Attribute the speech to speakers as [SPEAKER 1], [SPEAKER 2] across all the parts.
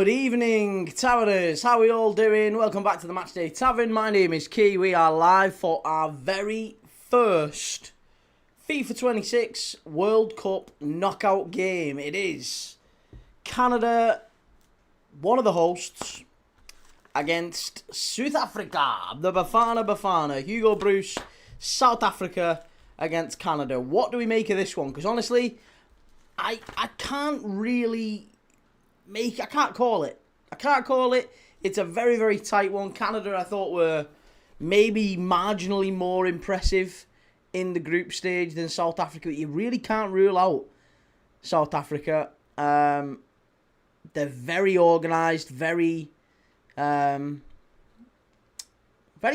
[SPEAKER 1] Good evening, Taverners. How are we all doing? Welcome back to the Matchday Tavern. My name is Key. We are live for our very first FIFA 26 World Cup knockout game. It is Canada, one of the hosts, against South Africa. The Bafana. Hugo Broos South Africa against Canada. What do we make of this one? Because honestly, I can't really... I can't call it. It's a very, very tight one. Canada, I thought, were maybe marginally more impressive in the group stage than South Africa. You really can't rule out South Africa. They're very organised, very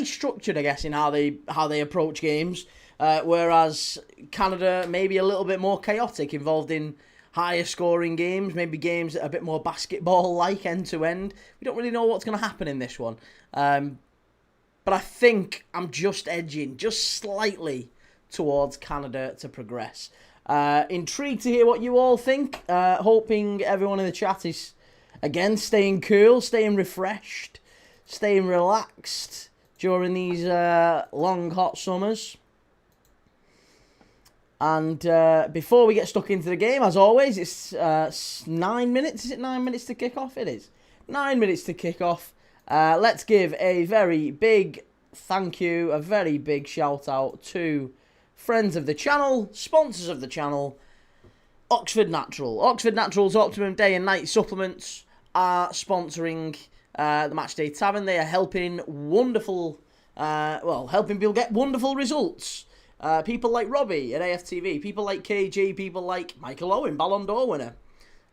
[SPEAKER 1] structured, I guess, in how they approach games. Whereas Canada maybe a little bit more chaotic, involved in higher scoring games, maybe games that are a bit more basketball-like end-to-end. We don't really know what's going to happen in this one. But I think I'm just edging, just slightly, towards Canada to progress. Intrigued to hear what you all think. Hoping everyone in the chat is, again, staying cool, staying refreshed, staying relaxed during these long, hot summers. And before we get stuck into the game, as always, it's 9 minutes. Is it 9 minutes to kick off? It is. 9 minutes to kick off. Let's give a very big thank you, a very big shout out to friends of the channel, sponsors of the channel, Oxford Natural. Oxford Natural's Optimum Day and Night Supplements are sponsoring the Matchday Tavern. They are helping helping people get wonderful results. People like Robbie at AFTV, people like KG, people like Michael Owen, Ballon d'Or winner.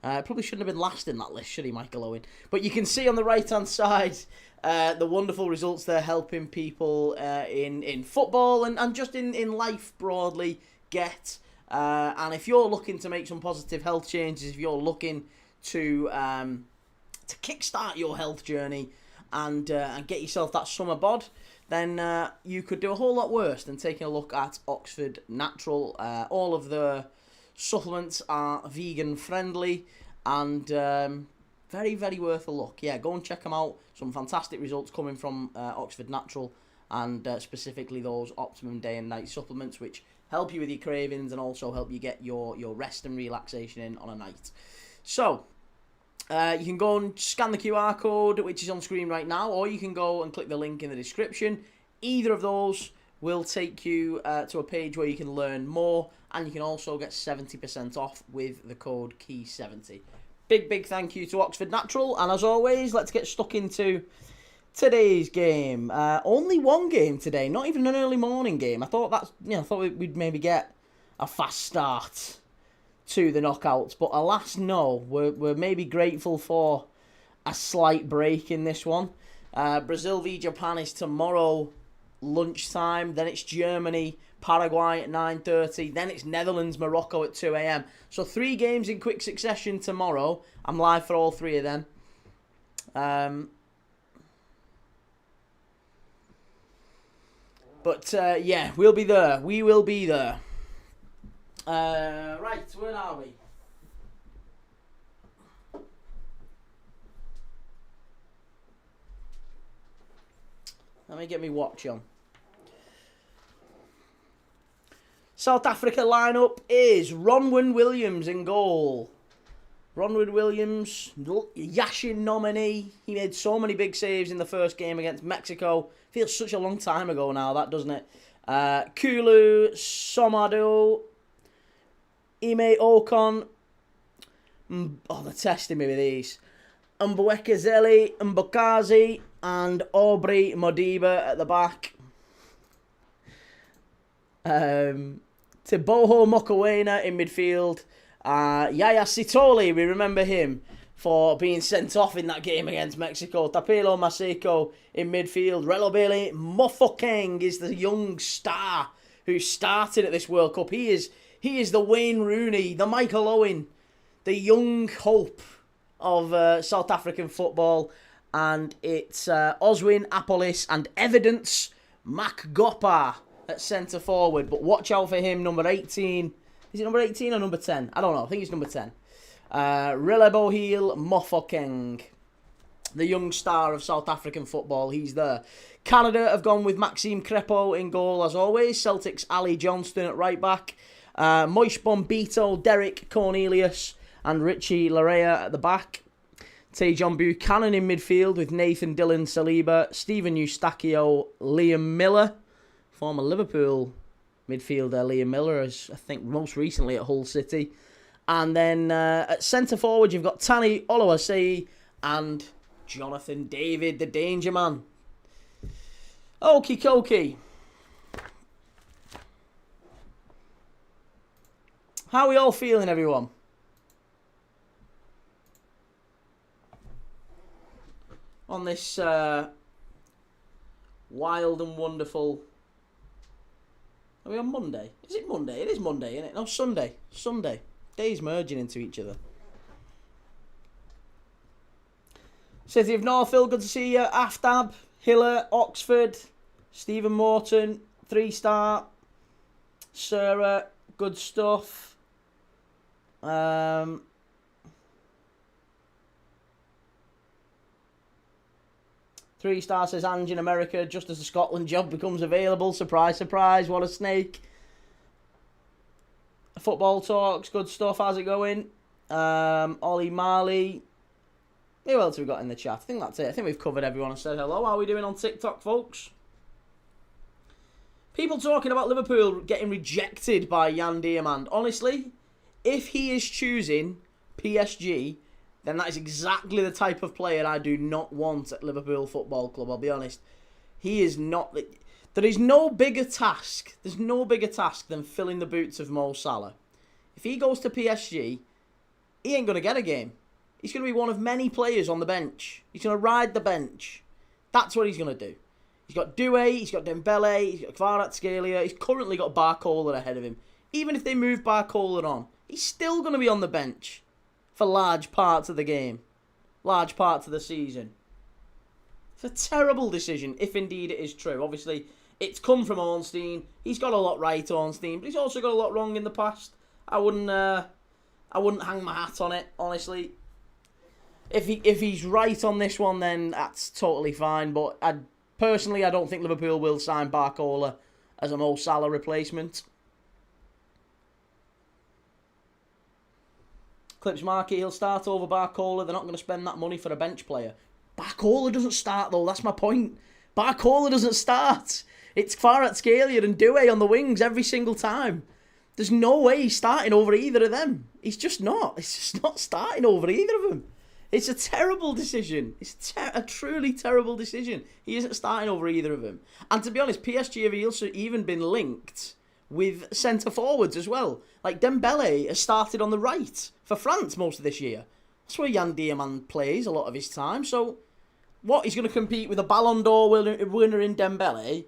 [SPEAKER 1] Probably shouldn't have been last in that list, should he, Michael Owen? But you can see on the right-hand side the wonderful results they're helping people in football and just in life broadly get. And if you're looking to make some positive health changes, if you're looking to kickstart your health journey and get yourself that summer bod, then you could do a whole lot worse than taking a look at Oxford Natural. All of the supplements are vegan friendly and very, very worth a look. Yeah, go and check them out. Some fantastic results coming from Oxford Natural, and specifically those Optimum Day and Night supplements, which help you with your cravings and also help you get your rest and relaxation in on a night. So, you can go and scan the QR code, which is on screen right now, or you can go and click the link in the description. Either of those will take you to a page where you can learn more, and you can also get 70% off with the code KEY70. Big, big thank you to Oxford Natural, and as always, let's get stuck into today's game. Only one game today, not even an early morning game. I thought we'd maybe get a fast start to the knockouts, but alas no, we're maybe grateful for a slight break in this one. Brazil v Japan is tomorrow lunchtime, then it's Germany, Paraguay at 9:30, then it's Netherlands, Morocco at 2 AM. So 3 games in quick succession tomorrow. I'm live for all 3 of them. Yeah, we'll be there. We will be there. Right, where are we? Let me get me watch on. South Africa lineup is Ronwen Williams in goal. Ronwen Williams, Yashin nominee. He made so many big saves in the first game against Mexico. Feels such a long time ago now, that doesn't it? Kulu, Somado, Ime Okon. They're testing me with these. Mbwekezeli, Mbokazi, and Aubrey Modiba at the back. Tiboho Mokowena in midfield. Yaya Sitoli, we remember him for being sent off in that game against Mexico. Tapelo Maseko in midfield. Relobele Mofokeng is the young star who started at this World Cup. He is the Wayne Rooney, the Michael Owen, the young hope of South African football. And it's Oswin Apolis and Evidence Makgopa at centre forward. But watch out for him, number 18. Is it number 18 or number 10? I don't know. I think it's number 10. Relebohil Mofokeng. The young star of South African football, he's there. Canada have gone with Maxime Crepeau in goal as always. Celtic's Ali Johnston at right back. Moish Bombito, Derek Cornelius and Richie Larea at the back. Tajon Buchanan in midfield with Nathan Dillon Saliba, Stephen Eustachio, Liam Miller. Former Liverpool midfielder Liam Miller, as I think most recently at Hull City. And then at centre forward, you've got Tani Oluwaseyi and Jonathan David, the danger man. Okie dokie. How are we all feeling, everyone? On this wild and wonderful... Are we on Monday? Is it Monday? It is Monday, isn't it? No, Sunday. Sunday. Days merging into each other. City of Northfield, good to see you. Aftab, Hiller, Oxford, Stephen Morton, 3-star. Sarah, good stuff. 3-star says Ange in America, just as the Scotland job becomes available. Surprise, surprise, what a snake. Football Talks, good stuff, how's it going? Ollie Marley. Who else have we got in the chat? I think that's it. I think we've covered everyone and said hello. How are we doing on TikTok, folks? People talking about Liverpool getting rejected by Jan Diamand. Honestly, if he is choosing PSG, then that is exactly the type of player I do not want at Liverpool Football Club, I'll be honest. He is not... There is no bigger task. There's no bigger task than filling the boots of Mo Salah. If he goes to PSG, he ain't going to get a game. He's going to be one of many players on the bench. He's going to ride the bench. That's what he's going to do. He's got Doué, he's got Dembele, he's got Kvaratskhelia. He's currently got Barcola ahead of him. Even if they move Barcola on, he's still going to be on the bench for large parts of the game. Large parts of the season. It's a terrible decision, if indeed it is true. Obviously, it's come from Ornstein. He's got a lot right, Ornstein, but he's also got a lot wrong in the past. I wouldn't hang my hat on it, honestly. If he's right on this one, then that's totally fine. But personally, I don't think Liverpool will sign Barcola as a Mo Salah replacement. Clips Markey, he'll start over Barcola. They're not going to spend that money for a bench player. Barcola doesn't start, though. That's my point. Barcola doesn't start. It's Kvaratskhelia and Doué on the wings every single time. There's no way he's starting over either of them. He's just not. He's just not starting over either of them. It's a terrible decision. It's a truly terrible decision. He isn't starting over either of them. And to be honest, PSG have also even been linked with centre-forwards as well. Like Dembele has started on the right for France most of this year. That's where Jan Diamand plays a lot of his time. So, what? He's going to compete with a Ballon d'Or winner in Dembele,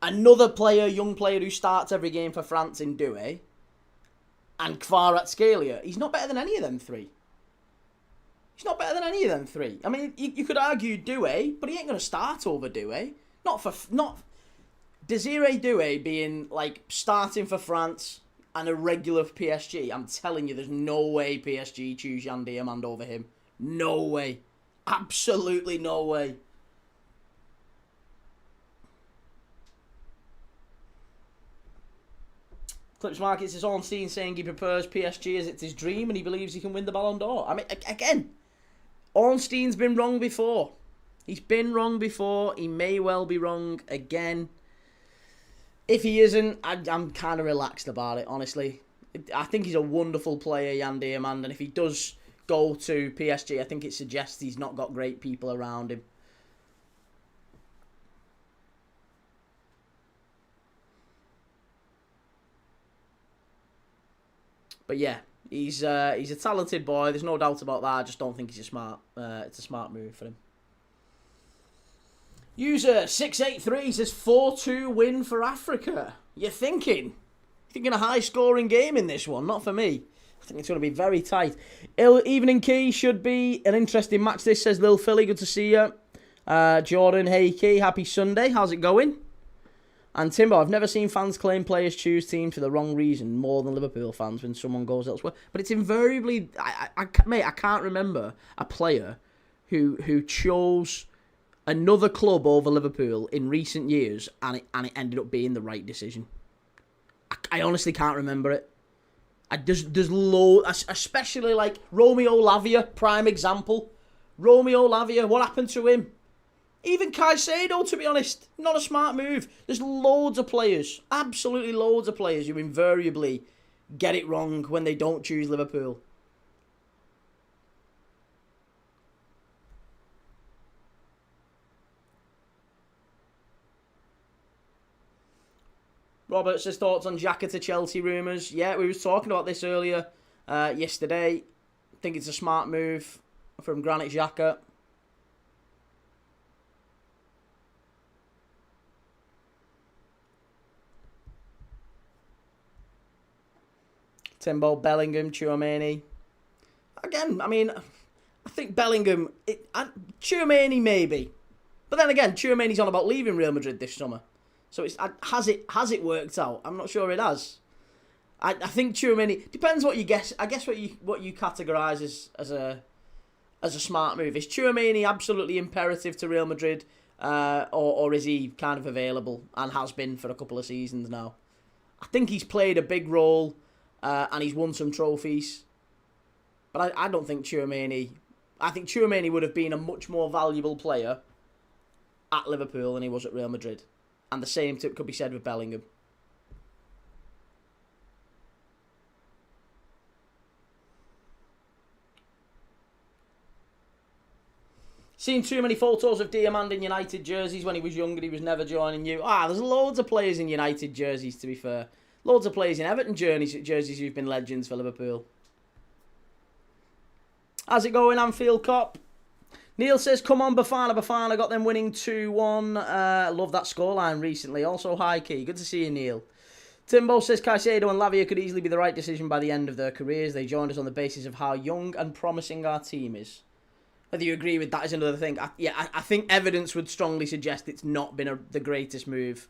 [SPEAKER 1] another player, young player who starts every game for France in Doué, and Kvaratskhelia. He's not better than any of them three. He's not better than any of them three. I mean, you could argue Doué, but he ain't going to start over Doué. Not Desiree Doué being like starting for France and a regular for PSG. I'm telling you, there's no way PSG choose Jan Diamand over him. No way. Absolutely no way. Clips Markets is on scene saying he prefers PSG as it's his dream and he believes he can win the Ballon d'Or. I mean, again, Ornstein's been wrong before. He's been wrong before. He may well be wrong again. If he isn't, I'm kind of relaxed about it, honestly. I think he's a wonderful player, Jan Diamand, and if he does go to PSG, I think it suggests he's not got great people around him. But yeah, he's a talented boy. There's no doubt about that. I just don't think he's it's a smart move for him. User 683 says 4-2 win for Africa. You're thinking a high-scoring game in this one. Not for me. I think it's going to be very tight. Evening Key should be an interesting match. This says Lil Philly. Good to see you. Jordan, hey Key. Happy Sunday. How's it going? And Timbo, I've never seen fans claim players choose teams for the wrong reason more than Liverpool fans when someone goes elsewhere. But it's invariably... Mate, I can't remember a player who chose another club over Liverpool in recent years, and it ended up being the right decision. I honestly can't remember it. There's loads, especially like Romeo Lavia, prime example. Romeo Lavia, what happened to him? Even Caicedo, to be honest, not a smart move. There's loads of players, absolutely loads of players who invariably get it wrong when they don't choose Liverpool. Robert says thoughts on Xhaka to Chelsea rumours. Yeah, we was talking about this earlier yesterday. I think it's a smart move from Granit Xhaka. Timbo, Bellingham, Tchouaméni. Again, I mean, I think Bellingham, Tchouaméni maybe. But then again, Tchouaméni's on about leaving Real Madrid this summer. So has it worked out? I'm not sure it has. I think Tchouaméni, depends what you guess. I guess what you categorise as a smart move. Is Tchouaméni absolutely imperative to Real Madrid, or is he kind of available and has been for a couple of seasons now? I think he's played a big role. And he's won some trophies. But I don't think Tchouaméni... I think Tchouaméni would have been a much more valuable player at Liverpool than he was at Real Madrid. And the same could be said with Bellingham. Seen too many photos of Diamand in United jerseys when he was younger. He was never joining you. There's loads of players in United jerseys, to be fair. Loads of players in Everton jerseys who've been legends for Liverpool. How's it going, Anfield Cop? Neil says, come on, Bafana. Bafana got them winning 2-1. Love that scoreline recently. Also, high key. Good to see you, Neil. Timbo says, Caicedo and Lavia could easily be the right decision by the end of their careers. They joined us on the basis of how young and promising our team is. Whether you agree with that is another thing. I think evidence would strongly suggest it's not been the greatest move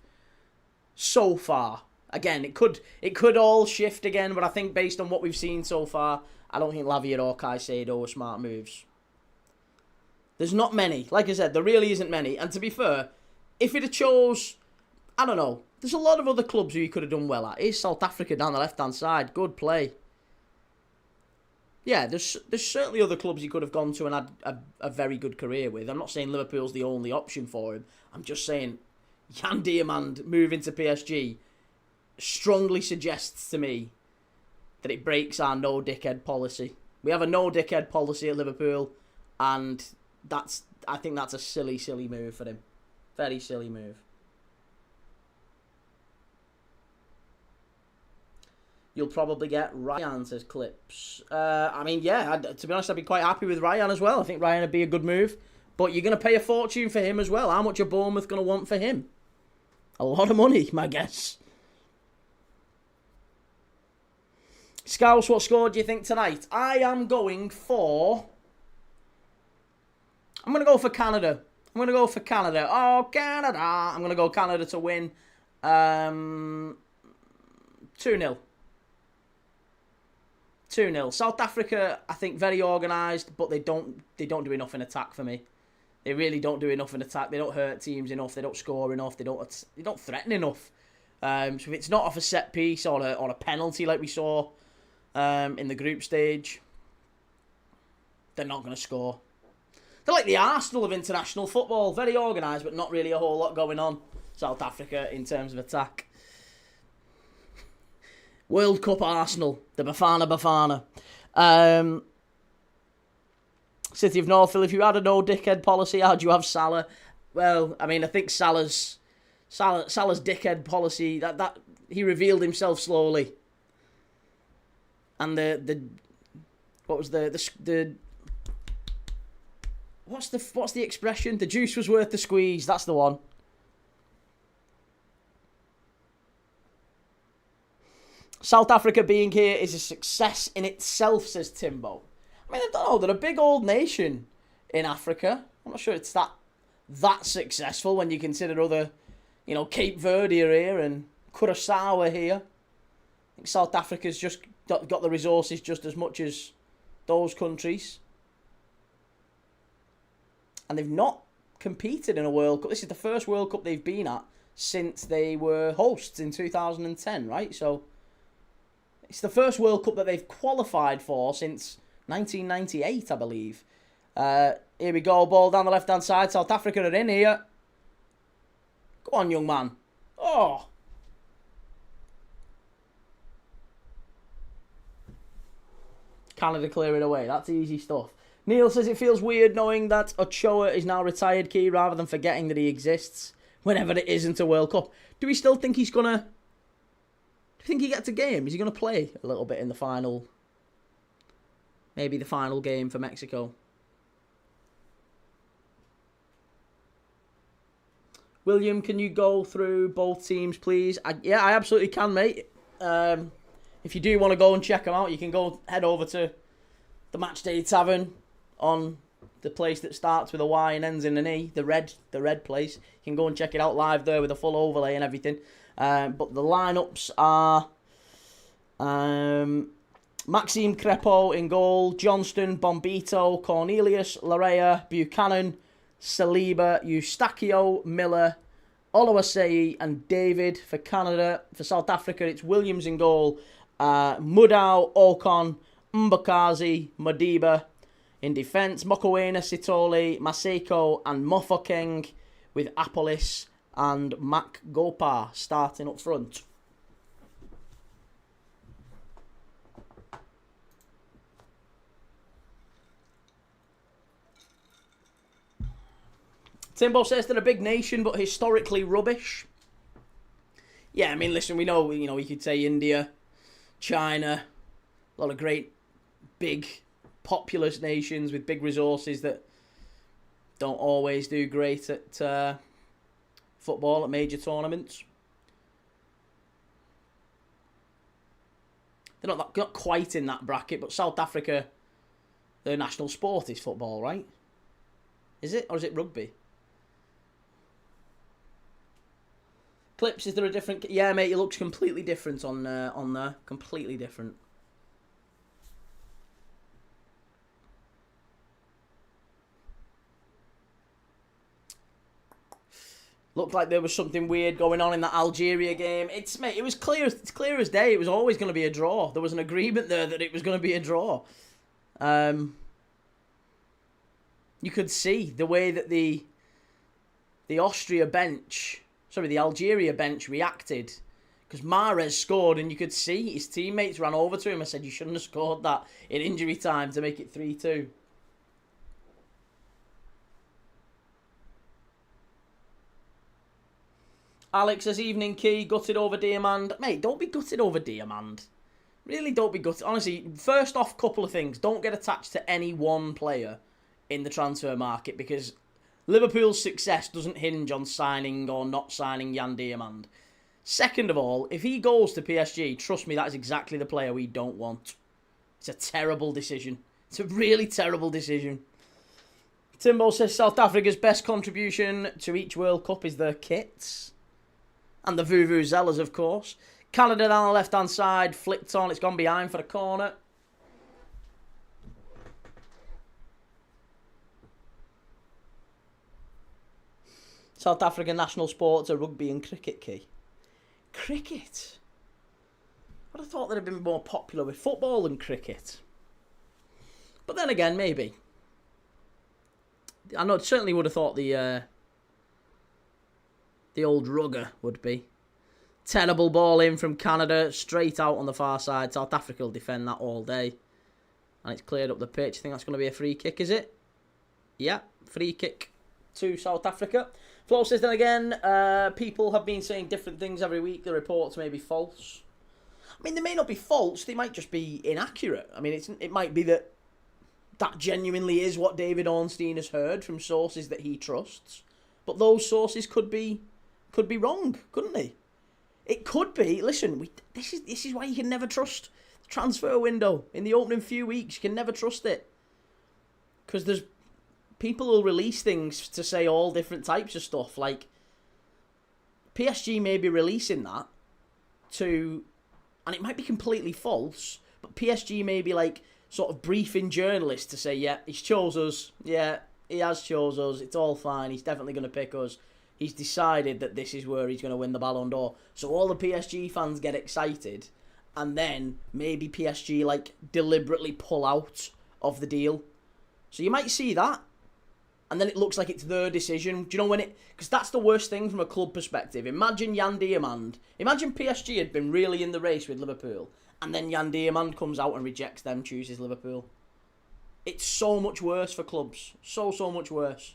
[SPEAKER 1] so far. Again, it could all shift again, but I think based on what we've seen so far, I don't think Lavia or Caicedo are smart moves. There's not many. Like I said, there really isn't many. And to be fair, if it had chose, I don't know, there's a lot of other clubs who he could have done well at. Here's South Africa down the left-hand side. Good play. Yeah, there's certainly other clubs he could have gone to and had a very good career with. I'm not saying Liverpool's the only option for him. I'm just saying Jan Diamand moving to PSG strongly suggests to me that it breaks our no dickhead policy. We have a no dickhead policy at Liverpool, and I think that's a silly move for him. Very silly move. You'll probably get Ryan, says Clips. I mean, yeah, to be honest, I'd be quite happy with Ryan as well. I think Ryan would be a good move. But you're going to pay a fortune for him as well. How much are Bournemouth going to want for him? A lot of money, my guess. Scouse, what score do you think tonight? I am going for... I'm going to go for Canada. Oh, Canada. I'm going to go Canada to win. 2-0. 2-0. South Africa, I think, very organised, but they don't do enough in attack for me. They really don't do enough in attack. They don't hurt teams enough. They don't score enough. They don't threaten enough. So if it's not off a set piece or a penalty like we saw in the group stage, they're not going to score. They're like the Arsenal of international football. Very organised, but not really a whole lot going on. South Africa in terms of attack. World Cup Arsenal. The Bafana. City of Northville, if you had a no dickhead policy, how'd you have Salah? Well, I mean, I think Salah's dickhead policy, that he revealed himself slowly. And what's the expression? The juice was worth the squeeze. That's the one. South Africa being here is a success in itself, says Timbo. I mean, I don't know. They're a big old nation in Africa. I'm not sure it's that successful when you consider other, Cape Verde are here and Curaçao are here. I think South Africa's just got the resources just as much as those countries. and they've not competed in a World Cup. This is the first World Cup they've been at since they were hosts in 2010, right? So it's the first World Cup that they've qualified for since 1998, I believe. Here we go, ball down the left-hand side. South Africa are in here. Go on, young man. Oh. Canada clear it away. That's easy stuff. Neil says it feels weird knowing that Ochoa is now retired, Key, rather than forgetting that he exists whenever it isn't a World Cup. Do we still think he's going to... Do you think he gets a game? Is he going to play a little bit in the final... Maybe the final game for Mexico? William, can you go through both teams, please? Yeah, I absolutely can, mate. If you do want to go and check them out, you can go head over to the Matchday Tavern on the place that starts with a Y and ends in an E, the red place. You can go and check it out live there with a full overlay and everything. But the lineups are Maxime Crepeau in goal, Johnston, Bombito, Cornelius, Larea, Buchanan, Saliba, Eustachio, Miller, Oluwaseyi and David for Canada. For South Africa, it's Williams in goal, Mudau, Ocon, Mbakazi, Madiba. In defence, Mokoena, Sitole, Maseko and Mofokeng, with Apolis and Mac Gopar starting up front. Timbo says they're a big nation, but historically rubbish. Yeah, I mean, listen, we know, we could say India, China, a lot of great, big, populous nations with big resources that don't always do great at football at major tournaments. They're not quite in that bracket, but South Africa, their national sport is football, right? Is it? Or is it rugby? Clips, is there a different... Yeah, mate, it looks completely different on there. Completely different. Looked like there was something weird going on in that Algeria game. Mate, it was clear. It's clear as day. It was always going to be a draw. There was an agreement there that it was going to be a draw. You could see the way that the Algeria bench reacted, because Mahrez scored, and you could see his teammates ran over to him and said, "You shouldn't have scored that in injury time to make it 3-2." Alex says, evening Key, gutted over Diamand. Mate, don't be gutted over Diamand. Really don't be gutted. Honestly, first off, couple of things. Don't get attached to any one player in the transfer market, because Liverpool's success doesn't hinge on signing or not signing Jan Diamand. Second of all, if he goes to PSG, trust me, that is exactly the player we don't want. It's a terrible decision. It's a really terrible decision. Timbo says South Africa's best contribution to each World Cup is their kits. And the Vuvuzelas, of course. Canada down the left-hand side, flicked on. It's gone behind for the corner. South African national sports are rugby and cricket, Key. Cricket? I'd have thought they'd have been more popular with football than cricket. But then again, maybe. I know, certainly would have thought the old rugger would be. Terrible ball in from Canada, straight out on the far side. South Africa will defend that all day. And it's cleared up the pitch. I think that's going to be a free kick, is it? Yeah, free kick to South Africa. Flo says, then again, people have been saying different things every week. The reports may be false. I mean, they may not be false. They might just be inaccurate. I mean, it might be that genuinely is what David Ornstein has heard from sources that he trusts. But those sources could be wrong, couldn't they? It could be. Listen, this is why you can never trust the transfer window. In the opening few weeks, you can never trust it. Because there's people will release things to say all different types of stuff. Like, PSG may be releasing that to... And it might be completely false, but PSG may be, like, sort of briefing journalists to say, yeah, he's chose us. Yeah, He has chose us. It's all fine. He's definitely going to pick us. He's decided that this is where he's going to win the Ballon d'Or. So all the PSG fans get excited, and then maybe PSG like deliberately pull out of the deal. So you might see that, and then it looks like it's their decision. Do you know when it? Because that's the worst thing from a club perspective. Imagine Jan Diamand. Imagine PSG had been really in the race with Liverpool, and then Jan Diamand comes out and rejects them, chooses Liverpool. It's so much worse for clubs. So much worse.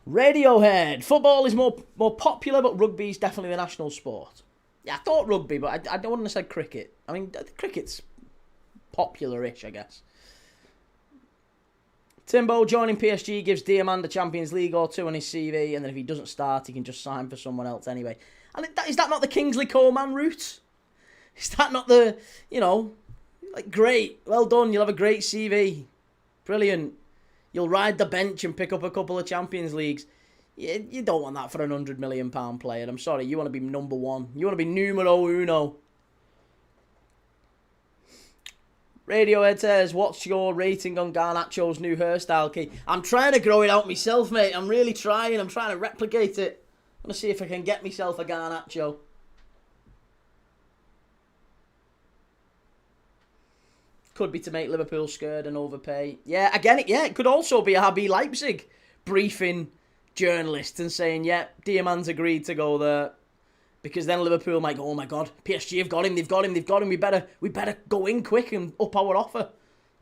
[SPEAKER 1] Radiohead. Football is more popular, but rugby is definitely the national sport. Yeah, I thought rugby, but I don't want to say cricket. I mean, cricket's popular-ish, I guess. Timbo joining PSG gives Diamand a Champions League or two on his CV, and then if he doesn't start, he can just sign for someone else anyway. And is that not the Kingsley Coman route? Is that not the, like, great, well done, you'll have a great CV. Brilliant. You'll ride the bench and pick up a couple of Champions Leagues. You don't want that for an £100 million player. I'm sorry, you want to be number one. You want to be numero uno. Radiohead says, what's your rating on Garnacho's new hairstyle, Key? I'm trying to grow it out myself, mate. I'm really trying. I'm trying to replicate it. I'm going to see if I can get myself a Garnacho. Could be to make Liverpool scared and overpay. Yeah, again, it could also be a RB Leipzig briefing journalists and saying, yeah, Diamand's agreed to go there. Because then Liverpool might go, oh my God, PSG have got him, they've got him. We better go in quick and up our offer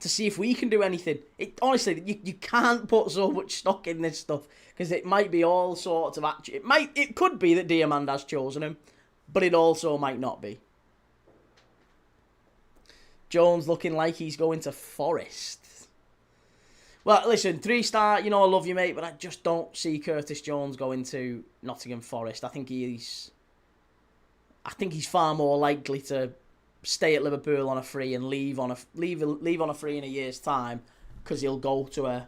[SPEAKER 1] to see if we can do anything. Honestly, you can't put so much stock in this stuff because it might be all sorts of action. It could be that Diamand has chosen him, but it also might not be. Jones looking like he's going to Forest. Well, listen, 3-star, I love you, mate, but I just don't see Curtis Jones going to Nottingham Forest. I think he's far more likely to stay at Liverpool on a free and leave on a free in a year's time because he'll go to a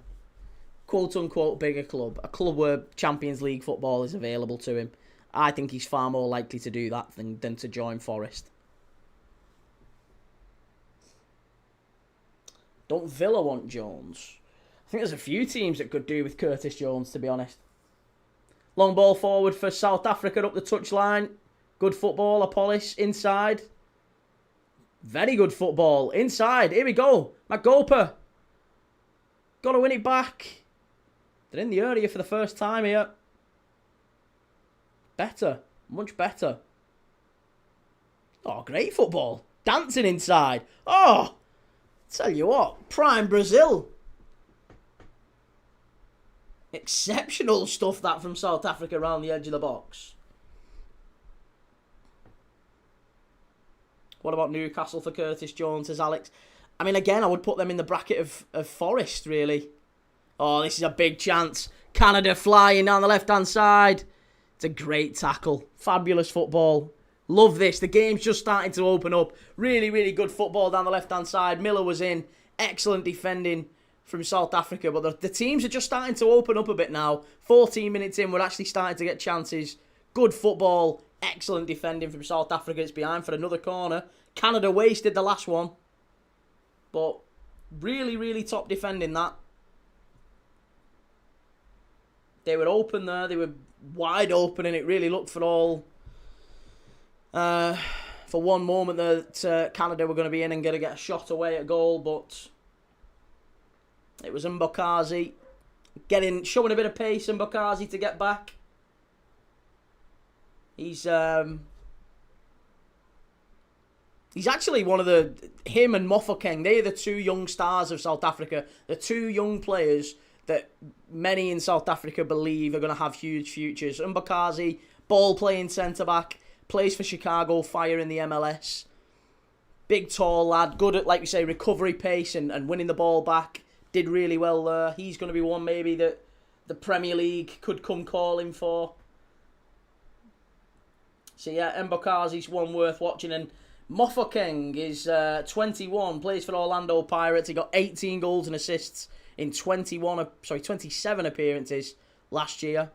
[SPEAKER 1] quote-unquote bigger club, a club where Champions League football is available to him. I think he's far more likely to do that than to join Forest. Don't Villa want Jones? I think there's a few teams that could do with Curtis Jones, to be honest. Long ball forward for South Africa up the touchline. Good football, Apollis, inside. Very good football, inside. Here we go. Magopa. Got to win it back. They're in the area for the first time here. Better. Much better. Oh, great football. Dancing inside. Oh, tell you what. Prime Brazil. Exceptional stuff, that, from South Africa around the edge of the box. What about Newcastle for Curtis Jones, says Alex? I mean, again, I would put them in the bracket of Forest, really. Oh, this is a big chance. Canada flying down the left-hand side. It's a great tackle. Fabulous football. Love this. The game's just starting to open up. Really, really good football down the left-hand side. Miller was in. Excellent defending from South Africa. But the teams are just starting to open up a bit now. 14 minutes in, we're actually starting to get chances. Good football. Excellent defending from South Africa. It's behind for another corner. Canada wasted the last one. But really, really top defending, that. They were open there. They were wide open, and it really looked for all... for one moment that Canada were going to be in and going to get a shot away at goal, but it was Mbokazi showing a bit of pace, Mbokazi, to get back. He's actually one of him and Mofokeng, they're the two young stars of South Africa, the two young players that many in South Africa believe are going to have huge futures. Mbokazi, ball-playing centre-back, plays for Chicago Fire in the MLS. Big, tall lad, good at, like we say, recovery pace and winning the ball back. Did really well there. He's going to be one maybe that the Premier League could come calling for. So yeah, Mbokazi's one worth watching. And Mofokeng is 21, plays for Orlando Pirates. He got 18 goals and assists in 27 appearances last year.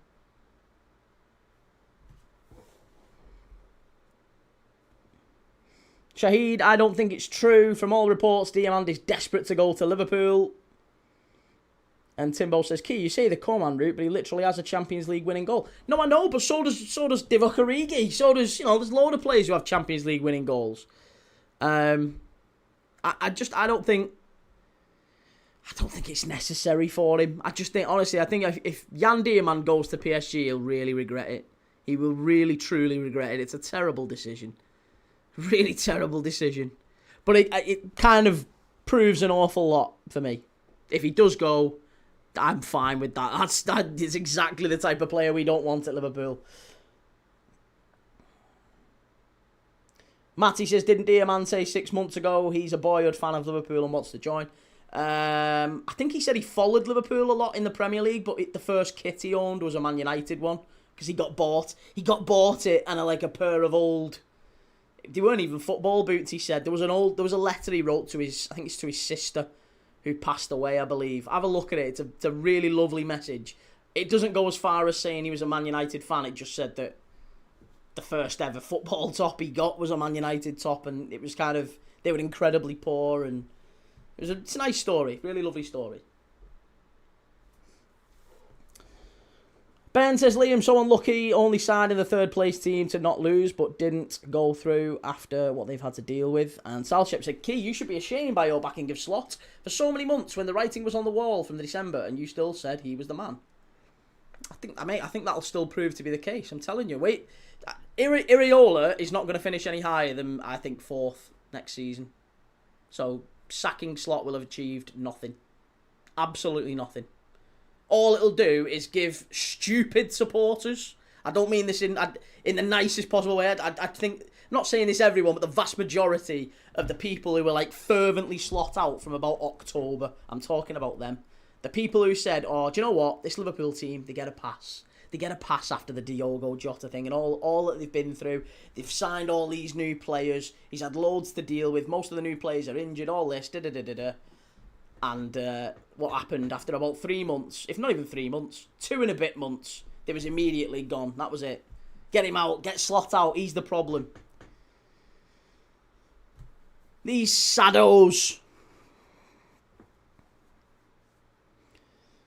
[SPEAKER 1] Shahid, I don't think it's true. From all reports, Diamand is desperate to go to Liverpool. And Timbo says, Key, you say the Coman route, but he literally has a Champions League winning goal. No, I know, but so does Divock Origi. So does, there's a load of players who have Champions League winning goals. I don't think it's necessary for him. I just think, honestly, if Jan Diamand goes to PSG, he'll really regret it. He will really, truly regret it. It's a terrible decision. Really terrible decision. But it kind of proves an awful lot for me. If he does go, I'm fine with that. That's exactly the type of player we don't want at Liverpool. Matty says, didn't Diamand say 6 months ago he's a boyhood fan of Liverpool and wants to join? I think he said he followed Liverpool a lot in the Premier League, but the first kit he owned was a Man United one because he got bought it and a pair of old. They weren't even football boots. He said there was a letter he wrote to his sister, who passed away, I believe. Have a look at it. It's a really lovely message. It doesn't go as far as saying he was a Man United fan. It just said that the first ever football top he got was a Man United top, and it was they were incredibly poor, and it's a nice story, really lovely story. Ben says, Liam, so unlucky, only signed in the third place team to not lose, but didn't go through after what they've had to deal with. And Salshep said, Key, you should be ashamed by your backing of Slot for so many months when the writing was on the wall from December and you still said he was the man. I think that'll still prove to be the case. I'm telling you. Wait, Iriola is not going to finish any higher than, I think, 4th next season. So sacking Slot will have achieved nothing. Absolutely nothing. All it'll do is give stupid supporters, I don't mean this in the nicest possible way, I think, I'm not saying this everyone, but the vast majority of the people who were fervently Slot out from about October, I'm talking about them. The people who said, oh, do you know what, this Liverpool team, they get a pass. They get a pass after the Diogo Jota thing and all that they've been through. They've signed all these new players. He's had loads to deal with. Most of the new players are injured, all this, da-da-da-da-da. And what happened after about 3 months, if not even 3 months, 2 and a bit months, they was immediately gone. That was it. Get him out, get Slot out, he's the problem. These saddos.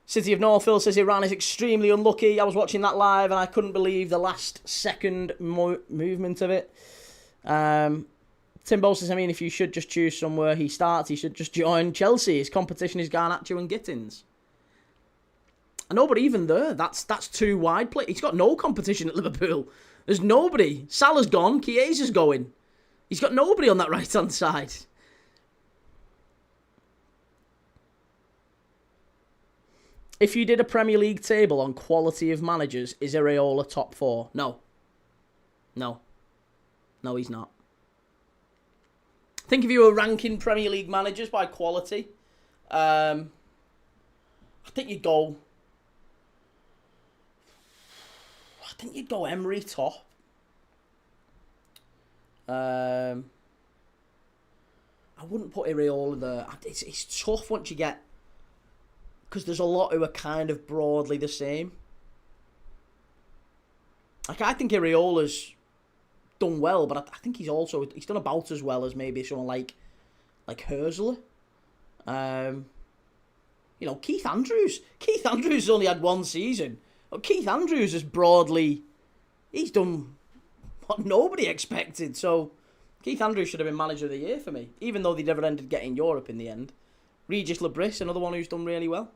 [SPEAKER 1] City of Northfield says Iran is extremely unlucky. I was watching that live and I couldn't believe the last second movement of it. Timbo says, if you should just choose somewhere he starts, he should just join Chelsea. His competition is Garnacho and Gittins. I know, but even there, that's too wide play. He's got no competition at Liverpool. There's nobody. Salah's gone. Chiesa's going. He's got nobody on that right-hand side. If you did a Premier League table on quality of managers, is Areola top 4? No. No, he's not. I think if you were ranking Premier League managers by quality, I think you'd go Emery top. I wouldn't put Areola there. It's tough once you get, because there's a lot who are kind of broadly the same. I think Areola's done well, but I think he's done about as well as maybe someone like Herzler. Keith Andrews. Keith Andrews only had 1 season. But Keith Andrews is he's done what nobody expected. So Keith Andrews should have been manager of the year for me, even though they never ended getting Europe in the end. Regis Lebris, another one who's done really well.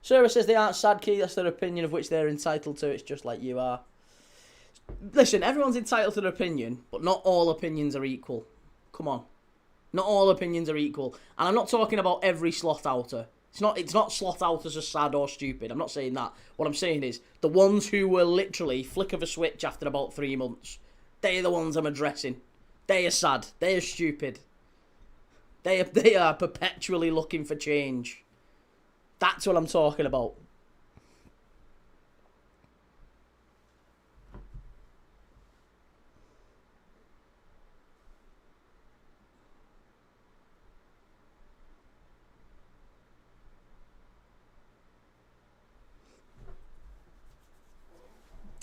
[SPEAKER 1] Sarah says they aren't sad, Key. That's their opinion of which they're entitled to. It's just like you are. Listen, everyone's entitled to their opinion, but not all opinions are equal. Come on. Not all opinions are equal. And I'm not talking about every Slot outer. It's not Slot outers are sad or stupid. I'm not saying that. What I'm saying is the ones who were literally flick of a switch after about 3 months. They're the ones I'm addressing. They are sad. They are stupid. They are perpetually looking for change. That's what I'm talking about.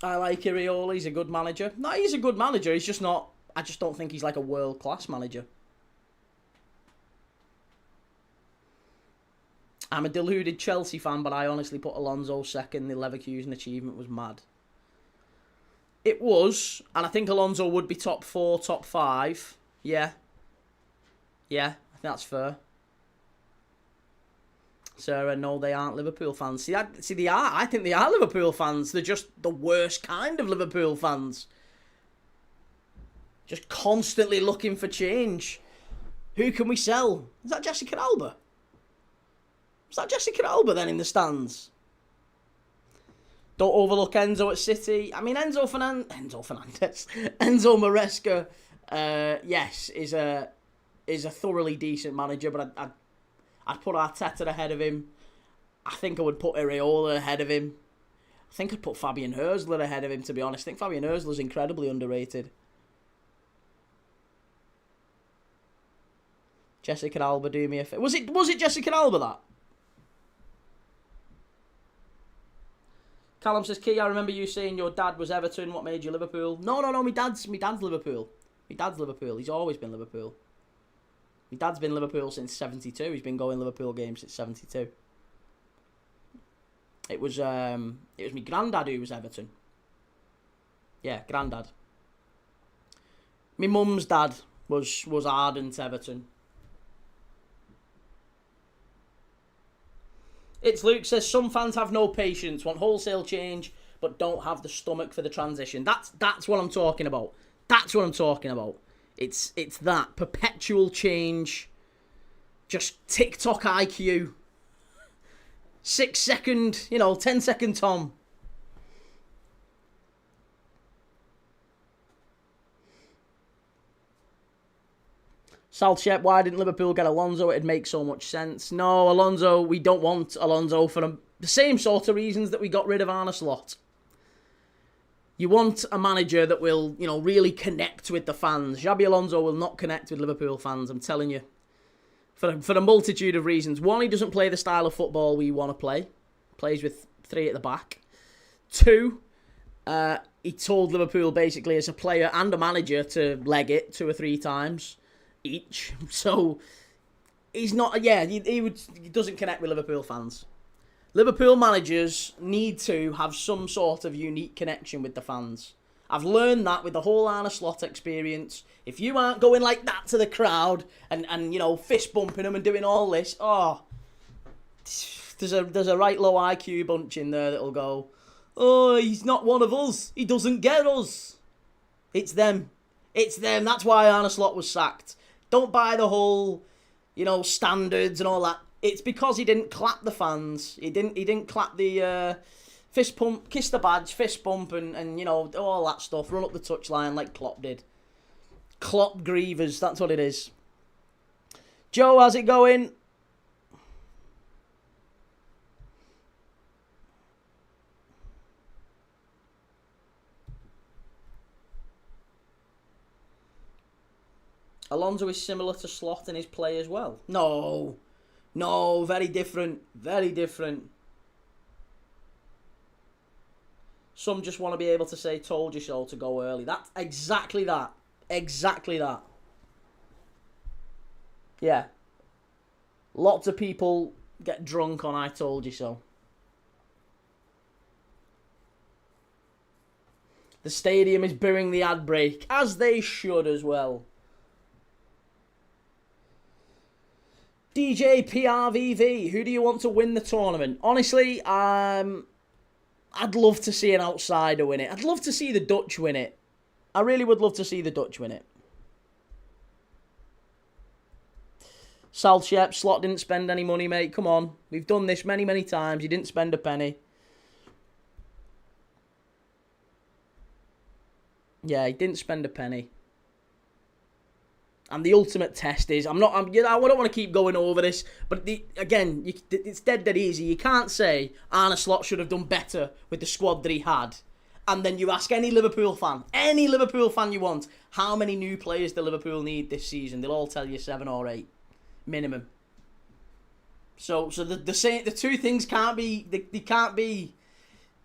[SPEAKER 1] I like Iraola. He's a good manager. No, he's a good manager. He's just not... I just don't think he's like a world-class manager. I'm a deluded Chelsea fan, but I honestly put Alonso second. The Leverkusen achievement was mad. It was, and I think Alonso would be top 4, top 5. Yeah. Yeah, I think that's fair. Sarah, no, they aren't Liverpool fans. See, they are. I think they are Liverpool fans. They're just the worst kind of Liverpool fans. Just constantly looking for change. Who can we sell? Is that Jessica Alba? Is that Jessica Alba then in the stands? Don't overlook Enzo at City. I mean, Enzo Fernandez. Enzo Maresca, yes, is a thoroughly decent manager, but I'd put Arteta ahead of him. I think I would put Iraola ahead of him. I think I'd put Fabian Hürzeler ahead of him, to be honest. I think Fabian Hürzeler's incredibly underrated. Jessica Alba, do me a favor. Was it Jessica Alba, that? Callum says, Key, I remember you saying your dad was Everton. What made you Liverpool? No. My dad's Liverpool. My dad's Liverpool. He's always been Liverpool. My dad's been Liverpool since 72. He's been going Liverpool games since 72. It was my granddad who was Everton. Yeah, granddad. My mum's dad was ardent Everton. It's Luke says, some fans have no patience, want wholesale change, but don't have the stomach for the transition. That's what I'm talking about. That's what I'm talking about. It's that perpetual change, just TikTok IQ, 6 second, 10-second Tom. South Shep, why didn't Liverpool get Alonso? It'd make so much sense. No, Alonso, we don't want Alonso for the same sort of reasons that we got rid of Arne Slot. You want a manager that will, really connect with the fans. Xabi Alonso will not connect with Liverpool fans, I'm telling you. For a multitude of reasons. One, he doesn't play the style of football we want to play. Plays with 3 at the back. 2, he told Liverpool basically as a player and a manager to leg it 2 or 3 times each. So he's not, he doesn't connect with Liverpool fans. Liverpool managers need to have some sort of unique connection with the fans. I've learned that with the whole Arne Slot experience. If you aren't going like that to the crowd and fist bumping them and doing all this, there's a right low IQ bunch in there that'll go, oh, he's not one of us. He doesn't get us. It's them. It's them. That's why Arne Slot was sacked. Don't buy the whole, standards and all that. It's because he didn't clap the fans. He didn't clap the fist pump, kiss the badge, fist bump, and all that stuff. Run up the touchline like Klopp did. Klopp grievers, that's what it is. Joe, how's it going? Alonso is similar to Slot in his play as well. No, very different. Very different. Some just want to be able to say, told you so, to go early. That's exactly that. Exactly that. Yeah. Lots of people get drunk on I told you so. The stadium is booing the ad break, as they should as well. DJ PRVV, who do you want to win the tournament? Honestly, I'd love to see an outsider win it. I'd love to see the Dutch win it. I really would love to see the Dutch win it. Sal Shep, Slot didn't spend any money, mate. Come on. We've done this many, many times. You didn't spend a penny. Yeah, he didn't spend a penny. And the ultimate test is, I don't want to keep going over this, but it's dead easy. You can't say Arne Slot should have done better with the squad that he had. And then you ask any Liverpool fan you want, how many new players do Liverpool need this season? They'll all tell you 7 or 8 minimum. So the two things can't be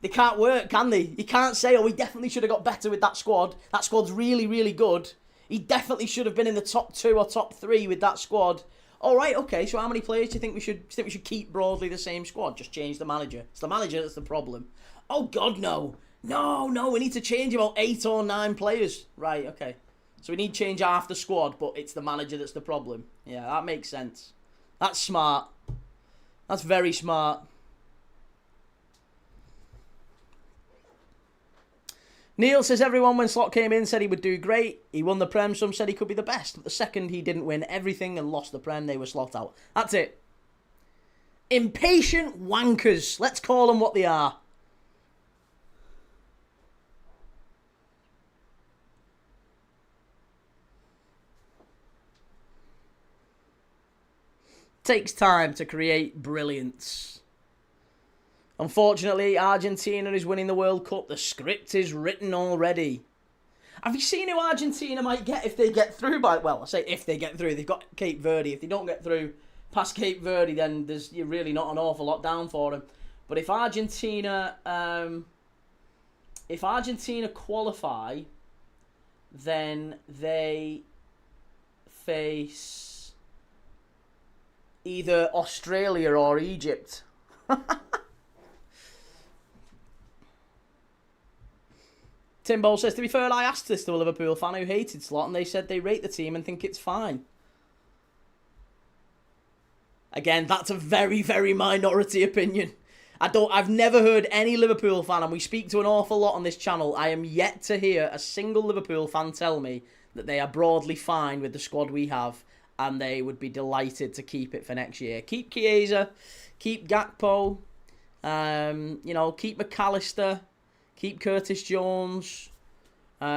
[SPEAKER 1] They can't work, can they? You can't say, oh, he definitely should have got better with that squad. That squad's really, really good. He definitely should have been in the top 2 or top 3 with that squad. All right, okay, so how many players do you think we should keep broadly the same squad? Just change the manager. It's the manager that's the problem. Oh, God, no. No, we need to change about 8 or 9 players. Right, okay. So we need to change half the squad, but it's the manager that's the problem. Yeah, that makes sense. That's smart. That's very smart. Neil says everyone when Slot came in said he would do great. He won the Prem. Some said he could be the best. But the second he didn't win everything and lost the Prem, they were Slot out. That's it. Impatient wankers. Let's call them what they are. Takes time to create brilliance. Unfortunately, Argentina is winning the World Cup. The script is written already. Have you seen who Argentina might get if they get through? Well, I say if they get through. They've got Cape Verde. If they don't get through past Cape Verde, then you're really not an awful lot down for them. But if Argentina qualify, then they face either Australia or Egypt. Timbo says, to be fair, I asked this to a Liverpool fan who hated Slot, and they said they rate the team and think it's fine. Again, that's a very, very minority opinion. I've never heard any Liverpool fan, and we speak to an awful lot on this channel. I am yet to hear a single Liverpool fan tell me that they are broadly fine with the squad we have, and they would be delighted to keep it for next year. Keep Chiesa, keep Gakpo, keep McAllister. Keep Curtis Jones, keep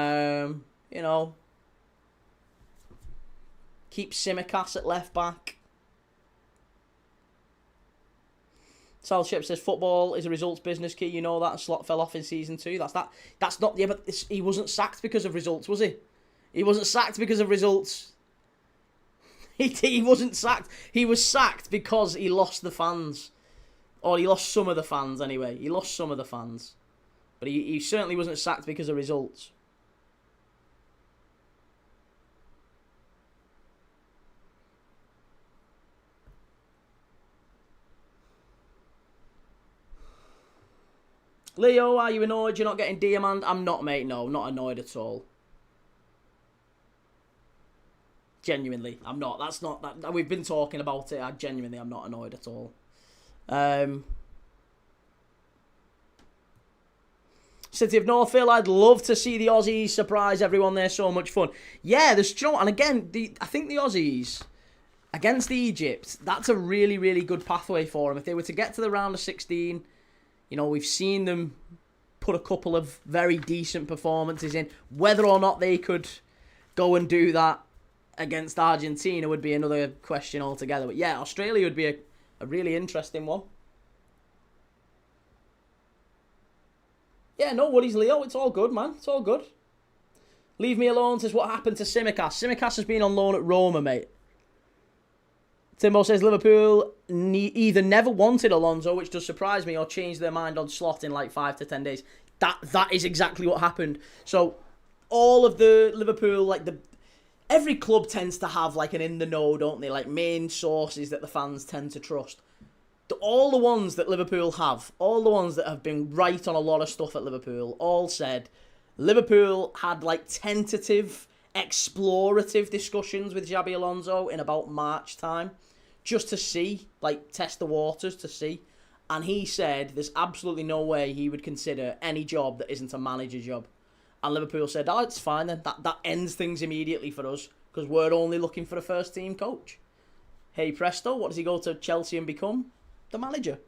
[SPEAKER 1] Tsimikas at left back. Salship says football is a results business, Key. You know that. Slot fell off in season 2. That's that. That's not. Yeah, but he wasn't sacked because of results, was he? He wasn't sacked because of results. He wasn't sacked. He was sacked because he lost the fans, or he lost some of the fans anyway. He lost some of the fans. But he certainly wasn't sacked because of results. Leo, are you annoyed you're not getting Diamond? I'm not, mate. No, not annoyed at all. Genuinely, I'm not. That's not that. We've been talking about it. I'm not annoyed at all. City of Northville, I'd love to see the Aussies surprise everyone. They're so much fun. Yeah, there's and again, I think the Aussies against Egypt, that's a really, really good pathway for them. If they were to get to the round of 16, we've seen them put a couple of very decent performances in. Whether or not they could go and do that against Argentina would be another question altogether. But yeah, Australia would be a really interesting one. Yeah, no worries, Leo. It's all good, man. It's all good. Leave me alone says, what happened to Tsimikas? Tsimikas has been on loan at Roma, mate. Timbo says Liverpool either never wanted Alonso, which does surprise me, or changed their mind on Slot in like 5 to 10 days. That is exactly what happened. So all of the Liverpool, every club tends to have like an in the know, don't they? Like main sources that the fans tend to trust. All the ones that Liverpool have, all the ones that have been right on a lot of stuff at Liverpool, all said Liverpool had like tentative, explorative discussions with Xabi Alonso in about March time, just to see, test the waters to see. And he said there's absolutely no way he would consider any job that isn't a manager job. And Liverpool said, oh, it's fine then. That ends things immediately for us, because we're only looking for a first team coach. Hey presto, what does he go to Chelsea and become? The manager.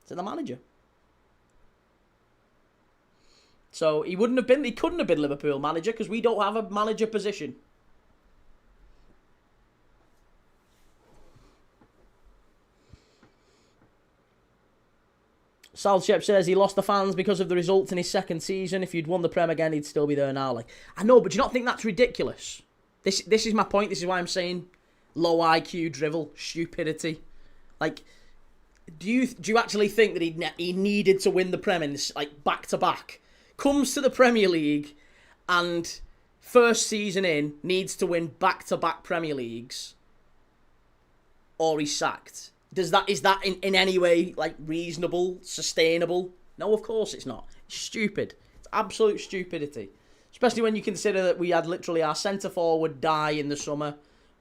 [SPEAKER 1] To the manager. So he couldn't have been Liverpool manager because we don't have a manager position. Salchep says he lost the fans because of the results in his second season. If you'd won the Prem again, he'd still be there now. I know, but do you not think that's ridiculous? This is my point. This is why I'm saying low IQ drivel, stupidity. Do you actually think that he needed to win the Prem in like back to back? Comes to the Premier League and first season in needs to win back to back Premier Leagues, or he's sacked. Is that in any way like reasonable, sustainable? No, of course it's not. It's stupid. It's absolute stupidity. Especially when you consider that we had literally our centre forward die in the summer.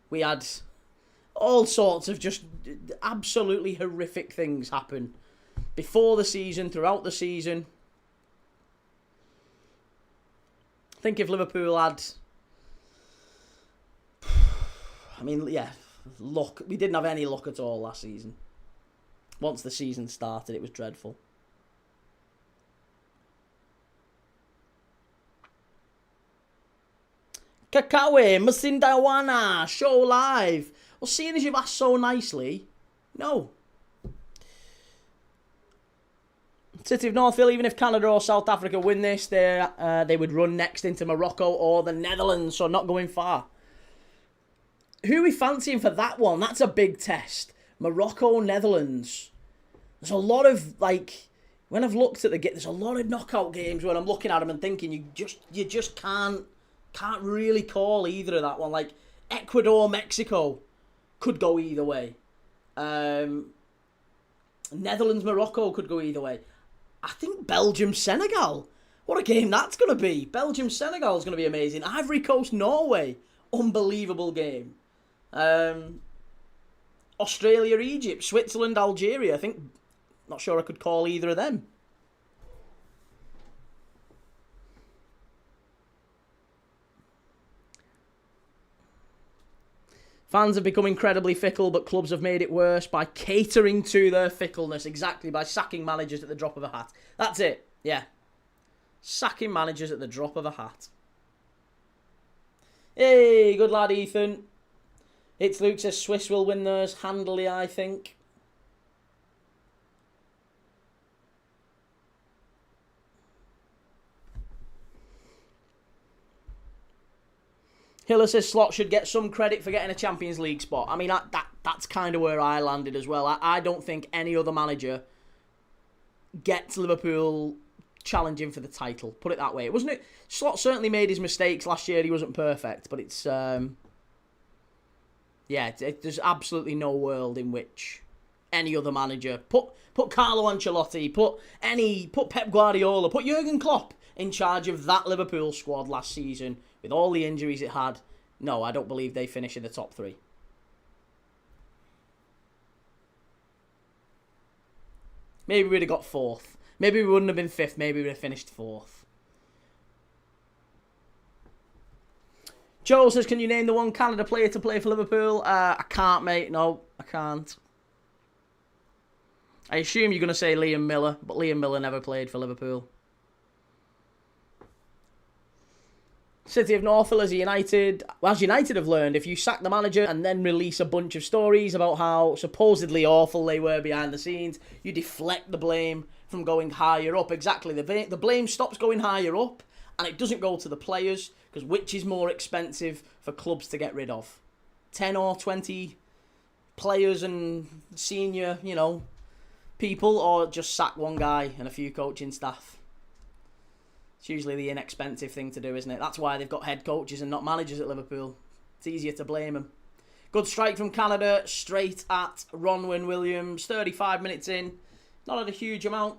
[SPEAKER 1] We had all sorts of just absolutely horrific things happen before the season, throughout the season. I think if Liverpool had... I mean, yeah, luck. We didn't have any luck at all last season. Once the season started, it was dreadful. Kakawe, Masindawana, show live. Well, seeing as you've asked so nicely, no. City of Northville, even if Canada or South Africa win this, they would run next into Morocco or the Netherlands, so not going far. Who are we fancying for that one? That's a big test. Morocco, Netherlands. There's a lot of, like, when I've looked at the game, there's a lot of knockout games when I'm looking at them and thinking you just can't really call either of that one. Like, Ecuador, Mexico could go either way. Netherlands, Morocco could go either way. I think Belgium, Senegal. What a game that's going to be. Belgium, Senegal is going to be amazing. Ivory Coast, Norway. Unbelievable game. Australia, Egypt. Switzerland, Algeria. I think, not sure I could call either of them. Fans have become incredibly fickle, but clubs have made it worse by catering to their fickleness. Exactly, by sacking managers at the drop of a hat. That's it, yeah. Sacking managers at the drop of a hat. Hey, good lad, Ethan. It's Luke says Swiss will win theirs handily, I think. Hiller says Slot should get some credit for getting a Champions League spot. I mean, that's kind of where I landed as well. I don't think any other manager gets Liverpool challenging for the title. Put it that way. It wasn't it. Slot certainly made his mistakes last year. He wasn't perfect, but it's there's absolutely no world in which any other manager put Carlo Ancelotti, put Pep Guardiola, put Jurgen Klopp in charge of that Liverpool squad last season. With all the injuries it had, no, I don't believe they finish in the top three. Maybe we'd have got fourth. Maybe we wouldn't have been fifth. Maybe we'd have finished fourth. Joel says, can you name the one Canada player to play for Liverpool? I can't, mate. No, I can't. I assume you're going to say Liam Miller, but Liam Miller never played for Liverpool. City of Northville, as United have learned, if you sack the manager and then release a bunch of stories about how supposedly awful they were behind the scenes, you deflect the blame from going higher up. Exactly, the blame stops going higher up and it doesn't go to the players, because which is more expensive for clubs to get rid of? 10 or 20 players and senior, people, or just sack one guy and a few coaching staff? It's usually the inexpensive thing to do, isn't it? That's why they've got head coaches and not managers at Liverpool. It's easier to blame them. Good strike from Canada, straight at Ronwyn Williams. 35 minutes in. Not had a huge amount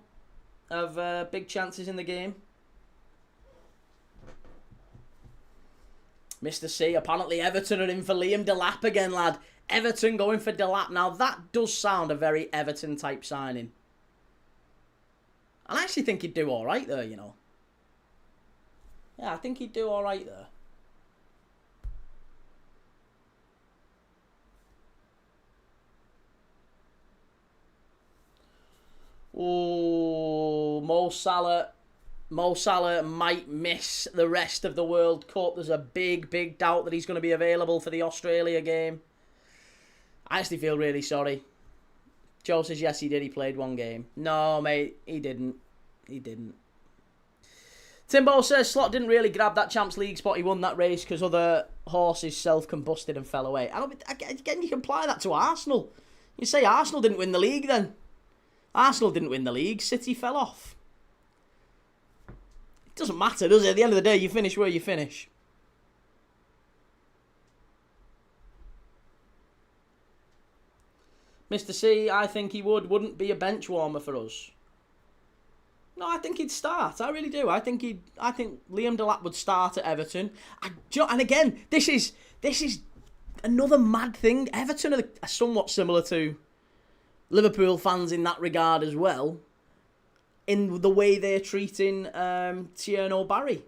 [SPEAKER 1] of big chances in the game. Mr. C, apparently Everton are in for Liam Delap again, lad. Everton going for Delap. Now, that does sound a very Everton-type signing. And I actually think he'd do all right there, Yeah, I think he'd do all right there. Oh, Mo Salah might miss the rest of the World Cup. There's a big doubt that he's going to be available for the Australia game. I actually feel really sorry. Joe says, yes, he did. He played one game. No, mate, he didn't. He didn't. Timbo says Slot didn't really grab that Champions League spot. He won that race because other horses self-combusted and fell away. Again, you can apply that to Arsenal. You say Arsenal didn't win the league then. Arsenal didn't win the league. City fell off. It doesn't matter, does it? At the end of the day, you finish where you finish. Mr. C, I think he wouldn't be a bench warmer for us. No, I think he'd start. I really do. I think Liam Delap would start at Everton. And again, this is another mad thing. Everton are somewhat similar to Liverpool fans in that regard as well, in the way they're treating Tierno Barry.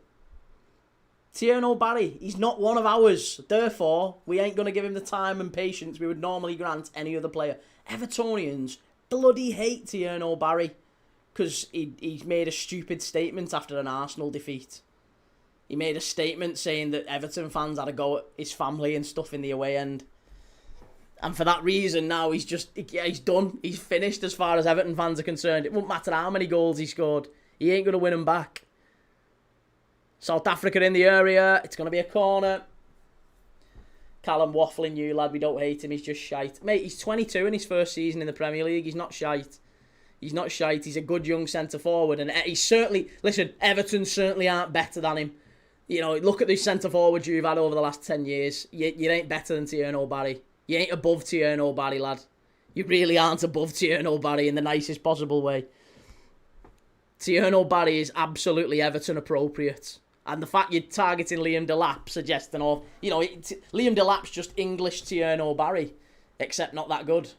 [SPEAKER 1] Tierno Barry, he's not one of ours. Therefore, we ain't going to give him the time and patience we would normally grant any other player. Evertonians bloody hate Tierno Barry because he's made a stupid statement after an Arsenal defeat. He made a statement saying that Everton fans had to go at his family and stuff in the away end. And for that reason, now he's done. He's finished as far as Everton fans are concerned. It won't matter how many goals he scored. He ain't going to win them back. South Africa in the area. It's going to be a corner. Callum waffling you, lad. We don't hate him. He's just shite. Mate, he's 22 in his first season in the Premier League. He's not shite. He's not shite. He's a good young centre-forward. And he's certainly... Listen, Everton certainly aren't better than him. You know, look at the centre-forwards you've had over the last 10 years. You ain't better than Tierno Barry. You ain't above Tierno Barry, lad. You really aren't above Tierno Barry in the nicest possible way. Tierno Barry is absolutely Everton appropriate. And the fact you're targeting Liam Delap suggests Liam Delap's just English Tierno Barry, except not that good.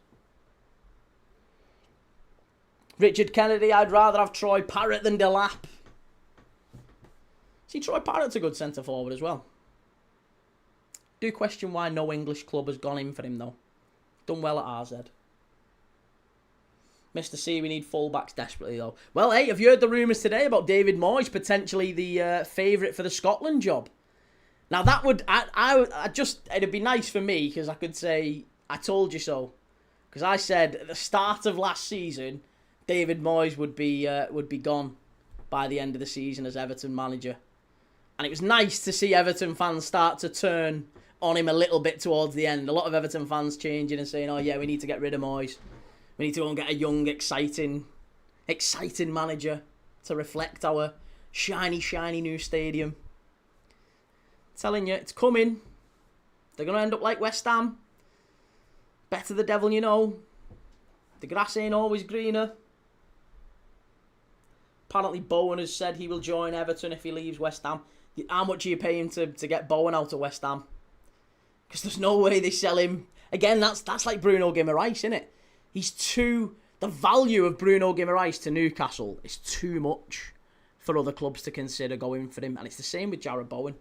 [SPEAKER 1] Richard Kennedy, I'd rather have Troy Parrott than Delap. See, Troy Parrott's a good centre-forward as well. Do question why no English club has gone in for him, though. Done well at RZ. Mr. C, we need full-backs desperately, though. Well, hey, have you heard the rumours today about David Moyes potentially the favourite for the Scotland job? Now, that would... it'd be nice for me, because I could say, I told you so. Because I said at the start of last season, David Moyes would be gone by the end of the season as Everton manager. And it was nice to see Everton fans start to turn on him a little bit towards the end. A lot of Everton fans changing and saying, oh yeah, we need to get rid of Moyes. We need to go and get a young, exciting manager to reflect our shiny, shiny new stadium. I'm telling you, it's coming. They're going to end up like West Ham. Better the devil you know. The grass ain't always greener. Apparently Bowen has said he will join Everton if he leaves West Ham. How much are you paying to get Bowen out of West Ham? Because there's no way they sell him. Again, that's like Bruno Guimaraes, isn't it? The value of Bruno Guimaraes to Newcastle is too much for other clubs to consider going for him. And it's the same with Jarrod Bowen.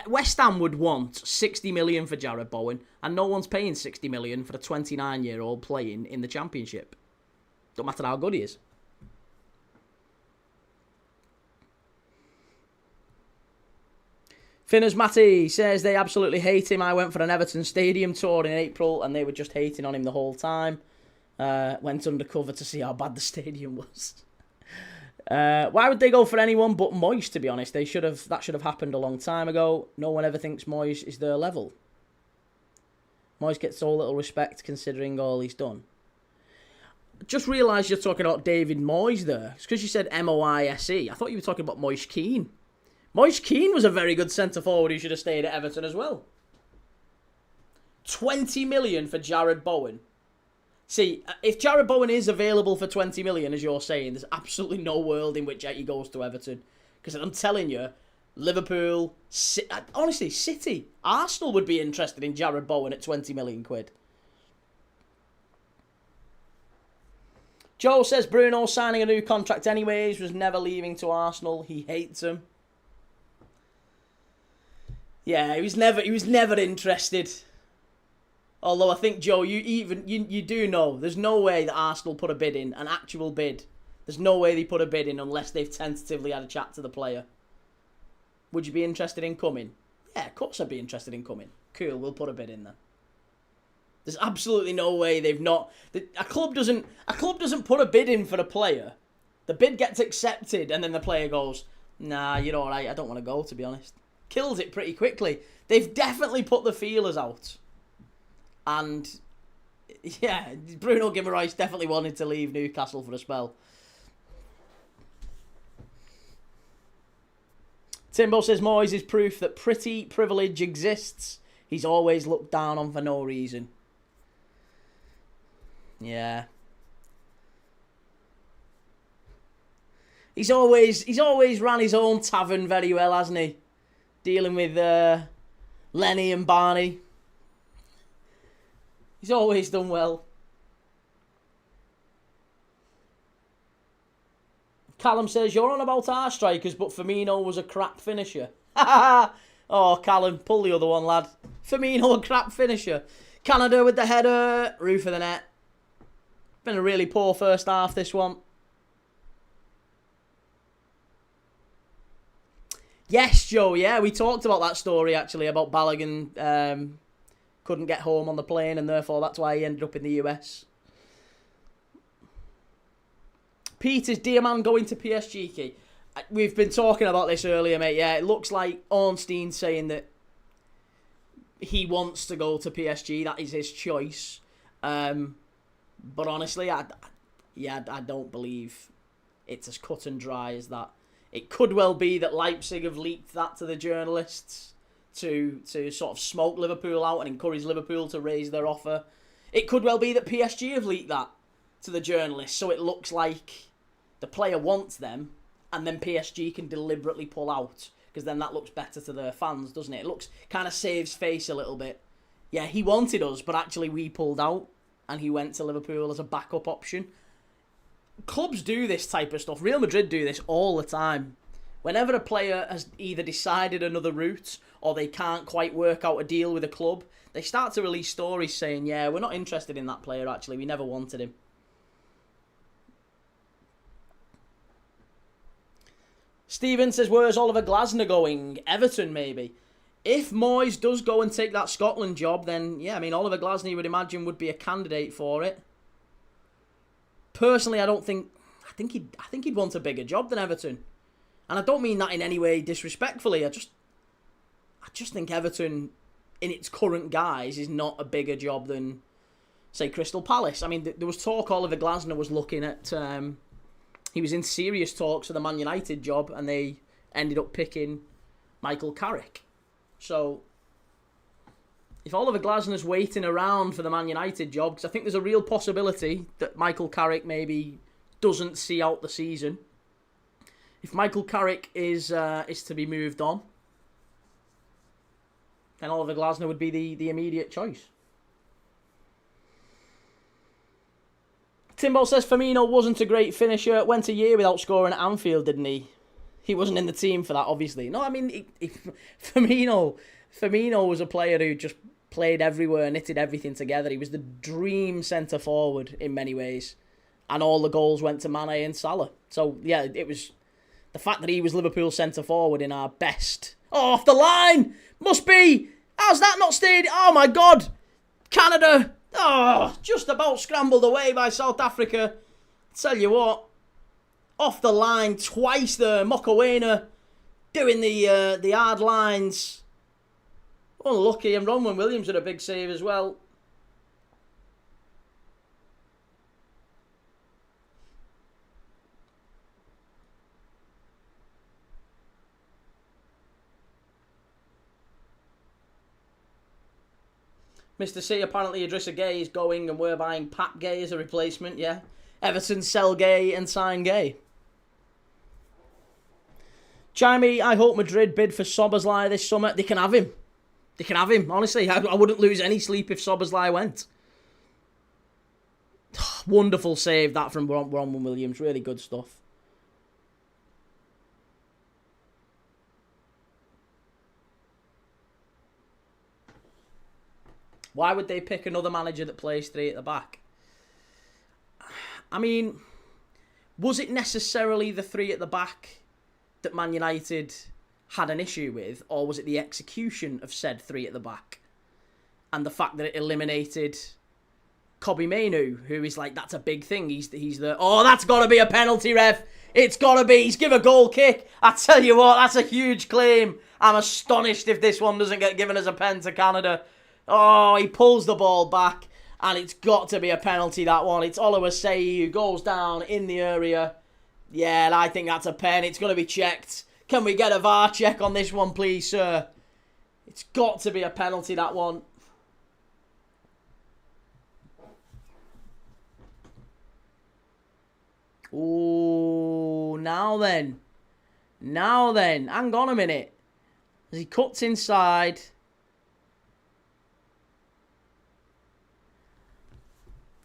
[SPEAKER 1] West Ham would want 60 million for Jarrod Bowen, and no one's paying 60 million for a 29-year-old playing in the Championship. Don't matter how good he is. Finners Matty says they absolutely hate him. I went for an Everton Stadium tour in April and they were just hating on him the whole time. Went undercover to see how bad the stadium was. Why would they go for anyone but Moyes, to be honest? That should have happened a long time ago. No one ever thinks Moyes is their level. Moyes gets so little respect considering all he's done. Just realised you're talking about David Moyes there. It's because you said M-O-I-S-E. I thought you were talking about Moyes Keane. Moyes Keane was a very good centre-forward who should have stayed at Everton as well. 20 million for Jarrod Bowen. See, if Jarrod Bowen is available for 20 million, as you're saying, there's absolutely no world in which he goes to Everton. Because I'm telling you, Liverpool, honestly, City, Arsenal would be interested in Jarrod Bowen at 20 million quid. Joe says Bruno signing a new contract anyways, was never leaving to Arsenal. He hates him. Yeah, he was never interested. Although I think, Joe, you do know there's no way that Arsenal put a bid in, an actual bid. There's no way they put a bid in unless they've tentatively had a chat to the player. Would you be interested in coming? Yeah, of course I'd be interested in coming. Cool, we'll put a bid in there. There's absolutely no way they've not. A club doesn't put a bid in for a player. The bid gets accepted, and then the player goes, "Nah, you're all right. I don't want to go, to be honest." Kills it pretty quickly. They've definitely put the feelers out. And Yeah, Bruno Guimaraes definitely wanted to leave Newcastle for a spell. Timbo says Moyes is proof that pretty privilege exists. He's always looked down on for no reason. Yeah. He's always ran his own tavern very well, hasn't he? Dealing with Lenny and Barney. He's always done well. Callum says, you're on about our strikers, but Firmino was a crap finisher. Oh, Callum, pull the other one, lad. Firmino, a crap finisher. Canada with the header. Roof of the net. Been a really poor first half, this one. Yes, Joe, yeah, we talked about that story, actually, about Balogun couldn't get home on the plane, and therefore that's why he ended up in the US. Pete, is Diamant going to PSG? Key? We've been talking about this earlier, mate. Yeah, it looks like Ornstein saying that he wants to go to PSG. That is his choice. But honestly, I don't believe it's as cut and dry as that. It could well be that Leipzig have leaked that to the journalists to sort of smoke Liverpool out and encourage Liverpool to raise their offer. It could well be that PSG have leaked that to the journalists, so it looks like the player wants them, and then PSG can deliberately pull out, because then that looks better to their fans, doesn't it? It looks kind of saves face a little bit. Yeah, he wanted us, but actually we pulled out, and he went to Liverpool as a backup option. Clubs do this type of stuff. Real Madrid do this all the time. Whenever a player has either decided another route or they can't quite work out a deal with a club, they start to release stories saying, yeah, we're not interested in that player, actually. We never wanted him. Steven says, where's Oliver Glasner going? Everton, maybe. If Moyes does go and take that Scotland job, then, yeah, I mean, Oliver Glasner, you would imagine, would be a candidate for it. Personally, I think he'd want a bigger job than Everton. And I don't mean that in any way disrespectfully. I just think Everton, in its current guise, is not a bigger job than, say, Crystal Palace. I mean, there was talk Oliver Glasner was looking at... he was in serious talks for the Man United job, and they ended up picking Michael Carrick. So, if Oliver Glasner's waiting around for the Man United job, because I think there's a real possibility that Michael Carrick maybe doesn't see out the season. If Michael Carrick is to be moved on, then Oliver Glasner would be the immediate choice. Timbo says Firmino wasn't a great finisher. Went a year without scoring at Anfield, didn't he? He wasn't in the team for that, obviously. No, I mean, Firmino was a player who just played everywhere, knitted everything together. He was the dream centre-forward in many ways. And all the goals went to Mane and Salah. So, yeah, it was... The fact that he was Liverpool's centre-forward in our best... Oh, off the line! Must be! How's that not stayed? Oh, my God! Canada! Oh, just about scrambled away by South Africa. Tell you what, off the line twice there. Mokowena doing the hard lines. Unlucky, and Ronwen Williams had a big save as well. Mr. C, apparently Idrissa Gueye is going and we're buying Pat Gay as a replacement, yeah. Everton sell Gay and sign Gay. Chimey, I hope Madrid bid for Szoboszlai this summer. They can have him. They can have him, honestly. I wouldn't lose any sleep if Szoboszlai went. Wonderful save, that from Ronwen Williams. Really good stuff. Why would they pick another manager that plays three at the back? I mean, was it necessarily the three at the back that Man United had an issue with, or was it the execution of said three at the back? And the fact that it eliminated Kobbie Mainoo, who is like, that's a big thing. He's the, oh, that's got to be a penalty, ref. It's got to be. He's give a goal kick. I tell you what, that's a huge claim. I'm astonished if this one doesn't get given as a pen to Canada. Oh, he pulls the ball back. And it's got to be a penalty, that one. It's Oluwaseyi who goes down in the area. Yeah, I think that's a pen. It's going to be checked. Can we get a VAR check on this one, please, sir? It's got to be a penalty, that one. Ooh, now then. Now then. Hang on a minute. As he cuts inside.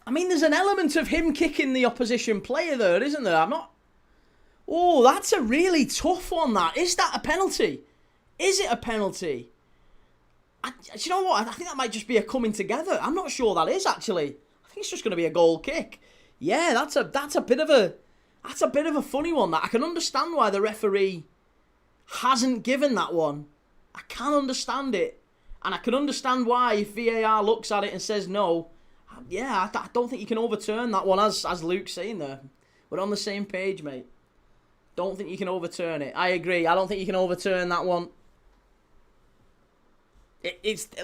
[SPEAKER 1] I mean, there's an element of him kicking the opposition player there, isn't there? I'm not... Oh, that's a really tough one, that. Is that a penalty? Is it a penalty? Do you know what? I think that might just be a coming together. I'm not sure that is, actually. I think it's just going to be a goal kick. Yeah, that's a bit of a funny one. That I can understand why the referee hasn't given that one. I can understand it. And I can understand why if VAR looks at it and says no, yeah, I don't think you can overturn that one, as Luke's saying there. We're on the same page, mate. Don't think you can overturn it. I agree. I don't think you can overturn that one.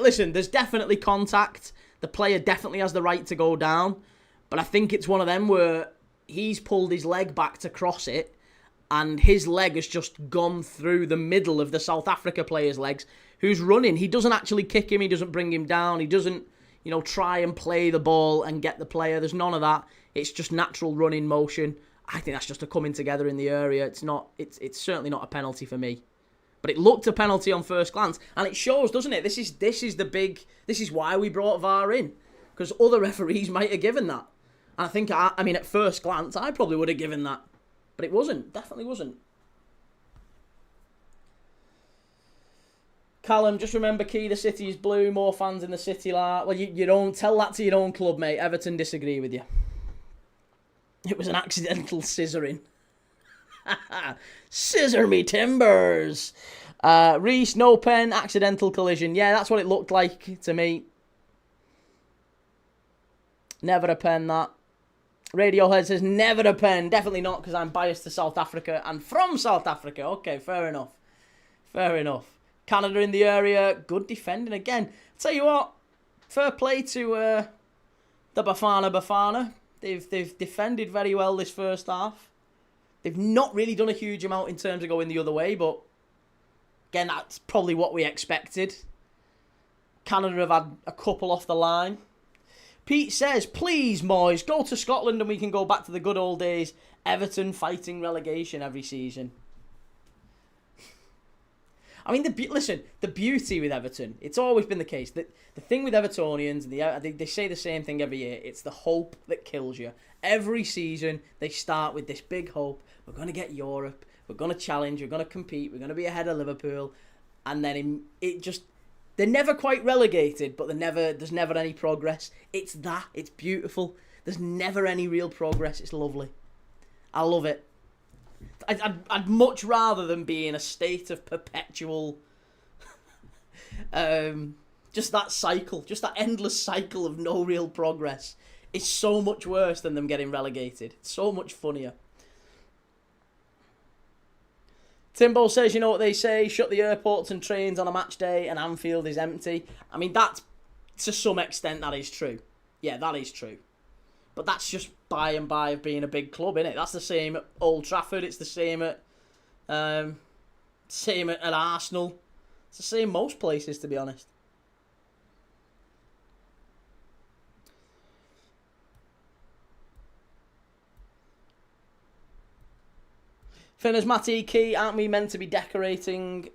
[SPEAKER 1] Listen, there's definitely contact. The player definitely has the right to go down. But I think it's one of them where he's pulled his leg back to cross it, and his leg has just gone through the middle of the South Africa player's legs, who's running. He doesn't actually kick him. He doesn't bring him down. He doesn't, try and play the ball and get the player. There's none of that. It's just natural running motion. I think that's just a coming together in the area. It's certainly not a penalty for me. But it looked a penalty on first glance, and it shows, doesn't it? This is why we brought VAR in, because other referees might have given that. And I think, I mean, at first glance, I probably would have given that. But it wasn't. Definitely wasn't. Callum, just remember, Key, the city is blue. More fans in the city. Well, you don't tell that to your own club, mate. Everton disagree with you. It was an accidental scissoring. Scissor me timbers. Reese, no pen, accidental collision. Yeah, that's what it looked like to me. Never a pen, that. Radiohead says, never a pen. Definitely not, because I'm biased to South Africa and from South Africa. Okay, fair enough. Fair enough. Canada in the area. Good defending again. Tell you what, fair play to the Bafana. They've defended very well this first half. They've not really done a huge amount in terms of going the other way, but again, that's probably what we expected. Canada have had a couple off the line. Pete says, please, Moyes, go to Scotland and we can go back to the good old days. Everton fighting relegation every season. I mean, the beauty with Everton, it's always been the case. That the thing with Evertonians, they say the same thing every year, it's the hope that kills you. Every season, they start with this big hope. We're going to get Europe. We're going to challenge. We're going to compete. We're going to be ahead of Liverpool. And then they're never quite relegated, but there's never any progress. It's beautiful. There's never any real progress. It's lovely. I love it. I'd much rather than be in a state of perpetual, just that cycle, just that endless cycle of no real progress. It's so much worse than them getting relegated. It's so much funnier. Timbo says, you know what they say, shut the airports and trains on a match day and Anfield is empty. I mean, that's, to some extent, that is true. Yeah, that is true. But that's just by and by of being a big club, innit? That's the same at Old Trafford. It's the same at Arsenal. It's the same most places, to be honest. Finners, Matty, Key, aren't we meant to be decorating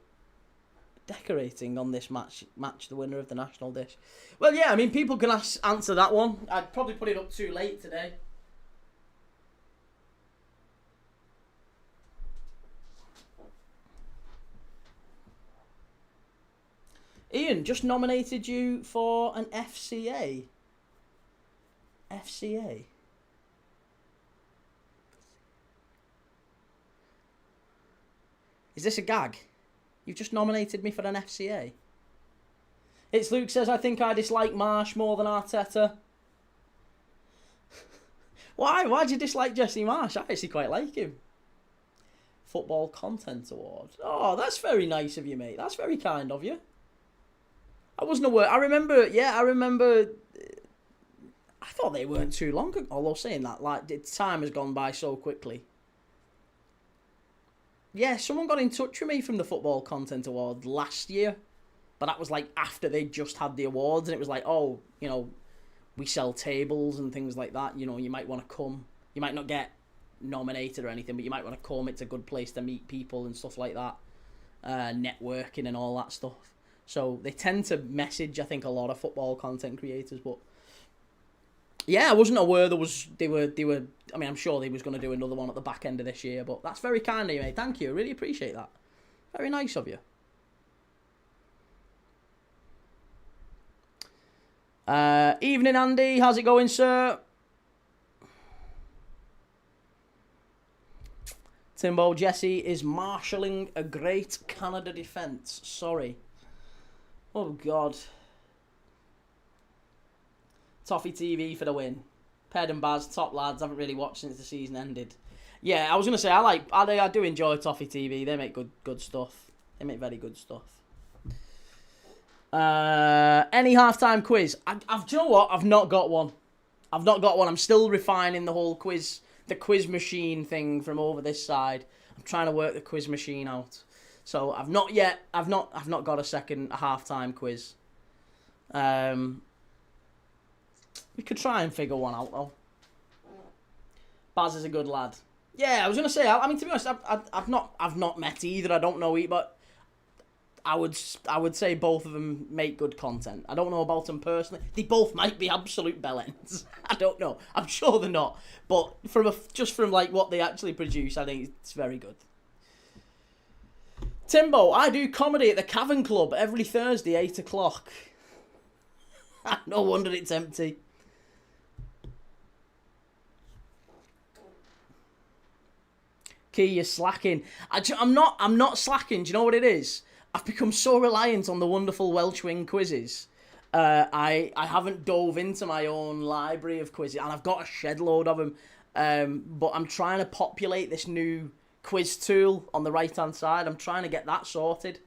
[SPEAKER 1] on this match, the winner of the national dish? Well, yeah, I mean, people can answer that one. I'd probably put it up too late today. Ian, just nominated you for an FCA. FCA? Is this a gag? You've just nominated me for an FCA. It's Luke says, I think I dislike Marsch more than Arteta. Why? Why'd you dislike Jesse Marsch? I actually quite like him. Football Content Award. Oh, that's very nice of you, mate. That's very kind of you. I wasn't aware. I remember I thought they weren't too long ago. Although saying that, like, the time has gone by so quickly. Yeah, someone got in touch with me from the Football Content Awards last year. But that was, like, after they just had the awards. And it was like, oh, you know, we sell tables and things like that. You know, you might want to come. You might not get nominated or anything, but you might want to come. It's a good place to meet people and stuff like that. Networking and all that stuff. So they tend to message, I think, a lot of football content creators. But yeah, I wasn't aware they were. I mean, I'm sure they was going to do another one at the back end of this year. But that's very kind of you, mate. Thank you. I really appreciate that. Very nice of you. Evening, Andy. How's it going, sir? Timbo, Jesse is marshalling a great Canada defence. Sorry. Oh, God. Toffee TV for the win. Ped and Baz, top lads. Haven't really watched since the season ended. Yeah, I was going to say, I do enjoy Toffee TV. They make good stuff. They make very good stuff. Any halftime quiz? Do you know what? I've not got one. I'm still refining the whole quiz machine thing from over this side. I'm trying to work the quiz machine out. So I've not got a halftime quiz. We could try and figure one out though. Baz is a good lad. Yeah, I was gonna say. I mean, to be honest, I've not met either. I don't know either, but I would say both of them make good content. I don't know about them personally. They both might be absolute bellends. I don't know. I'm sure they're not. But just from like what they actually produce, I think it's very good. Timbo, I do comedy at the Tavern Club every Thursday, 8 o'clock. No wonder it's empty. Key, you're slacking. I'm not slacking. Do you know what it is? I've become so reliant on the wonderful Welsh Wing quizzes. I haven't dove into my own library of quizzes, and I've got a shed load of them. But I'm trying to populate this new quiz tool on the right-hand side. I'm trying to get that sorted.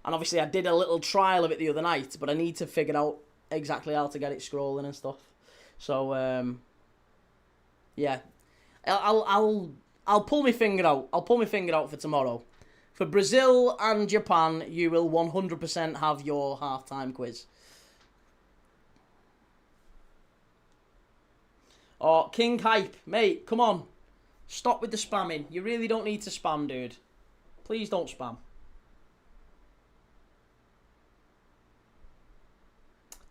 [SPEAKER 1] And obviously I did a little trial of it the other night, but I need to figure out exactly how to get it scrolling and stuff. So, yeah. I'll pull my finger out. I'll pull my finger out for tomorrow. For Brazil and Japan, you will 100% have your halftime quiz. Oh, King Hype. Mate, come on. Stop with the spamming. You really don't need to spam, dude. Please don't spam.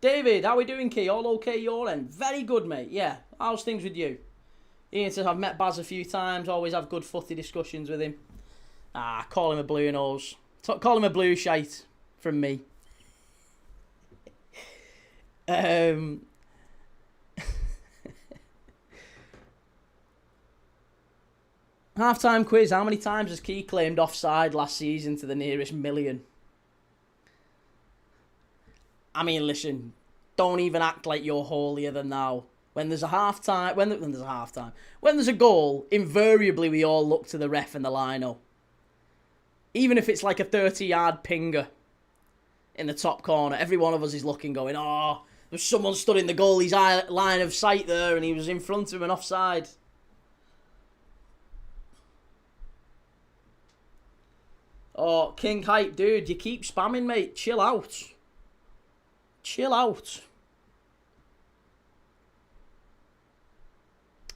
[SPEAKER 1] David, how we doing, Key? All okay your end? Very good, mate. Yeah. How's things with you? Ian says, I've met Baz a few times. Always have good footy discussions with him. Call him a blue nose. Call him a blue shite from me. Halftime quiz. How many times has Key claimed offside last season to the nearest million? I mean, listen. Don't even act like you're holier than thou. When there's a halftime, when there's a goal, invariably we all look to the ref and the lino. Even if it's like a 30-yard pinger in the top corner, every one of us is looking, going, oh, there's someone stood in the goalie's line of sight there and he was in front of him and offside. Oh, King Hype, dude, you keep spamming, mate. Chill out. Chill out.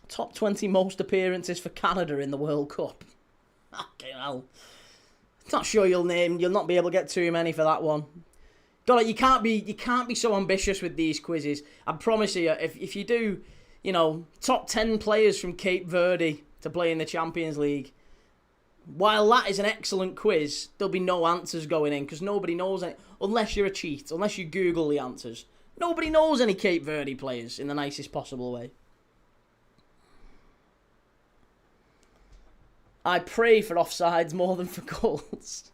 [SPEAKER 1] Top 20 most appearances for Canada in the World Cup. Fucking hell. Not sure you'll not be able to get too many for that one. God, you can't be so ambitious with these quizzes. I promise you, if you do, you know, top 10 players from Cape Verde to play in the Champions League, while that is an excellent quiz, there'll be no answers going in because nobody knows any, unless you're a cheat, unless you Google the answers. Nobody knows any Cape Verde players in the nicest possible way. I pray for offsides more than for goals.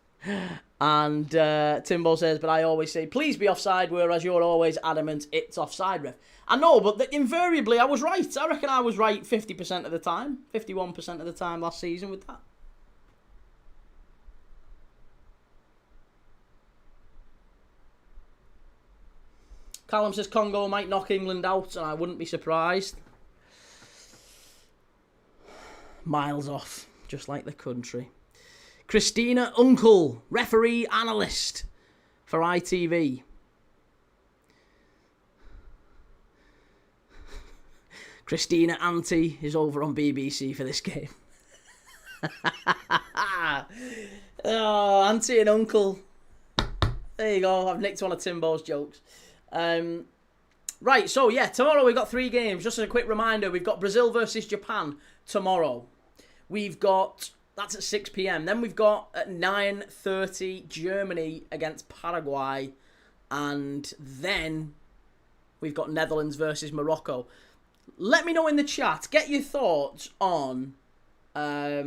[SPEAKER 1] And Timbo says, but I always say, please be offside, whereas you're always adamant it's offside, ref. I know, but invariably I was right. I reckon I was right 50% of the time, 51% of the time last season with that. Callum says Congo might knock England out, and I wouldn't be surprised. Miles off, just like the country. Christina Uncle, referee analyst for ITV. Christina Auntie is over on BBC for this game. Oh, Auntie and Uncle. There you go. I've nicked one of Timbo's jokes. Right, so yeah, tomorrow we've got 3 games. Just as a quick reminder, we've got Brazil versus Japan tomorrow. We've got, that's at 6 p.m. Then we've got at 9:30 Germany against Paraguay. And then we've got Netherlands versus Morocco. Let me know in the chat. Get your thoughts on. Let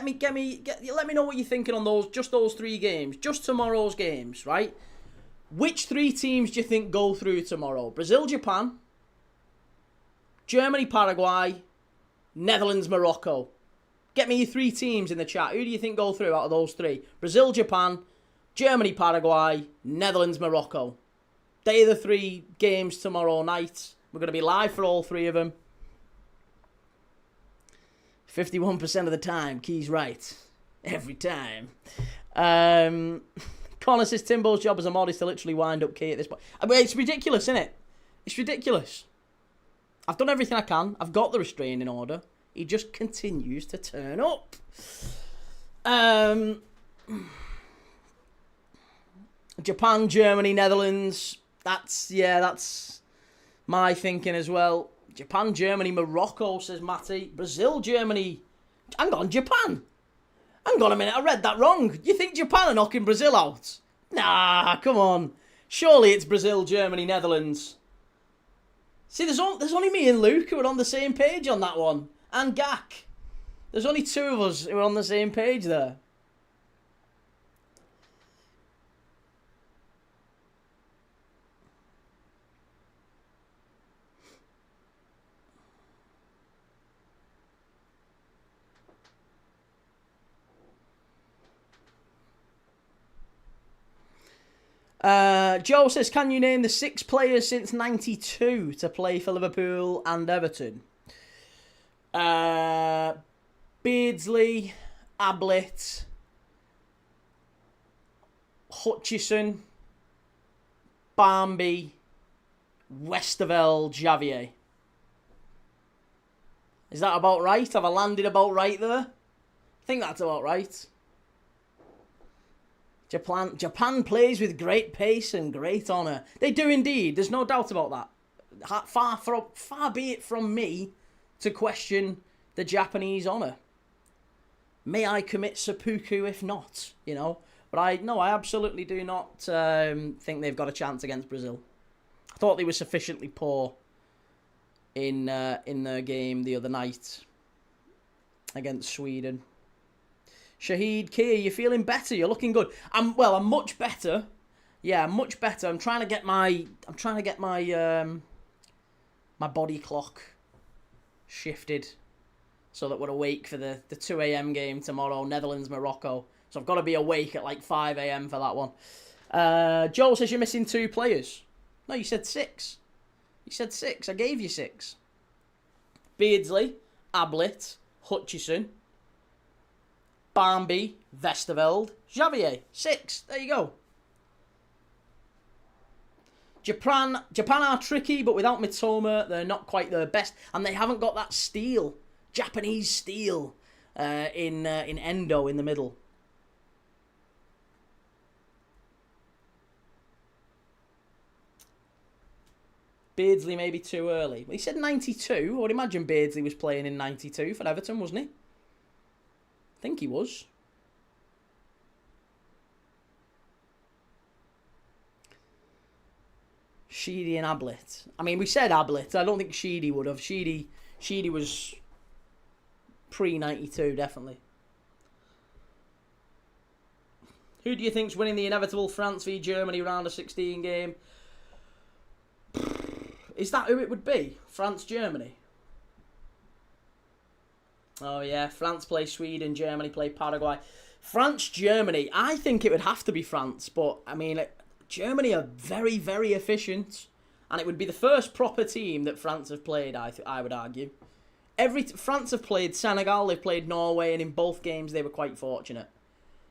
[SPEAKER 1] me know what you're thinking on those 3 games, just tomorrow's games, right? Which 3 teams do you think go through tomorrow? Brazil, Japan, Germany, Paraguay, Netherlands, Morocco. Get me your 3 teams in the chat. Who do you think go through out of those 3? Brazil, Japan, Germany, Paraguay, Netherlands, Morocco. They are the 3 games tomorrow night. We're going to be live for all 3 of them. 51% of the time, Key's right. Every time. Connor says Timbo's job as a mod is to literally wind up Key at this point. I mean, it's ridiculous, isn't it? It's ridiculous. I've done everything I can. I've got the restraining order. He just continues to turn up. Japan, Germany, Netherlands. That's my thinking as well. Japan, Germany, Morocco, says Matty. Brazil, Germany. Hang on, Japan. Hang on a minute, I read that wrong. You think Japan are knocking Brazil out? Nah, come on. Surely it's Brazil, Germany, Netherlands. See, there's only me and Luke who are on the same page on that one. And Gak. There's only 2 of us who are on the same page there. Joe says, can you name the 6 players since 92 to play for Liverpool and Everton? Beardsley, Ablett, Hutchison, Barmby, Westerveld, Javier. Is that about right? Have I landed about right there? I think that's about right. Japan plays with great pace and great honour. They do indeed. There's no doubt about that. Far be it from me to question the Japanese honour. May I commit seppuku if not, you know. But I absolutely do not think they've got a chance against Brazil. I thought they were sufficiently poor in their game the other night against Sweden. Shahid Kia, you're feeling better. You're looking good. I'm much better. Yeah, I'm much better. I'm trying to get my my body clock shifted so that we're awake for the 2 a.m. game tomorrow, Netherlands Morocco. So I've got to be awake at like 5 a.m. for that one. Joel says you're missing 2 players. No, you said 6. You said 6. I gave you 6. Beardsley, Ablett, Hutchison, Barmby, Westerveld, Javier. 6. There you go. Japan are tricky, but without Mitoma, they're not quite their best. And they haven't got that steel, Japanese steel, in Endo in the middle. Beardsley maybe too early. Well, he said 92. I would imagine Beardsley was playing in 92 for Everton, wasn't he? I think he was. Sheedy and Ablett. I mean, we said Ablett. I don't think Sheedy would have. Sheedy was pre-92, definitely. Who do you think's winning the inevitable France v Germany round of 16 game? Is that who it would be? France-Germany? Oh, yeah. France play Sweden, Germany play Paraguay. France-Germany. I think it would have to be France, but, I mean, Germany are very, very efficient. And it would be the first proper team that France have played, I would argue. France have played Senegal, they've played Norway, and in both games they were quite fortunate.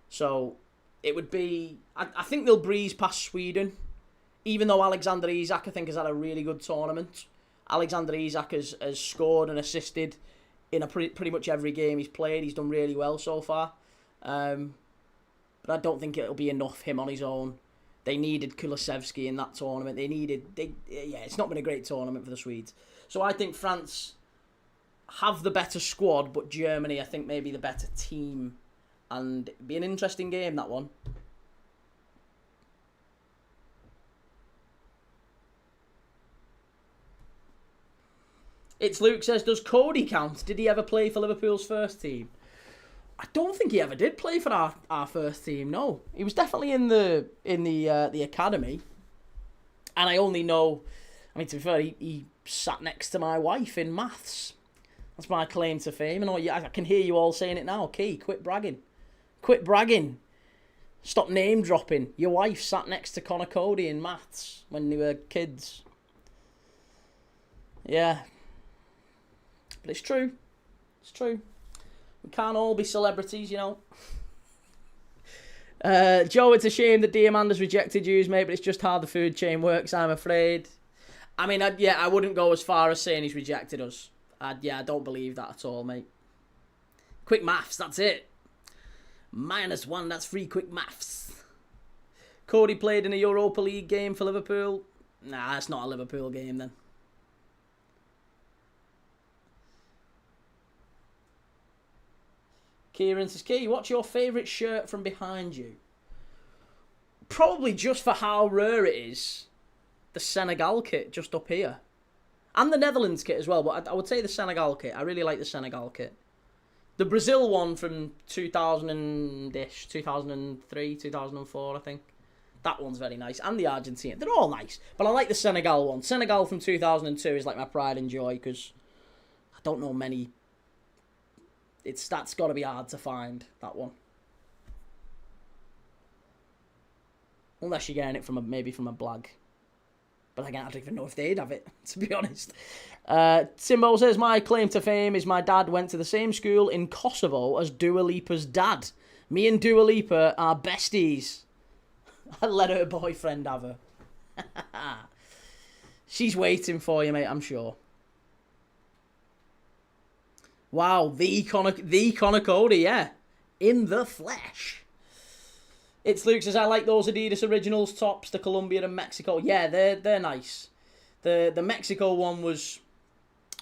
[SPEAKER 1] So it would be... I think they'll breeze past Sweden. Even though Alexander Isak, I think, has had a really good tournament. Alexander Isak has scored and assisted in pretty much every game he's played. He's done really well so far. But I don't think it'll be enough, him on his own. They needed Kulusevski in that tournament. It's not been a great tournament for the Swedes. So I think France have the better squad, but Germany, I think, maybe the better team. And it'd be an interesting game, that one. It's Luke says, does Cody count? Did he ever play for Liverpool's first team? I don't think he ever did play for our first team. No, he was definitely in the academy, and I only know. I mean, to be fair, he sat next to my wife in maths. That's my claim to fame. And I can hear you all saying it now. Key, quit bragging, quit bragging, stop name dropping. Your wife sat next to Connor Cody in maths when they were kids. Yeah, but it's true. It's true. We can't all be celebrities, you know. Joe, it's a shame that Diamanda's rejected you, mate, but it's just how the food chain works, I'm afraid. I mean, I wouldn't go as far as saying he's rejected us. I don't believe that at all, mate. Quick maths, that's it. -1, that's free quick maths. Cody played in a Europa League game for Liverpool. Nah, it's not a Liverpool game then. Kieran says, Key, what's your favourite shirt from behind you? Probably just for how rare it is, the Senegal kit just up here. And the Netherlands kit as well, but I would say the Senegal kit. I really like the Senegal kit. The Brazil one from 2000-ish, 2003, 2004, I think. That one's very nice. And the Argentine. They're all nice. But I like the Senegal one. Senegal from 2002 is like my pride and joy because I don't know many... That's got to be hard to find, that one. Unless you're getting it maybe from a blag. But again, I don't even know if they'd have it, to be honest. Timbo says, my claim to fame is my dad went to the same school in Kosovo as Dua Lipa's dad. Me and Dua Lipa are besties. I let her boyfriend have her. She's waiting for you, mate, I'm sure. Wow, the Connor Cody, yeah. In the flesh. It's Luke says, I like those Adidas Originals tops, the Colombia and Mexico. Yeah, they're nice. The Mexico one was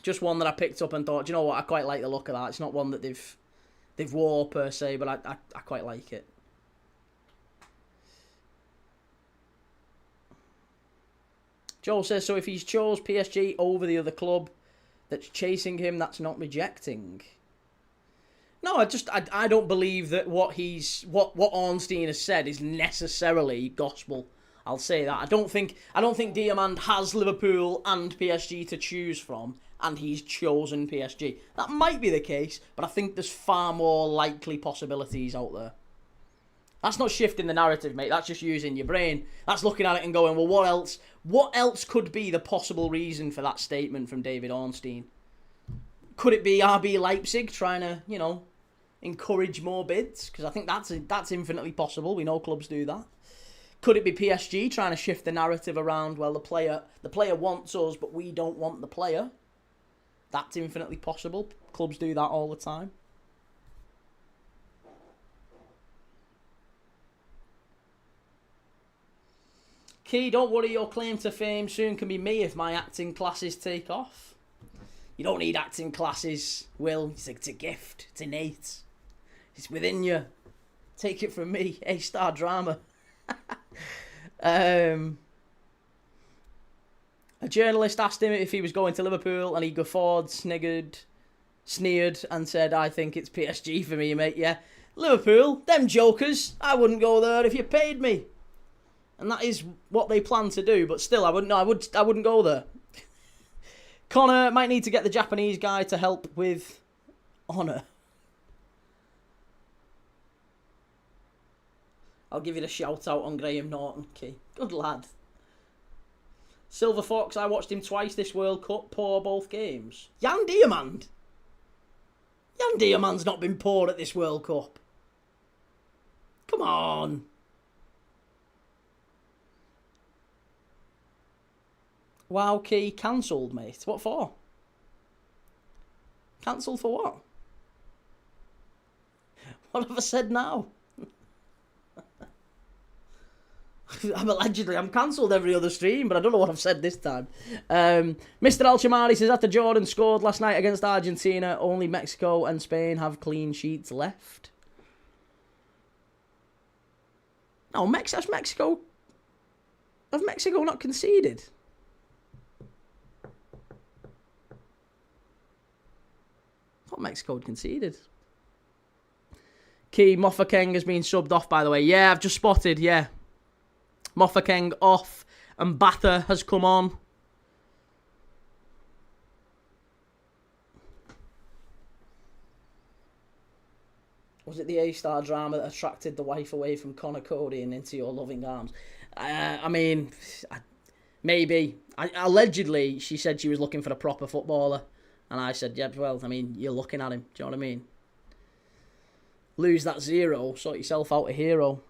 [SPEAKER 1] just one that I picked up and thought, you know what, I quite like the look of that. It's not one that they've wore per se, but I quite like it. Joel says, so if he's chose PSG over the other club that's chasing him, that's not rejecting. No, I don't believe that what Ornstein has said is necessarily gospel. I'll say that. I don't think Diamand has Liverpool and PSG to choose from, and he's chosen PSG. That might be the case, but I think there's far more likely possibilities out there. That's not shifting the narrative, mate. That's just using your brain. That's looking at it and going, well, what else? What else could be the possible reason for that statement from David Ornstein? Could it be RB Leipzig trying to, encourage more bids? Because I think that's infinitely possible. We know clubs do that. Could it be PSG trying to shift the narrative around, well, the player wants us, but we don't want the player? That's infinitely possible. Clubs do that all the time. Key, don't worry, your claim to fame soon can be me if my acting classes take off. You don't need acting classes, Will. It's a gift. It's innate. It's within you. Take it from me. A-star drama. A journalist asked him if he was going to Liverpool, and he guffawed, sneered, and said, I think it's PSG for me, mate. Yeah. Liverpool, them jokers. I wouldn't go there if you paid me. And that is what they plan to do, but still, I wouldn't go there. Connor might need to get the Japanese guy to help with honour. I'll give you the shout out on Graham Norton, Key. Good lad. Silver Fox, I watched him twice this World Cup, poor both games. Jan Diamand? Jan Diamand's not been poor at this World Cup. Come on. Wow, Key, cancelled, mate. What for? Cancelled for what? What have I said now? I'm cancelled every other stream, but I don't know what I've said this time. Mr. Alchamari says, after Jordan scored last night against Argentina, only Mexico and Spain have clean sheets left. No, that's Mexico. Have Mexico not conceded? I thought Mexico had conceded. Key, Mofokeng has been subbed off, by the way. Yeah, I've just spotted, yeah. Mofokeng off and Bather has come on. Was it the A-star drama that attracted the wife away from Conor Cody and into your loving arms? I mean, maybe. Allegedly, she said she was looking for a proper footballer. And I said, yeah, well, I mean, you're looking at him. Do you know what I mean? Lose that 0, sort yourself out a hero.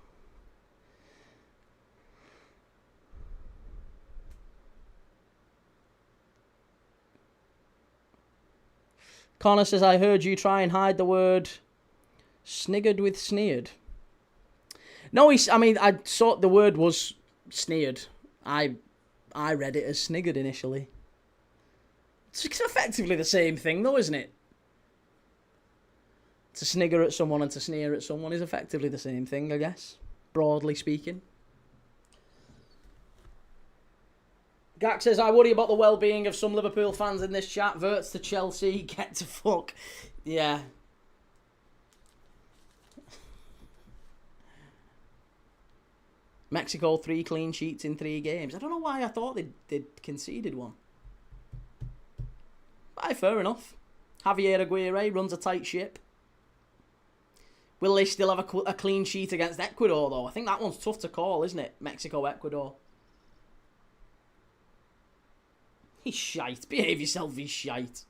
[SPEAKER 1] Connor says, I heard you try and hide the word sniggered with sneered. No, I saw the word was sneered. I read it as sniggered initially. It's effectively the same thing though, isn't it? To snigger at someone and to sneer at someone is effectively the same thing, I guess. Broadly speaking. Gak says, I worry about the well-being of some Liverpool fans in this chat. Verts to Chelsea, get to fuck. Yeah. Mexico, 3 clean sheets in 3 games. I don't know why I thought they'd conceded one. But fair enough. Javier Aguirre runs a tight ship. Will they still have a clean sheet against Ecuador, though? I think that one's tough to call, isn't it? Mexico, Ecuador. He's shite. Behave yourself, he's shite.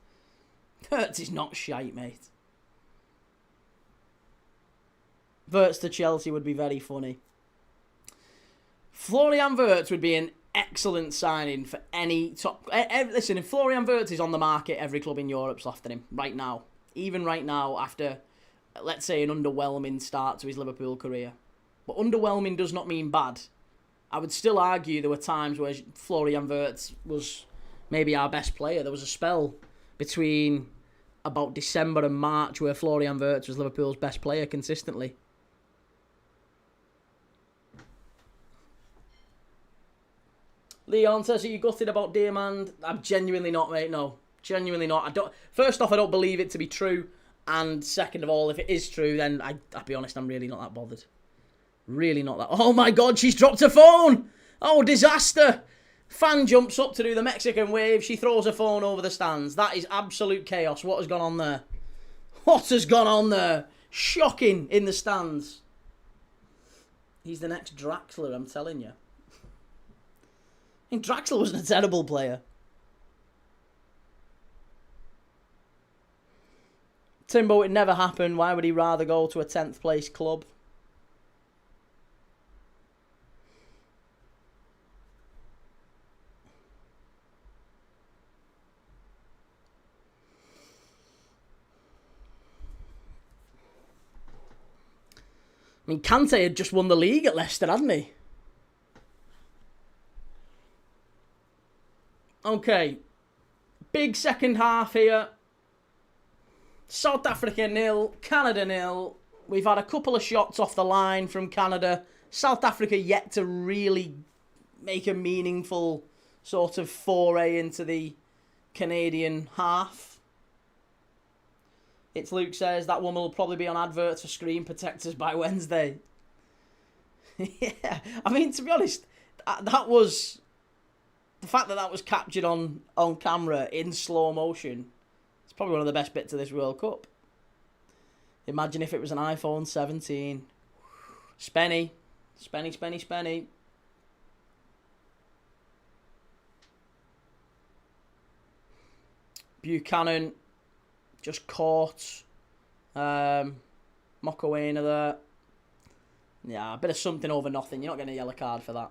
[SPEAKER 1] Verts is not shite, mate. Verts to Chelsea would be very funny. Florian Wirtz would be an excellent signing for any top... Listen, if Florian Wirtz is on the market, every club in Europe's after him. Right now. Even right now, after, let's say, an underwhelming start to his Liverpool career. But underwhelming does not mean bad. I would still argue there were times where Florian Wirtz was maybe our best player. There was a spell between about December and March where Florian Wirtz was Liverpool's best player consistently. Leon says, are you gutted about Diamand? I'm genuinely not, mate, no. Genuinely not. First off, I don't believe it to be true. And second of all, if it is true, then I'll be honest, I'm really not that bothered. Really not that... Oh my God, she's dropped her phone! Oh, disaster! Fan jumps up to do the Mexican wave. She throws her phone over the stands. That is absolute chaos. What has gone on there? What has gone on there? Shocking in the stands. He's the next Draxler, I'm telling you. I think Draxler wasn't a terrible player. Timbo, it never happened. Why would he rather go to a 10th place club? I mean, Kante had just won the league at Leicester, hadn't he? Okay. Big second half here. South Africa 0, Canada 0. We've had a couple of shots off the line from Canada. South Africa yet to really make a meaningful sort of foray into the Canadian half. It's Luke says that woman will probably be on adverts for screen protectors by Wednesday. Yeah, I mean, to be honest, that was... The fact that was captured on camera in slow motion, it's probably one of the best bits of this World Cup. Imagine if it was an iPhone 17. Spenny, Spenny, Spenny, Spenny. Buchanan just caught. Mokoena there. Yeah, a bit of something over nothing. You're not getting a yellow card for that.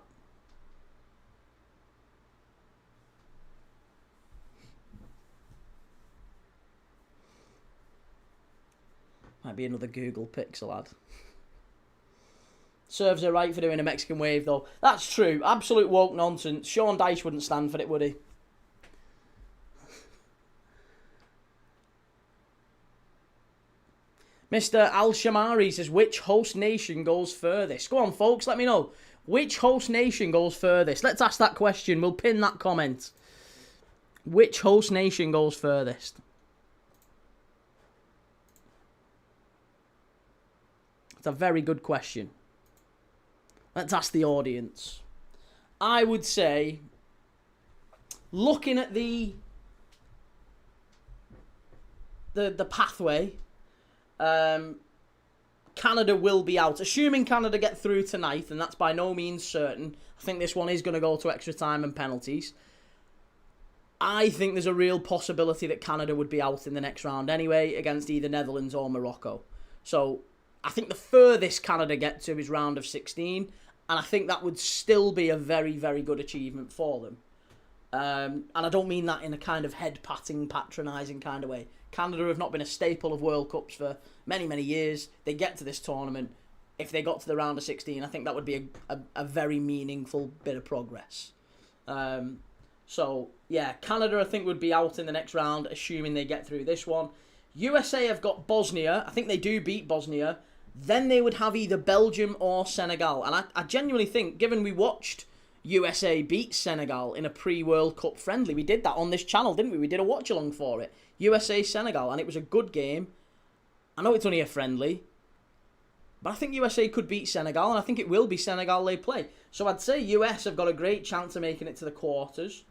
[SPEAKER 1] Might be another Google Pixel ad. Serves her right for doing a Mexican wave, though. That's true. Absolute woke nonsense. Sean Dyche wouldn't stand for it, would he? Mr. Al-Shamari says, which host nation goes furthest? Go on, folks, let me know. Which host nation goes furthest? Let's ask that question. We'll pin that comment. Which host nation goes furthest? It's a very good question. Let's ask the audience. I would say, looking at the pathway, Canada will be out. Assuming Canada get through tonight, and that's by no means certain. I think this one is going to go to extra time and penalties. I think there's a real possibility that Canada would be out in the next round anyway, against either Netherlands or Morocco. So I think the furthest Canada get to is round of 16, and I think that would still be a very, very good achievement for them. And I don't mean that in a kind of head-patting, patronising kind of way. Canada have not been a staple of World Cups for many, many years. They get to this tournament. If they got to the round of 16, I think that would be a very meaningful bit of progress. So, yeah, Canada, I think, would be out in the next round, assuming they get through this one. USA have got Bosnia. I think they do beat Bosnia. Then they would have either Belgium or Senegal. And I genuinely think, given we watched USA beat Senegal in a pre-World Cup friendly, we did that on this channel, didn't we? We did a watch-along for it. USA-Senegal, and it was a good game. I know it's only a friendly, but I think USA could beat Senegal, and I think it will be Senegal they play. So I'd say US have got a great chance of making it to the quarters.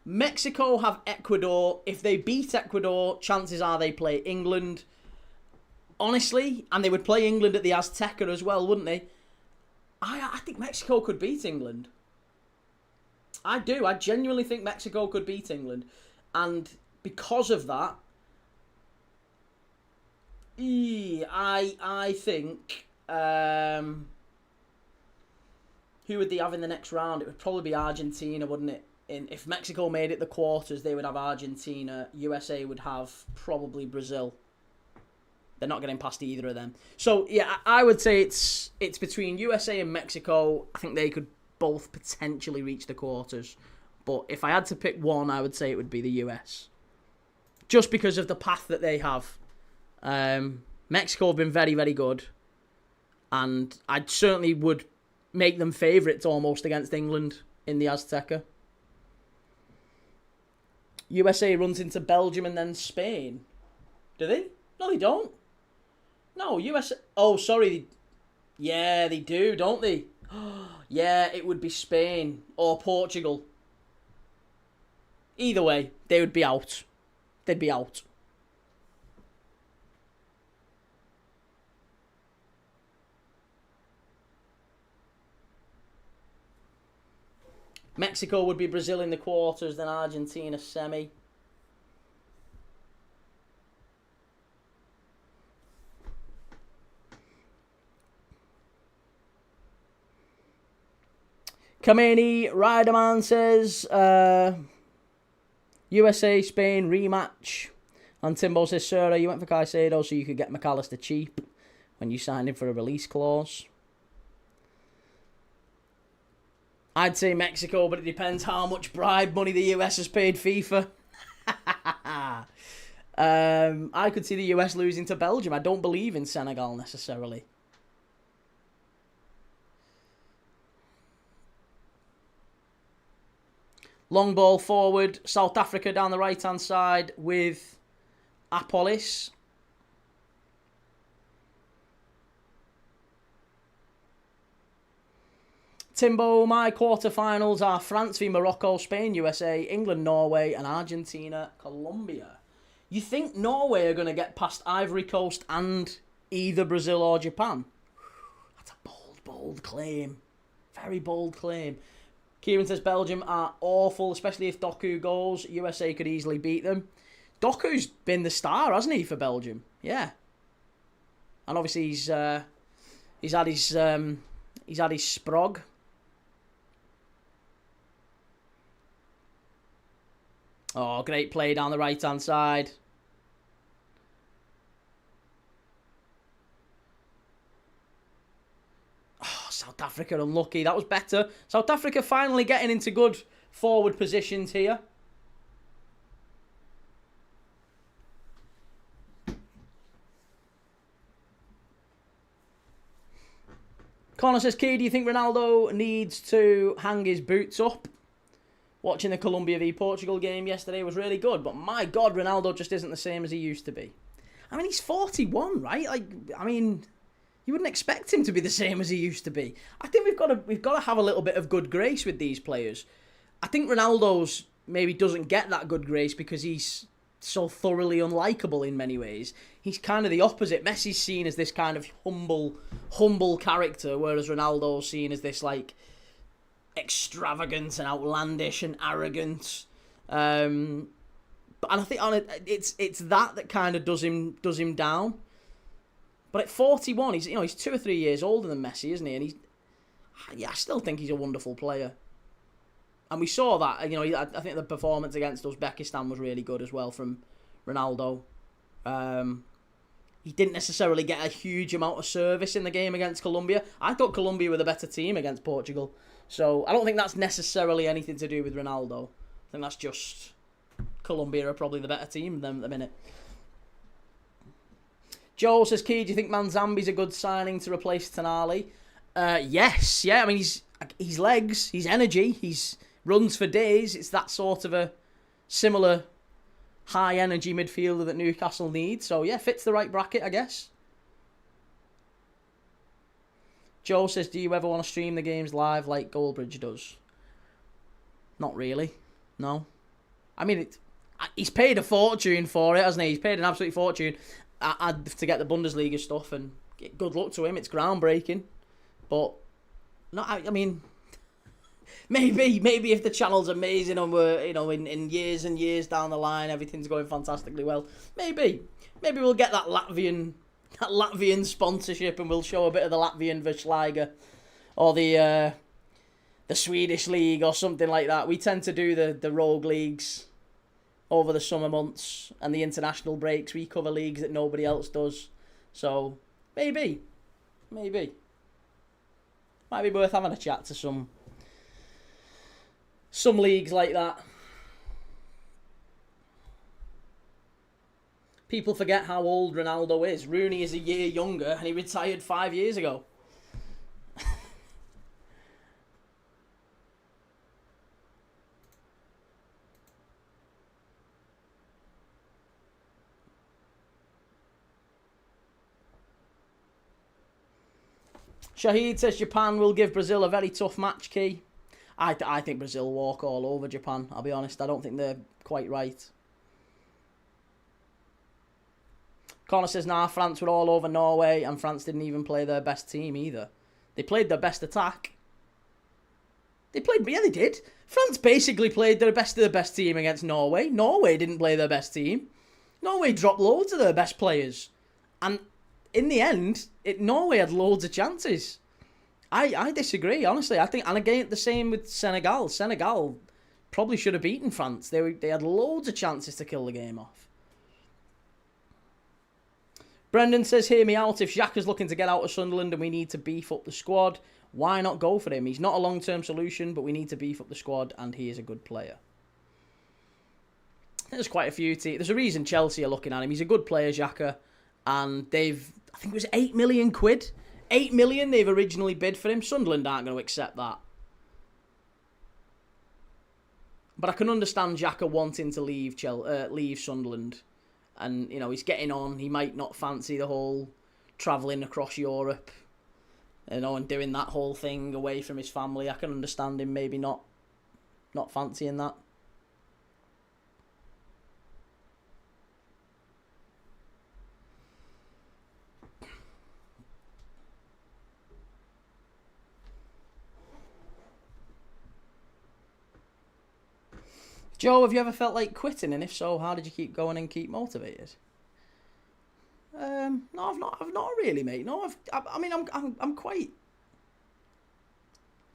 [SPEAKER 1] Mexico have Ecuador. If they beat Ecuador, chances are they play England. Honestly, and they would play England at the Azteca as well, wouldn't they? I think Mexico could beat England. I do. I genuinely think Mexico could beat England. And because of that, I think... who would they have in the next round? It would probably be Argentina, wouldn't it? If Mexico made it the quarters, they would have Argentina. USA would have probably Brazil. They're not getting past either of them. So, yeah, I would say it's between USA and Mexico. I think they could both potentially reach the quarters. But if I had to pick one, I would say it would be the US. Just because of the path that they have. Mexico have been very, very good. And I certainly would make them favourites almost against England in the Azteca. USA runs into Belgium and then Spain. Do they? No, they don't. No, USA... Oh, sorry. Yeah, they do, don't they? Yeah, it would be Spain or Portugal. Either way, they would be out. They'd be out. Mexico would be Brazil in the quarters, then Argentina semi. Kameni Riderman says USA Spain rematch. And Timbo says, Sir, you went for Caicedo so you could get McAllister cheap when you signed him for a release clause. I'd say Mexico, but it depends how much bribe money the US has paid FIFA. I could see the US losing to Belgium. I don't believe in Senegal necessarily. Long ball forward. South Africa down the right-hand side with Apolis. Timbo, my quarterfinals are France v Morocco, Spain, USA, England, Norway, and Argentina, Colombia. You think Norway are going to get past Ivory Coast and either Brazil or Japan? That's a bold bold claim. Very bold claim. Kieran says Belgium are awful, especially if Doku goes. USA could easily beat them. Doku's been the star, hasn't he, for Belgium? Yeah. And obviously he's had his sprog. Oh, great play down the right-hand side. Oh, South Africa unlucky. That was better. South Africa finally getting into good forward positions here. Connor says, Key, do you think Ronaldo needs to hang his boots up? Watching the Colombia v Portugal game yesterday was really good, but my God, Ronaldo just isn't the same as he used to be. I mean, he's 41, right? Like, I mean, you wouldn't expect him to be the same as he used to be. I think we've got to have a little bit of good grace with these players. I think Ronaldo's maybe doesn't get that good grace because he's so thoroughly unlikable in many ways. He's kind of the opposite. Messi's seen as this kind of humble character, whereas Ronaldo's seen as this, like, extravagant and outlandish and arrogant, and I think it's that kind of does him down. But at 41, he's 2 or 3 years older than Messi, isn't he? And I still think he's a wonderful player. And we saw that. I think the performance against Uzbekistan was really good as well from Ronaldo. He didn't necessarily get a huge amount of service in the game against Colombia. I thought Colombia were the better team against Portugal. So I don't think that's necessarily anything to do with Ronaldo. I think that's just Colombia are probably the better team than at the minute. Joel says, Key, do you think Manzambi's a good signing to replace Tonali? Yes. Yeah, I mean, he's legs, he's energy, he's runs for days. It's that sort of a similar high-energy midfielder that Newcastle needs. So, yeah, fits the right bracket, I guess. Joe says, do you ever want to stream the games live like Goldbridge does? Not really. No. I mean, he's paid a fortune for it, hasn't he? He's paid an absolute fortune to get the Bundesliga stuff, and good luck to him. It's groundbreaking. But, no, I mean, maybe if the channel's amazing and we're, in years and years down the line, everything's going fantastically well, maybe we'll get that Latvian sponsorship and we'll show a bit of the Latvian Verschliger or the Swedish league or something like that. We tend to do the rogue leagues over the summer months and the international breaks. We cover leagues that nobody else does. So maybe might be worth having a chat to some leagues like that. People forget how old Ronaldo is. Rooney is a year younger and he retired 5 years ago. Shahid says Japan will give Brazil a very tough match, Key. I think Brazil walk all over Japan, I'll be honest. I don't think they're quite right. Connor says, nah, France were all over Norway, and France didn't even play their best team either. They played their best attack. They did. France basically played their best of the best team against Norway. Norway didn't play their best team. Norway dropped loads of their best players. And in the end, Norway had loads of chances. I disagree, honestly. I think, and again, the same with Senegal. Senegal probably should have beaten France. They had loads of chances to kill the game off. Brendan says, hear me out. If Xhaka's looking to get out of Sunderland and we need to beef up the squad, why not go for him? He's not a long-term solution, but we need to beef up the squad, and he is a good player. I think there's quite a few teams. There's a reason Chelsea are looking at him. He's a good player, Xhaka, and I think it was 8 million quid. 8 million they've originally bid for him. Sunderland aren't going to accept that. But I can understand Xhaka wanting to leave Sunderland. And, he's getting on. He might not fancy the whole travelling across Europe, and doing that whole thing away from his family. I can understand him maybe not fancying that. Joe, have you ever felt like quitting? And if so, how did you keep going and keep motivated? No, I've not really, mate. No, I mean, I'm quite.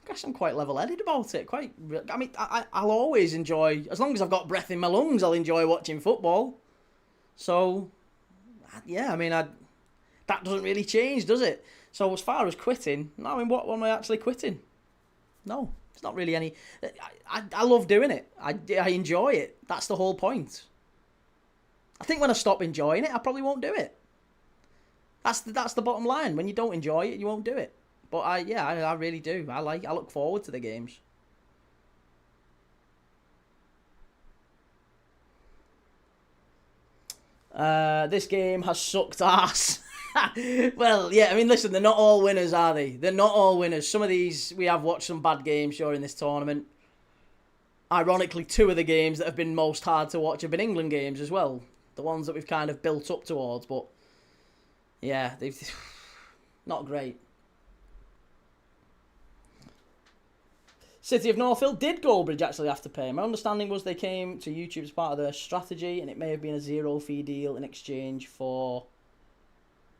[SPEAKER 1] I guess I'm quite level-headed about it. I mean, I'll always enjoy, as long as I've got breath in my lungs, I'll enjoy watching football. So, yeah, I mean, that doesn't really change, does it? So as far as quitting, no, I mean, what am I actually quitting? No, it's not really any. I love doing it. I enjoy it. That's the whole point. I think when I stop enjoying it, I probably won't do it. That's the bottom line. When you don't enjoy it, you won't do it. But I really do. I look forward to the games. This game has sucked ass. Well, yeah, I mean, listen, they're not all winners, are they? They're not all winners. Some of these, we have watched some bad games during this tournament. Ironically, 2 of the games that have been most hard to watch have been England games as well. The ones that we've kind of built up towards, but yeah, they've not great. City of Northfield did Goldbridge actually have to pay. My understanding was they came to YouTube as part of their strategy, and it may have been a 0-fee deal in exchange for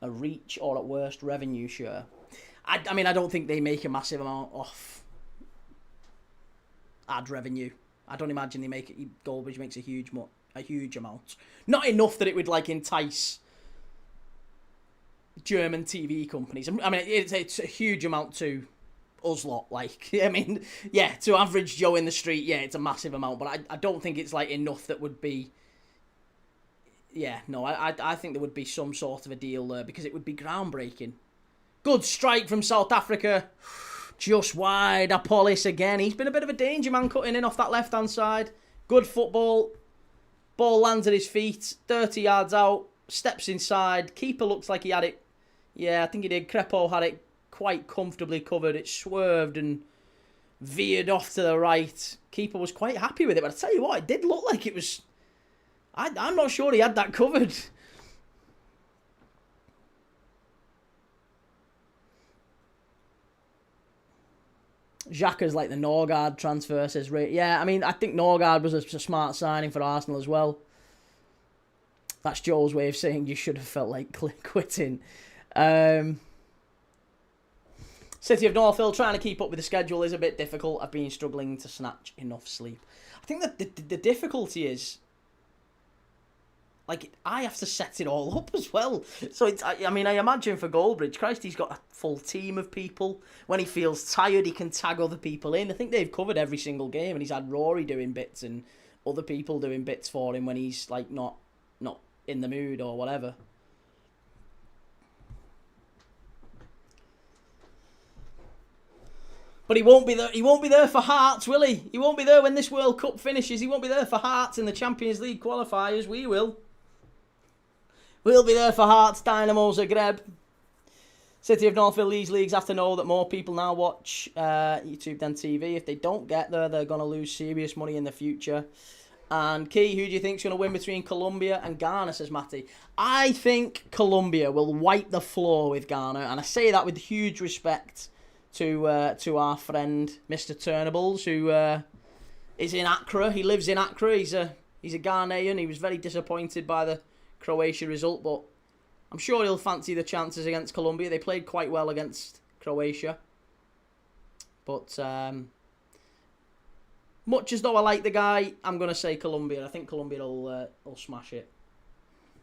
[SPEAKER 1] a reach or at worst revenue share. I mean, I don't think they make a massive amount off ad revenue. I don't imagine Goldbridge makes a huge amount. Not enough that it would like entice German TV companies. I mean, it's a huge amount to us lot. Like, I mean, yeah, to average Joe in the street, yeah, it's a massive amount, but I don't think it's like enough that would be. Yeah, no, I think there would be some sort of a deal there because it would be groundbreaking. Good strike from South Africa. Just wide. Apollis again. He's been a bit of a danger man cutting in off that left-hand side. Good football. Ball lands at his feet. 30 yards out. Steps inside. Keeper looks like he had it. Yeah, I think he did. Crepo had it quite comfortably covered. It swerved and veered off to the right. Keeper was quite happy with it. But I tell you what, it did look like it was. I'm not sure he had that covered. Xhaka's like the Norgard transfer, says Ray. Yeah, I mean, I think Norgard was a smart signing for Arsenal as well. That's Joel's way of saying you should have felt like quitting. City of Northfield trying to keep up with the schedule is a bit difficult. I've been struggling to snatch enough sleep. I think that the difficulty is, like, I have to set it all up as well. So, I mean, I imagine for Goldbridge, Christ, he's got a full team of people. When he feels tired, he can tag other people in. I think they've covered every single game, and he's had Rory doing bits and other people doing bits for him when he's, like, not in the mood or whatever. But he won't be there. He won't be there for Hearts, will he? He won't be there when this World Cup finishes. He won't be there for Hearts in the Champions League qualifiers. We will. We'll be there for Hearts, Dynamo Zagreb. City of Northfield, these leagues have to know that more people now watch YouTube than TV. If they don't get there, they're going to lose serious money in the future. And Key, who do you think's going to win between Colombia and Ghana, says Matty. I think Colombia will wipe the floor with Ghana, and I say that with huge respect to our friend Mr. Turnables, who is in Accra. He lives in Accra. He's a Ghanaian. He was very disappointed by the Croatia result, but I'm sure he'll fancy the chances against Colombia. They played quite well against Croatia, but much as though I like the guy, I'm going to say Colombia. I think Colombia will smash it.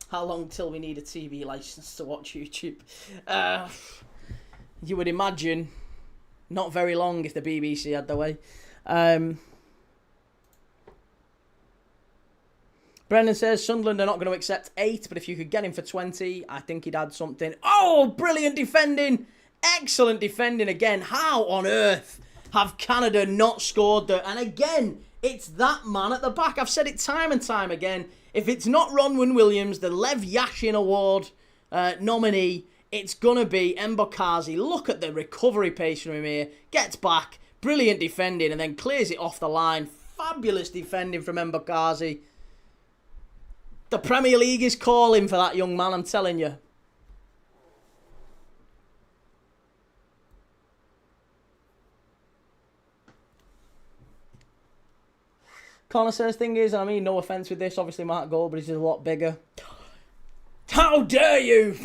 [SPEAKER 1] How long till we need a TV license to watch YouTube? You would imagine not very long if the BBC had their way. Brendan says, Sunderland are not going to accept 8, but if you could get him for 20, I think he'd add something. Oh, brilliant defending. Excellent defending again. How on earth have Canada not scored there? And again, it's that man at the back. I've said it time and time again. If it's not Ronwin Williams, the Lev Yashin Award nominee, it's going to be Mbakazi. Look at the recovery pace from him here. Gets back. Brilliant defending and then clears it off the line. Fabulous defending from Mbakazi. The Premier League is calling for that young man, I'm telling you. Connor says, thing is, and I mean no offence with this, obviously Mark Goldbridge is a lot bigger. How dare you?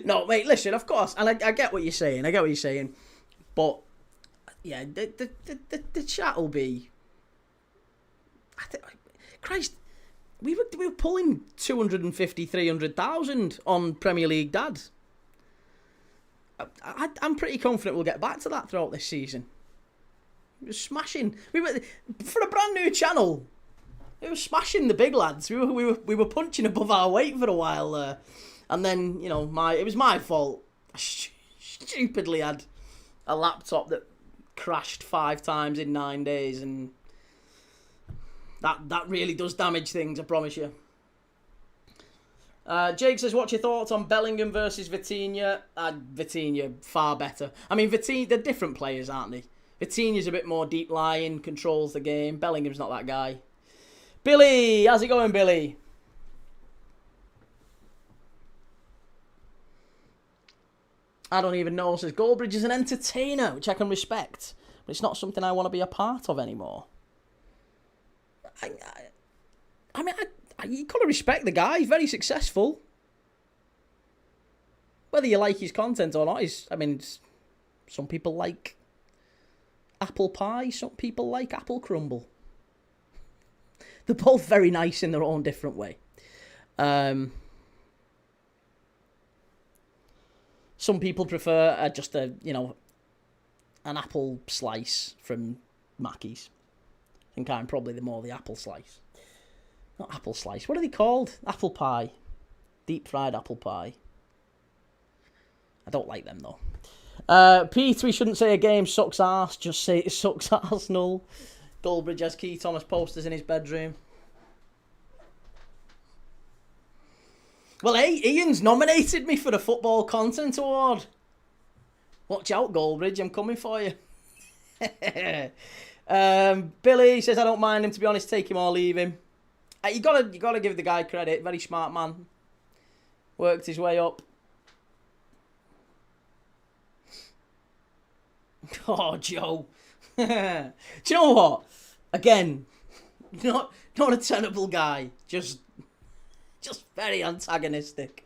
[SPEAKER 1] No, mate, listen, of course, and I get what you're saying, but, yeah, the chat will be... Christ, we were pulling 250, 300,000 on Premier League Dad. I'm pretty confident we'll get back to that throughout this season. We were smashing. For a brand new channel, we were smashing the big lads. We were punching above our weight for a while there. And then, you know, it was my fault. I stupidly had a laptop that crashed 5 times in 9 days, and that really does damage things, I promise you. Jake says, what's your thoughts on Bellingham versus Vitinha? Vitinha, far better. I mean, Vitinha, they're different players, aren't they? Vitinha's a bit more deep lying, controls the game. Bellingham's not that guy. Billy, how's it going, Billy? I don't even know. Says Goldbridge is an entertainer, which I can respect, but it's not something I want to be a part of anymore. I mean, you got to respect the guy. He's very successful. Whether you like his content or not, some people like apple pie, some people like apple crumble. They're both very nice in their own different way. Some people prefer just an apple slice from Mackey's. I think I'm probably the apple slice. Not apple slice. What are they called? Apple pie. Deep fried apple pie. I don't like them though. Pete, we shouldn't say a game sucks arse. Just say it sucks Arsenal. Goldbridge has Key Thomas posters in his bedroom. Well, hey, Ian's nominated me for the Football Content Award. Watch out, Goldbridge. I'm coming for you. Billy says, I don't mind him, to be honest. Take him or leave him. You gotta give the guy credit. Very smart man. Worked his way up. Oh, Joe. Do you know what? Again, not a tenable guy. Just very antagonistic.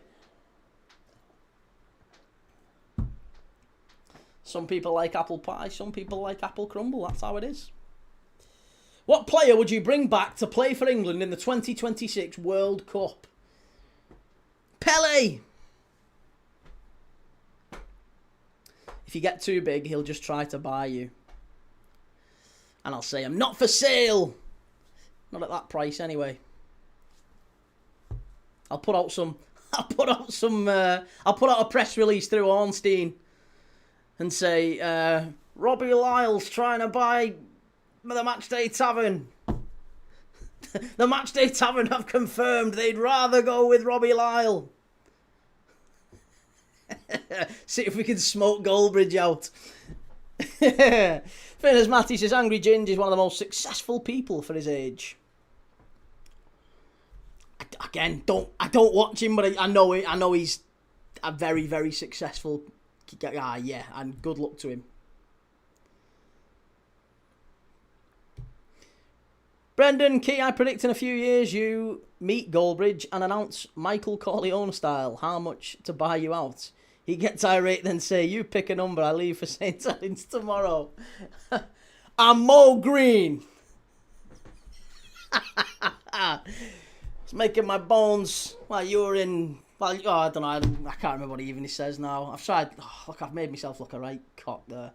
[SPEAKER 1] Some people like apple pie, some people like apple crumble. That's how it is. What player would you bring back to play for England in the 2026 World Cup? Pele! If you get too big, he'll just try to buy you. And I'll say, I'm not for sale! Not at that price anyway. I'll put out a press release through Ornstein and say, Robbie Lyle's trying to buy the Matchday Tavern. The Matchday Tavern have confirmed they'd rather go with Robbie Lyle. See if we can smoke Goldbridge out. Finners Matty says Angry Ginge is one of the most successful people for his age. Again, I don't watch him, but I know he's a very, very successful guy. Yeah, and good luck to him. Brendan Key, I predict in a few years you meet Goldbridge and announce Michael Corleone style how much to buy you out. He gets irate, then say, you pick a number, I leave for St. Helens tomorrow. I'm Mo Green. It's making my bones while you're in... Well, I don't know, I can't remember what he even says now. I've tried... Oh, look, I've made myself look a right cock there.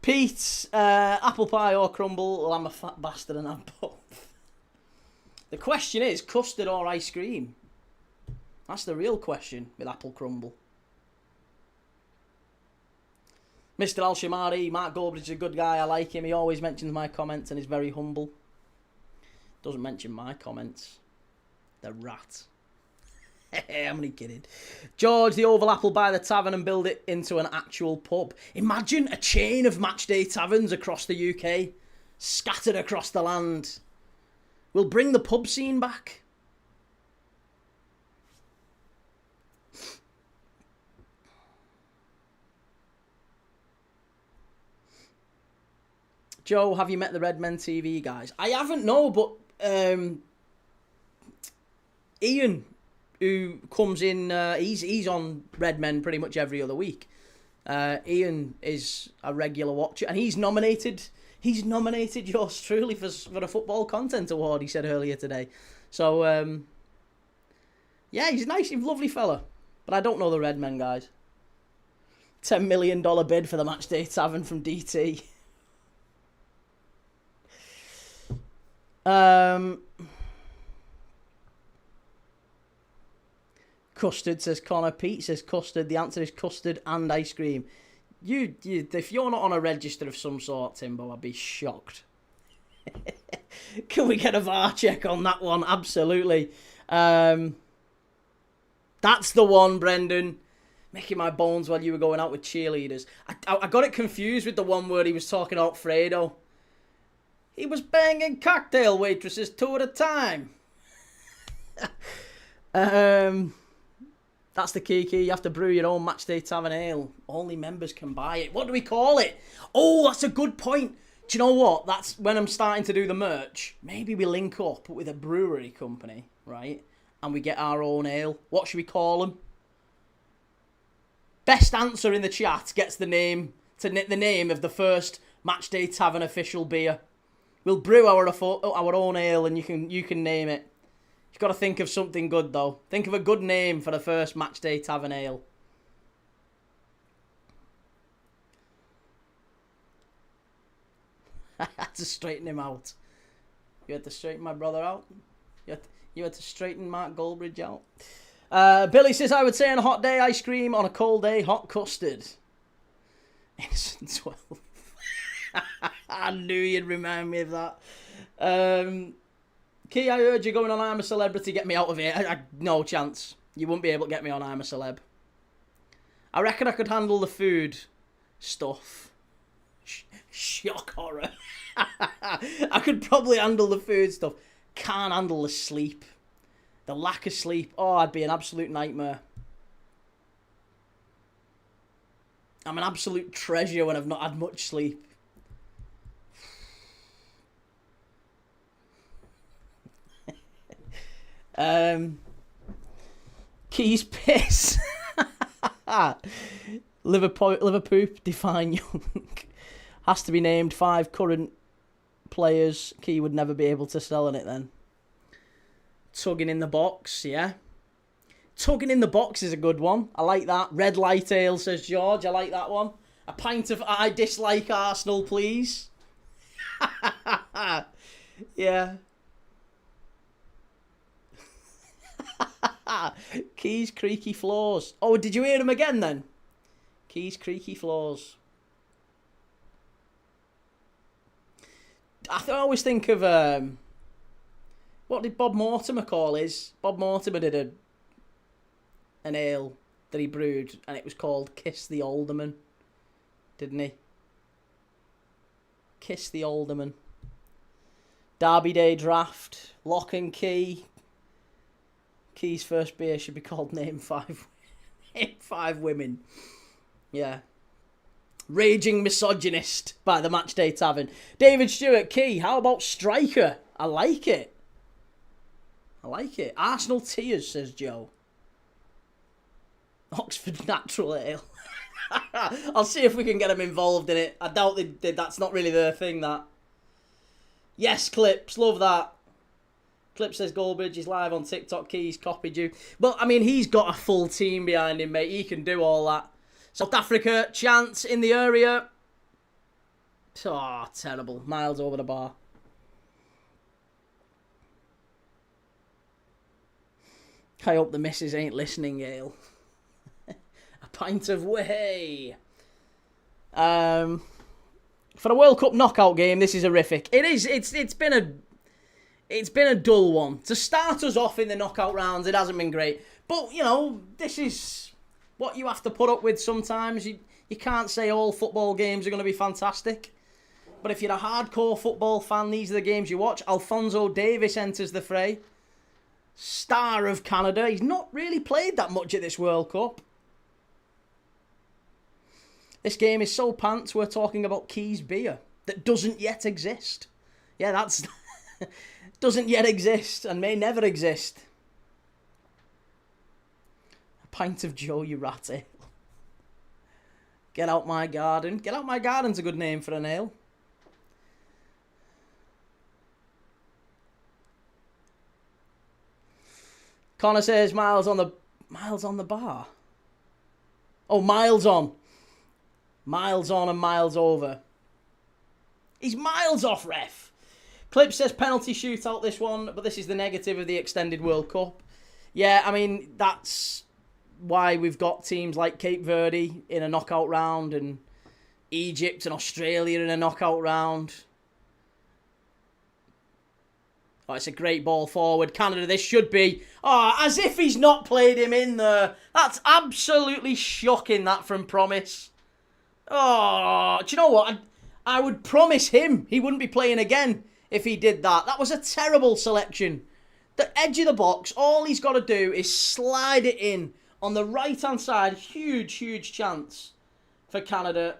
[SPEAKER 1] Pete, apple pie or crumble? Well, I'm a fat bastard and I'm both. The question is, custard or ice cream? That's the real question with apple crumble. Mr. Al-Shamari, Mark Goldbridge is a good guy. I like him. He always mentions my comments and is very humble. Doesn't mention my comments. The rat. I'm only kidding. George, the oval apple by the tavern and build it into an actual pub. Imagine a chain of matchday taverns across the UK, scattered across the land. We'll bring the pub scene back. Joe, have you met the Red Men TV guys? I haven't, no, but Ian, who comes in, he's on Red Men pretty much every other week. Ian is a regular watcher, and he's nominated yours truly for a football content award, he said earlier today. So, yeah, he's nice, he's a lovely fella. But I don't know the Red Men guys. $10 million bid for the Matchday Tavern from DT. Custard, says Connor. Pete says custard. The answer is custard and ice cream. You if you're not on a register of some sort, Timbo, I'd be shocked. Can we get a VAR check on that one? Absolutely. That's the one, Brendan. Making my bones while you were going out with cheerleaders. I got it confused with the one where he was talking about Fredo. He was banging cocktail waitresses 2 at a time. That's the key. You have to brew your own Matchday Tavern ale. Only members can buy it. What do we call it? Oh, that's a good point. Do you know what? That's when I'm starting to do the merch. Maybe we link up with a brewery company, right? And we get our own ale. What should we call them? Best answer in the chat gets the name of the first Matchday Tavern official beer. We'll brew our own ale, and you can name it. You've got to think of something good, though. Think of a good name for the first Matchday Tavern ale. I had to straighten him out. You had to straighten my brother out. You had to straighten Mark Goldbridge out. Billy says, I would say on a hot day, ice cream. On a cold day, hot custard. Innocent 12. I knew you'd remind me of that. Key, I heard you going on I'm a Celebrity. Get me out of here. No chance. You wouldn't be able to get me on I'm a Celeb. I reckon I could handle the food stuff. Shock horror. I could probably handle the food stuff. Can't handle the sleep. The lack of sleep. Oh, I'd be an absolute nightmare. I'm an absolute treasure when I've not had much sleep. Keys piss. Liverpool define young. Has to be named 5 current players. Key would never be able to sell in it then. Tugging in the box, yeah. Tugging in the box is a good one. I like that. Red light ale, says George. I like that one. A pint of I dislike Arsenal, please. Yeah. Keys creaky floors. Oh, did you hear him again then? Keys creaky floors. I always think of what did Bob Mortimer call his? Bob Mortimer did an ale that he brewed, and it was called Kiss the Alderman, didn't he? Kiss the Alderman. Derby Day draft. Lock and Key. Key's first beer should be called Name 5. Name 5 Women. Yeah. Raging Misogynist by the Matchday Tavern. David Stewart, Key, how about Striker? I like it. I like it. Arsenal Tears, says Joe. Oxford Natural Ale. I'll see if we can get them involved in it. I doubt they did. That's not really their thing, that. Yes, Clips. Love that. Clip says Goldbridge is live on TikTok. Keys copied you. Well, I mean, he's got a full team behind him, mate. He can do all that. South Africa, chance in the area. Oh, terrible. Miles over the bar. I hope the missus ain't listening, Ale. A pint of whey. For a World Cup knockout game, this is horrific. It is. It's been a dull one. To start us off in the knockout rounds, it hasn't been great. But, you know, this is what you have to put up with sometimes. You can't say all football games are going to be fantastic. But if you're a hardcore football fan, these are the games you watch. Alphonso Davies enters the fray. Star of Canada. He's not really played that much at this World Cup. This game is so pants, we're talking about Keys beer. that doesn't yet exist. Yeah, that's... doesn't yet exist and may never exist. A pint of Joe, you rat ale. Get out my garden. Get out my garden's a good name for an ale. Connor says miles on the bar. Oh, miles on. Miles on and miles over. He's miles off, ref. Clip says penalty shootout this one, but this is the negative of the extended World Cup. Yeah, I mean, that's why we've got teams like Cape Verde in a knockout round and Egypt and Australia in a knockout round. Oh, it's a great ball forward. Canada, this should be... Oh, as if he's not played him in there. That's absolutely shocking, that from Promise. Oh, do you know what? I would promise him he wouldn't be playing again if he did that. That was a terrible selection. The edge of the box, all he's got to do is slide it in on the right-hand side. Huge, huge chance for Canada.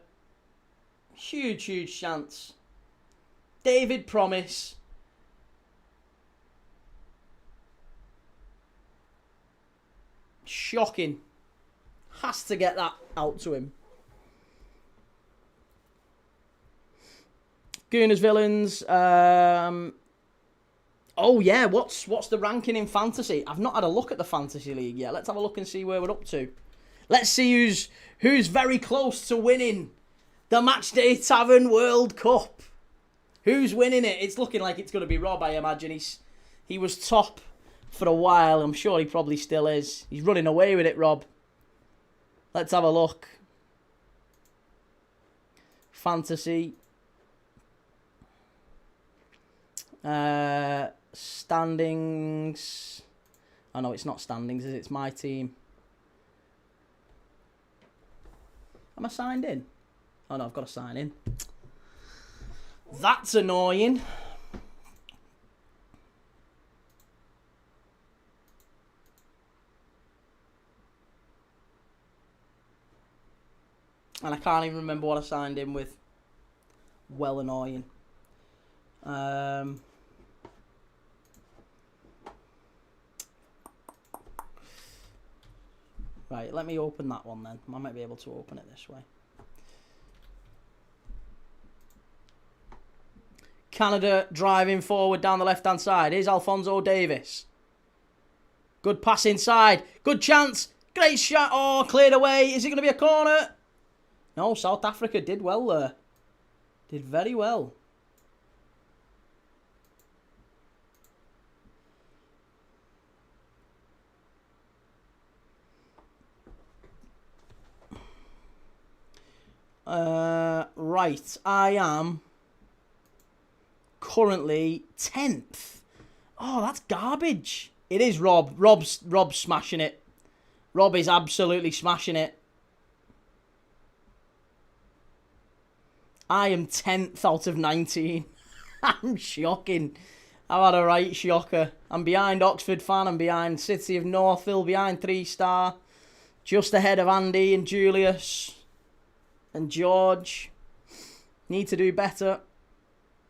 [SPEAKER 1] Huge, huge chance. David Promise. Shocking. Has to get that out to him. Gooners Villains. Oh yeah, what's the ranking in fantasy? I've not had a look at the fantasy league yet. Let's have a look and see where we're up to. Let's see who's very close to winning the Matchday Tavern World Cup. Who's winning it? It's looking like it's going to be Rob, I imagine. He was top for a while. I'm sure he probably still is. He's running away with it, Rob. Let's have a look. Fantasy. Standings. Oh no, it's not standings, is it? It's my team. Am I signed in? Oh no, I've got to sign in. That's annoying. And I can't even remember what I signed in with. Well annoying. Right, let me open that one then. I might be able to open it this way. Canada driving forward down the left-hand side. Here's Alphonso Davis. Good pass inside. Good chance. Great shot. Oh, cleared away. Is it going to be a corner? No, South Africa did well there. Did very well. Right, I am currently 10th. Oh, that's garbage. It is Rob. Rob's smashing it. Rob is absolutely smashing it. I am 10th out of 19. I'm shocking. I've had a right shocker. I'm behind Oxford Fan. I'm behind City of Northville. Behind 3 Star. Just ahead of Andy and Julius. And George. Need to do better.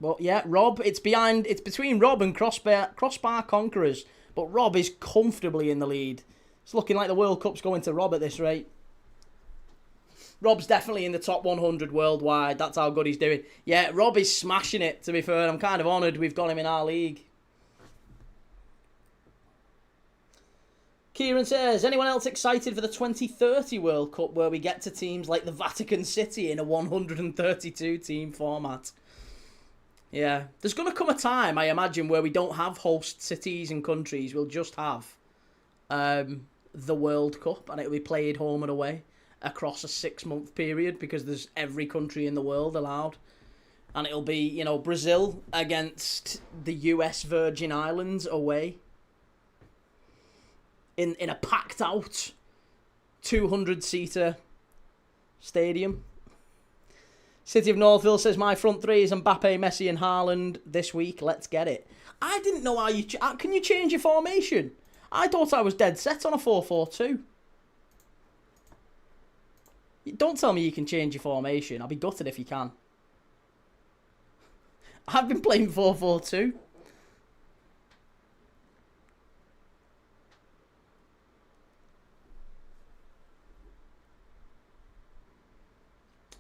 [SPEAKER 1] But yeah, Rob, it's between Rob and Crossbar Conquerors. But Rob is comfortably in the lead. It's looking like the World Cup's going to Rob at this rate. Rob's definitely in the top 100 worldwide. That's how good he's doing. Yeah, Rob is smashing it, to be fair. I'm kind of honoured we've got him in our league. Kieran says, anyone else excited for the 2030 World Cup where we get to teams like the Vatican City in a 132-team format? Yeah. There's going to come a time, I imagine, where we don't have host cities and countries. We'll just have the World Cup, and it'll be played home and away across a 6-month period because there's every country in the world allowed. And it'll be, you know, Brazil against the US Virgin Islands away. In a packed out 200-seater stadium. City of Northville says, my front three is Mbappe, Messi and Haaland this week. Let's get it. I didn't know how you... Can you change your formation? I thought I was dead set on a 4-4-2. Don't tell me you can change your formation. I'll be gutted if you can. I've been playing 4-4-2.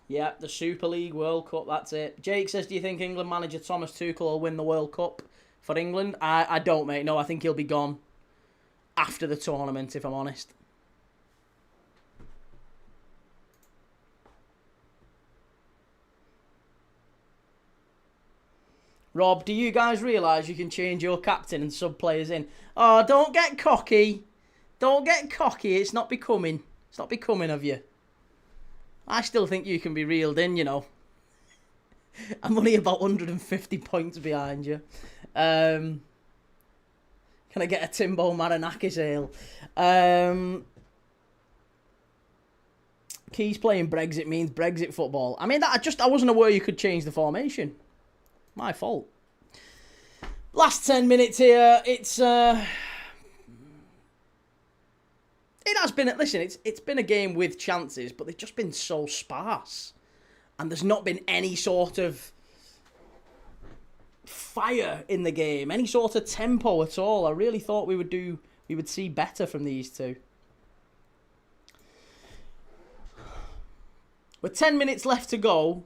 [SPEAKER 1] Yeah, the Super League World Cup, that's it. Jake says, do you think England manager Thomas Tuchel will win the World Cup for England? I don't, mate. No, I think he'll be gone after the tournament, if I'm honest. Rob, do you guys realise you can change your captain and sub players in? Oh, don't get cocky. Don't get cocky. It's not becoming. It's not becoming of you. I still think you can be reeled in, you know. I'm only about 150 points behind you. Can I get a Timbo Marinakis ale? Keys playing Brexit means Brexit football. I mean, I wasn't aware you could change the formation. My fault. Last 10 minutes here. It has been, listen, it's been a game with chances, but they've just been so sparse. And there's not been any sort of fire in the game, any sort of tempo at all. I really thought we would see better from these two. With 10 minutes left to go.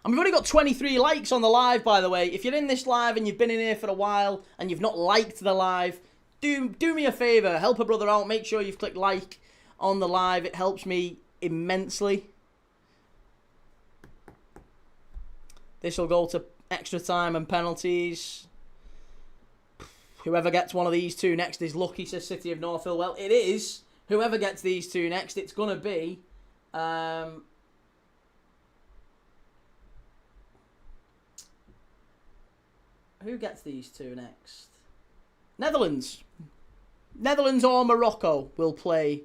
[SPEAKER 1] And we've only got 23 likes on the live, by the way. If you're in this live and you've been in here for a while and you've not liked the live, do me a favour. Help a brother out. Make sure you've clicked like on the live. It helps me immensely. This will go to extra time and penalties. Whoever gets one of these two next is lucky, says City of Northville. Well, it is. Whoever gets these two next, it's going to be... who gets these two next? Netherlands. Netherlands or Morocco will play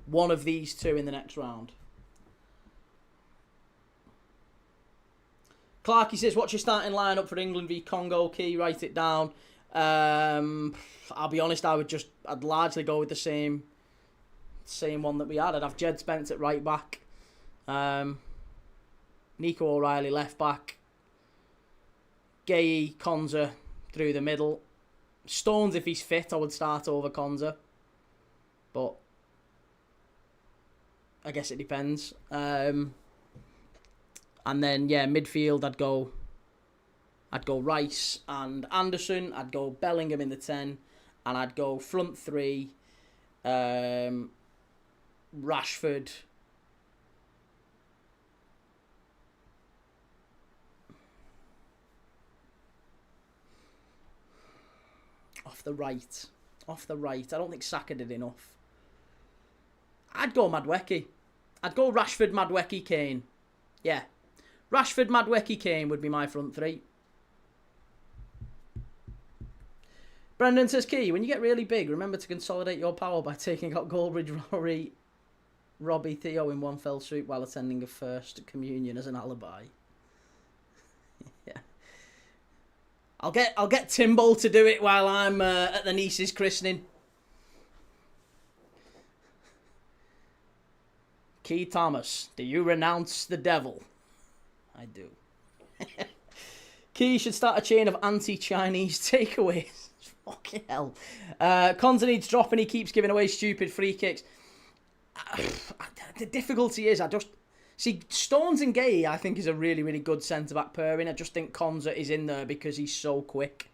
[SPEAKER 1] one of these two in the next round. Clarky says, what's your starting lineup for England v Congo? Key, write it down. I'll be honest, I'd largely go with the same one that we had. I'd have Jed Spence at right back. Nico O'Reilly left back. Gay, Konza through the middle. Stones, if he's fit, I would start over Konza. But I guess it depends. And then, yeah, midfield, I'd go Rice and Anderson. I'd go Bellingham in the 10. And I'd go front three. Rashford. Off the right. I don't think Saka did enough. I'd go Madueke. I'd go Rashford, Madueke, Kane. Yeah. Rashford, Madueke, Kane would be my front three. Brendan says, Key, when you get really big, remember to consolidate your power by taking out Goldbridge, Robbie, Theo in one fell swoop while attending a first communion as an alibi. Yeah. I'll get Timbo to do it while I'm at the niece's christening. Key Thomas, do you renounce the devil? I do. Key should start a chain of anti-Chinese takeaways. Fucking hell. Konza needs dropping. He keeps giving away stupid free kicks. The difficulty is, see, Stones and Gay, I think, is a really, really good centre-back pairing. I just think Konza is in there because he's so quick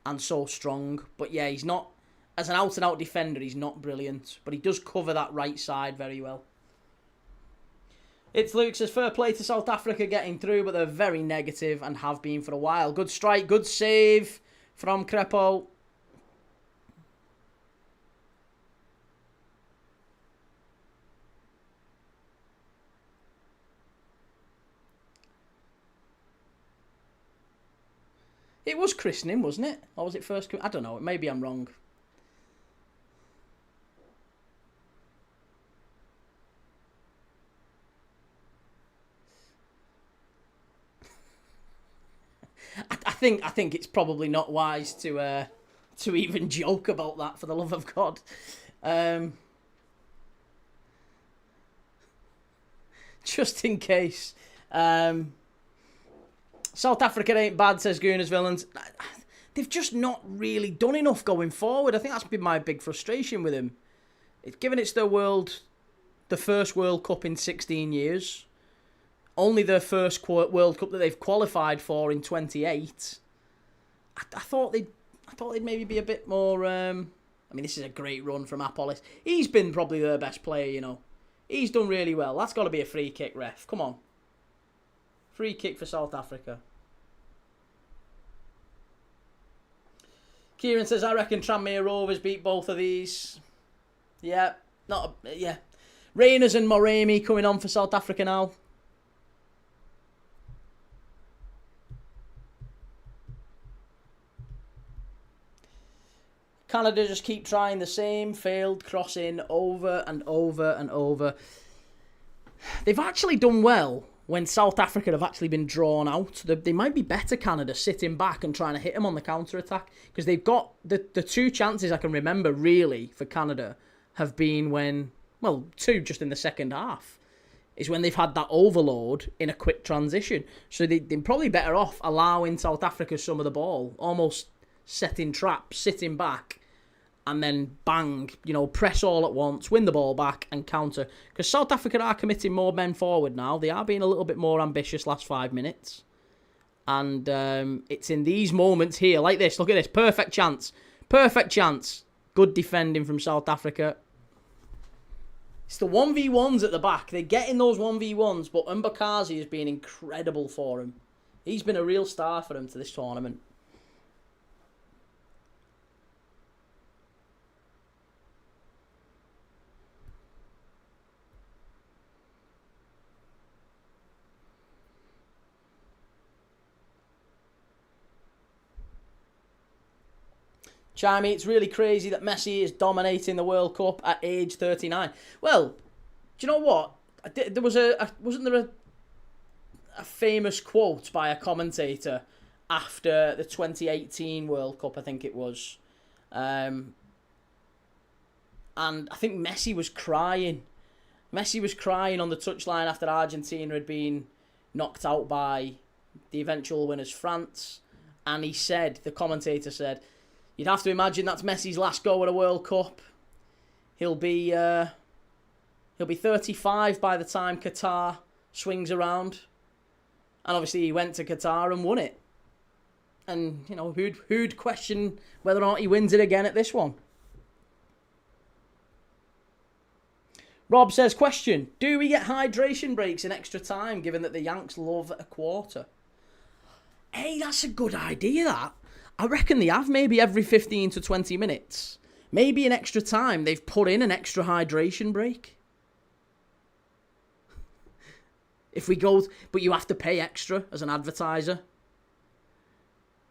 [SPEAKER 1] and so strong. But yeah, he's not, as an out-and-out defender, he's not brilliant. But he does cover that right side very well. It's Luke says, fair play to South Africa getting through, but they're very negative and have been for a while. Good strike, good save from Crepo. It was christening, wasn't it? Or was it first? I don't know. Maybe I'm wrong. I think it's probably not wise to even joke about that, for the love of God. Just in case. South Africa ain't bad, says Gooners Villains. They've just not really done enough going forward. I think that's been my big frustration with him. Given it's the first World Cup in 16 years, only their first World Cup that they've qualified for in 28. I thought they'd maybe be a bit more. I mean, this is a great run from Apollos. He's been probably their best player, you know. He's done really well. That's got to be a free kick, ref. Come on. Free kick for South Africa. Kieran says, I reckon Tranmere Rovers beat both of these. Yeah. Rangers and Moremi coming on for South Africa now. Canada just keep trying the same failed crossing over and over and over. They've actually done well when South Africa have actually been drawn out. They might be better, Canada, sitting back and trying to hit them on the counter-attack. Because they've got the two chances I can remember, really, for Canada have been when, well, two just in the second half, is when they've had that overload in a quick transition. So they're probably better off allowing South Africa some of the ball, almost setting traps, sitting back, and then bang, press all at once, win the ball back and counter. Because South Africa are committing more men forward now. They are being a little bit more ambitious last 5 minutes. And it's in these moments here, like this. Look at this. Perfect chance. Perfect chance. Good defending from South Africa. It's the 1v1s at the back. They're getting those 1v1s, but Mbakazi has been incredible for him. He's been a real star for him to this tournament. Chimey, it's really crazy that Messi is dominating the World Cup at age 39. Well, do you know what? There was wasn't there a famous quote by a commentator after the 2018 World Cup, I think it was. And I think Messi was crying. Messi was crying on the touchline after Argentina had been knocked out by the eventual winners, France. And he said, the commentator said, you'd have to imagine that's Messi's last go at a World Cup. He'll be 35 by the time Qatar swings around. And obviously he went to Qatar and won it. And, who'd question whether or not he wins it again at this one? Rob says, question, do we get hydration breaks in extra time given that the Yanks love a quarter? Hey, that's a good idea, that. I reckon they have maybe every 15 to 20 minutes. Maybe in extra time, they've put in an extra hydration break. If we go, but you have to pay extra as an advertiser.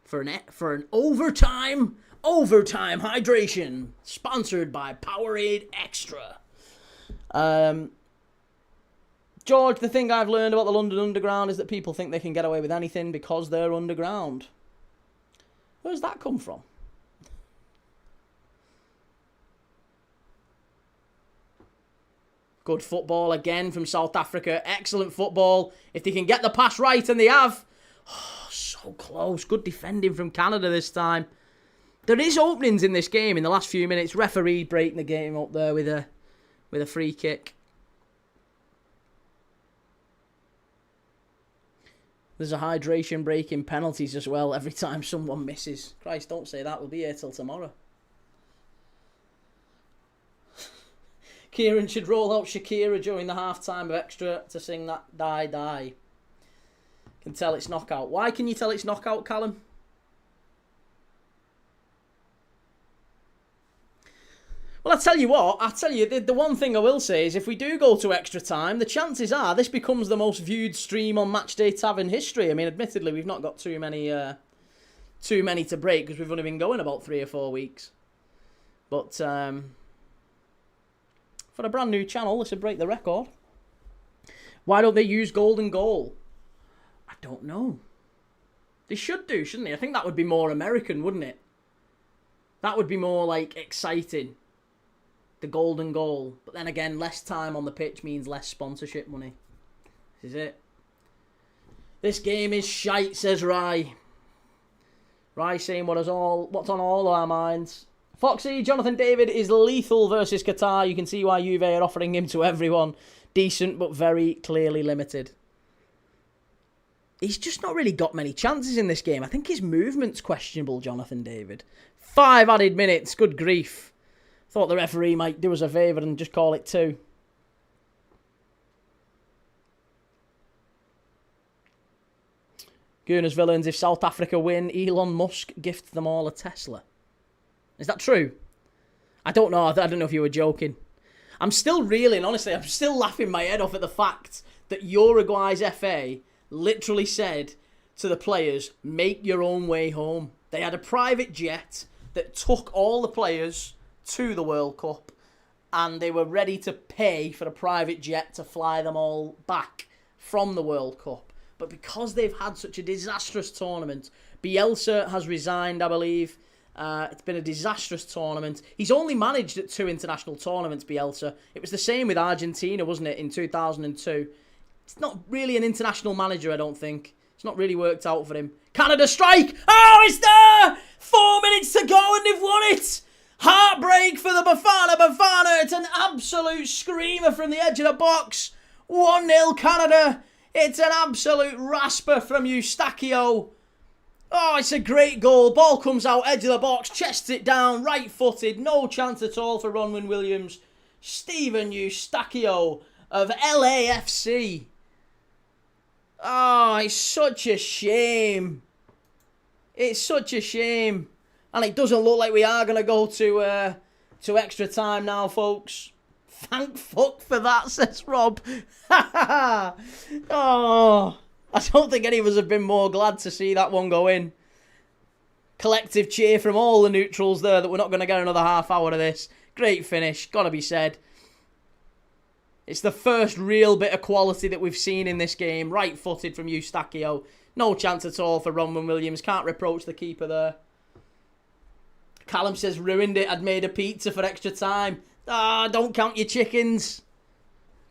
[SPEAKER 1] For an overtime hydration. Sponsored by Powerade Extra. George, the thing I've learned about the London Underground is that people think they can get away with anything because they're underground. Where's that come from? Good football again from South Africa. Excellent football. If they can get the pass right, and they have. Oh, so close. Good defending from Canada this time. There is openings in this game in the last few minutes. Referee breaking the game up there with a free kick. There's a hydration break in penalties as well every time someone misses. Christ, don't say that. We'll be here till tomorrow. Kieran should roll out Shakira during the half-time of extra to sing that Die Die. Can tell it's knockout. Why can you tell it's knockout, Callum? Well, I tell you what, the one thing I will say is if we do go to extra time, the chances are this becomes the most viewed stream on Matchday Tavern history. I mean, admittedly, we've not got too many to break because we've only been going about 3 or 4 weeks. But for a brand new channel, this would break the record. Why don't they use golden goal? I don't know. They should do, shouldn't they? I think that would be more American, wouldn't it? That would be more, like, exciting. The golden goal. But then again, less time on the pitch means less sponsorship money. This is it. This game is shite, says Rye. Rye saying what's on all our minds. Foxy, Jonathan David is lethal versus Qatar. You can see why Juve are offering him to everyone. Decent, but very clearly limited. He's just not really got many chances in this game. I think his movement's questionable, Jonathan David. 5 added minutes. Good grief. Thought the referee might do us a favour and just call it 2. Gooners Villains, if South Africa win, Elon Musk gifts them all a Tesla. Is that true? I don't know. I don't know if you were joking. I'm still reeling, honestly. I'm still laughing my head off at the fact that Uruguay's FA literally said to the players, make your own way home. They had a private jet that took all the players to the World Cup, and they were ready to pay for a private jet to fly them all back from the World Cup. But because they've had such a disastrous tournament, Bielsa has resigned, I believe. It's been a disastrous tournament. He's only managed at 2 international tournaments, Bielsa. It was the same with Argentina, wasn't it, in 2002. It's not really an international manager, I don't think. It's not really worked out for him. Canada strike! Oh, it's there! 4 minutes to go and they've won it! Heartbreak for the Bafana. It's an absolute screamer from the edge of the box. 1-0 Canada. It's an absolute rasper from Eustachio. Oh, it's a great goal. Ball comes out, edge of the box, chests it down, right-footed. No chance at all for Ronwen Williams. Steven Eustachio of LAFC. Oh, it's such a shame. It's such a shame. And it doesn't look like we are going to go to extra time now, folks. Thank fuck for that, says Rob. Oh, I don't think any of us have been more glad to see that one go in. Collective cheer from all the neutrals there that we're not going to get another half hour of this. Great finish, gotta be said. It's the first real bit of quality that we've seen in this game. Right-footed from Eustachio. No chance at all for Ronwen Williams. Can't reproach the keeper there. Callum says, ruined it. I'd made a pizza for extra time. Ah, don't count your chickens.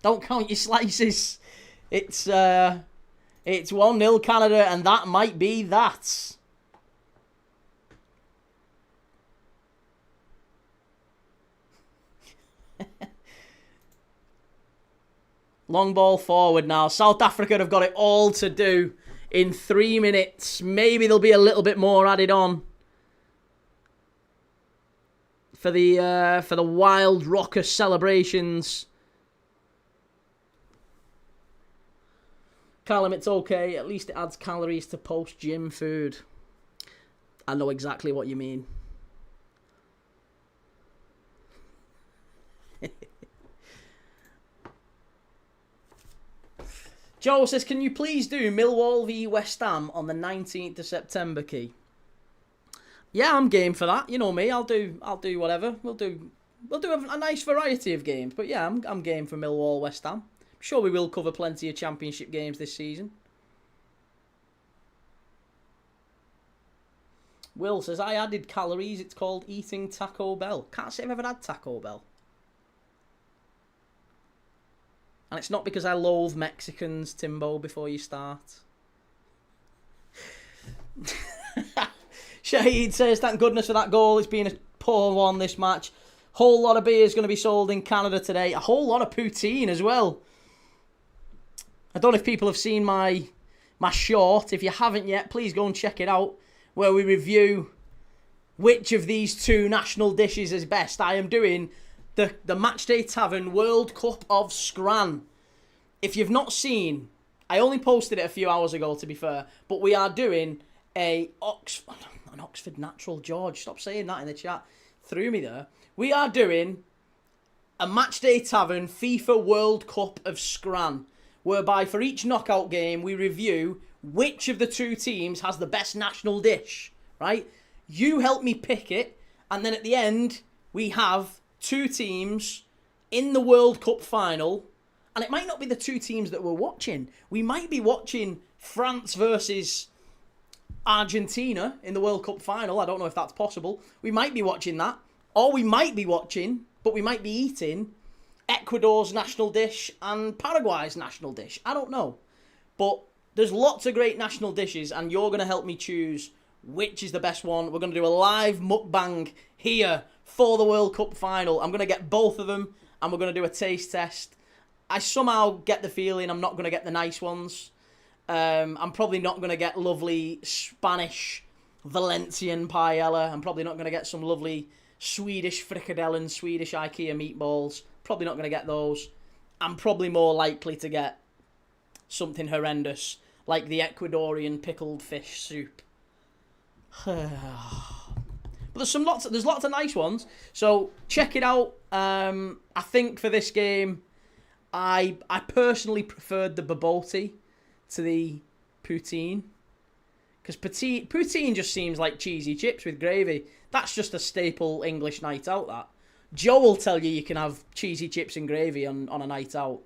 [SPEAKER 1] Don't count your slices. It's 1-0 Canada, and that might be that. Long ball forward now. South Africa have got it all to do in 3 minutes. Maybe there'll be a little bit more added on for the wild rocker celebrations. Callum, it's okay. At least it adds calories to post-gym food. I know exactly what you mean. Joe says, can you please do Millwall v West Ham on the 19th of September, Key? Yeah, I'm game for that. You know me. I'll do whatever. We'll do a nice variety of games. But yeah, I'm game for Millwall West Ham. I'm sure we will cover plenty of championship games this season. Will says, I added calories. It's called eating Taco Bell. Can't say I've ever had Taco Bell. And it's not because I loathe Mexicans, Timbo, before you start. Shahid says, thank goodness for that goal. It's been a poor one this match. Whole lot of beer is going to be sold in Canada today. A whole lot of poutine as well. I don't know if people have seen my short. If you haven't yet, please go and check it out, where we review which of these 2 national dishes is best. I am doing the Matchday Tavern World Cup of Scran. If you've not seen, I only posted it a few hours ago, to be fair, but we are doing an Oxford Natural. George, stop saying that in the chat. Threw me there. We are doing a Matchday Tavern FIFA World Cup of Scran, whereby for each knockout game we review which of the 2 teams has the best national dish, right? You help me pick it, and then at the end we have 2 teams in the World Cup final, and it might not be the 2 teams that we're watching. We might be watching France versus Argentina in the World Cup final. I don't know if that's possible. We might be watching that, or we might be watching, but we might be eating Ecuador's national dish and Paraguay's national dish. I don't know. But There's lots of great national dishes, and you're going to help me choose which is the best one. We're going to do a live mukbang here for the World Cup final. I'm going to get both of them, and we're going to do a taste test. I somehow get the feeling I'm not going to get the nice ones. I'm probably not going to get lovely Spanish Valencian paella. I'm probably not going to get some lovely Swedish frikadellen, Swedish IKEA meatballs. Probably not going to get those. I'm probably more likely to get something horrendous, like the Ecuadorian pickled fish soup. But there's lots of nice ones, so check it out. I think for this game, I personally preferred the bobotie to the poutine, because poutine just seems like cheesy chips with gravy. That's just a staple English night out, that. Joe will tell you can have cheesy chips and gravy on a night out.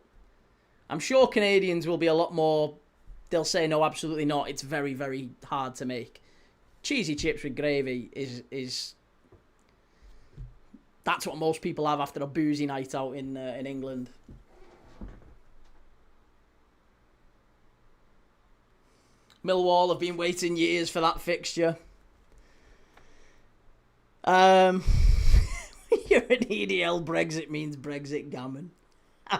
[SPEAKER 1] I'm sure Canadians will be a lot more, they'll say no, absolutely not, it's very, very hard to make. Cheesy chips with gravy is that's what most people have after a boozy night out in England. Millwall have been waiting years for that fixture. You're an EDL Brexit means Brexit gammon. Pete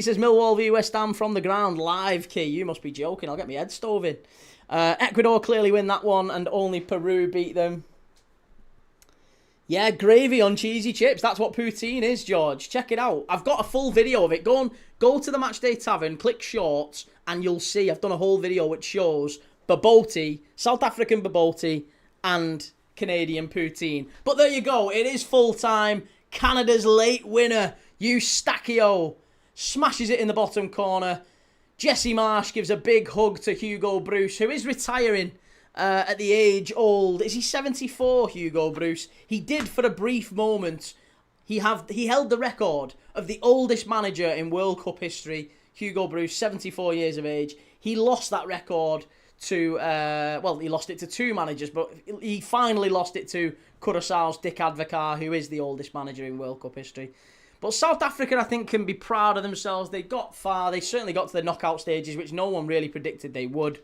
[SPEAKER 1] says Millwall v West Ham from the ground live. Key, you must be joking. I'll get my head stove in. Ecuador clearly win that one, and only Peru beat them. Yeah, gravy on cheesy chips. That's what poutine is, George. Check it out. I've got a full video of it. Go to the Matchday Tavern, click shorts, and you'll see I've done a whole video which shows bobotie, South African bobotie, and Canadian poutine. But there you go. It is full time. Canada's late winner, Eustachio, smashes it in the bottom corner. Jesse Marsch gives a big hug to Hugo Broos, who is retiring at the age old. Is he 74, Hugo Broos? He did for a brief moment. He held the record of the oldest manager in World Cup history, Hugo Broos, 74 years of age. He lost that record to, he lost it to two managers, but he finally lost it to Curaçao's Dick Advocaat, who is the oldest manager in World Cup history. But South Africa, I think, can be proud of themselves. They got far. They certainly got to the knockout stages, which no one really predicted they would.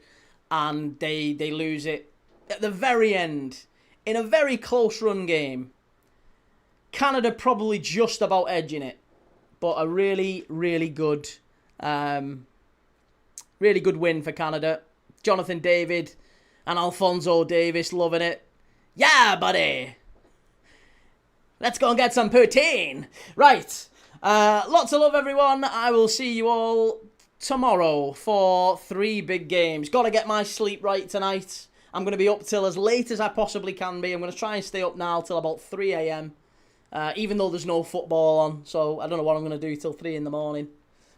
[SPEAKER 1] And they lose it at the very end in a very close run game. Canada probably just about edging it. But a really, really good win for Canada. Jonathan David and Alphonso Davis loving it. Yeah, buddy. Let's go and get some poutine. Right. Lots of love, everyone. I will see you all tomorrow for 3 big games. Got to get my sleep right tonight. I'm going to be up till as late as I possibly can be. I'm going to try and stay up now till about 3 a.m. Even though there's no football on. So I don't know what I'm going to do till 3 in the morning.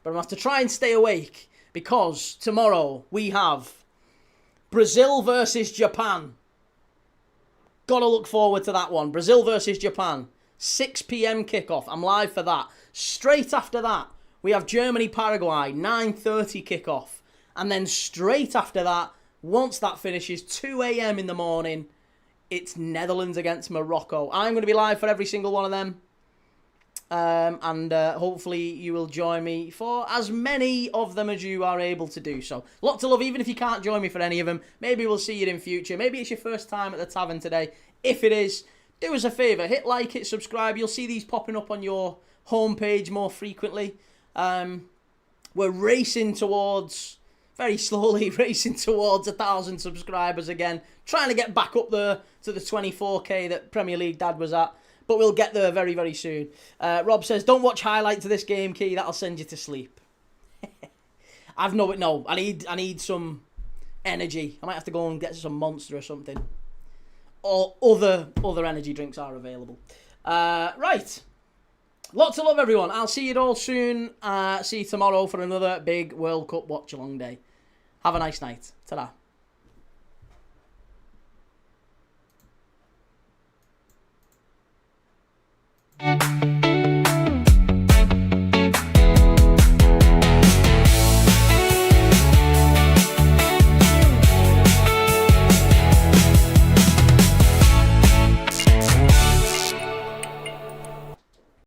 [SPEAKER 1] But I'm going to have to try and stay awake, because tomorrow we have Brazil versus Japan. Got to look forward to that one. Brazil versus Japan. 6 p.m. kickoff. I'm live for that. Straight after that, we have Germany-Paraguay. 9:30 kickoff. And then straight after that, once that finishes, 2 a.m. in the morning, it's Netherlands against Morocco. I'm going to be live for every single one of them. And hopefully you will join me for as many of them as you are able to do so. Lots of love, even if you can't join me for any of them. Maybe we'll see you in future. Maybe it's your first time at the Tavern today. If it is, do us a favour. Hit like, hit subscribe. You'll see these popping up on your homepage more frequently. We're racing towards, very slowly, racing towards 1,000 subscribers again. Trying to get back up there to the 24k that Premier League Dad was at. But we'll get there very, very soon. Rob says, don't watch highlights of this game, Key. That'll send you to sleep. I need some energy. I might have to go and get some Monster or something. Or other energy drinks are available. Right. Lots of love, everyone. I'll see you all soon. See you tomorrow for another big World Cup watch-along day. Have a nice night. Ta-da.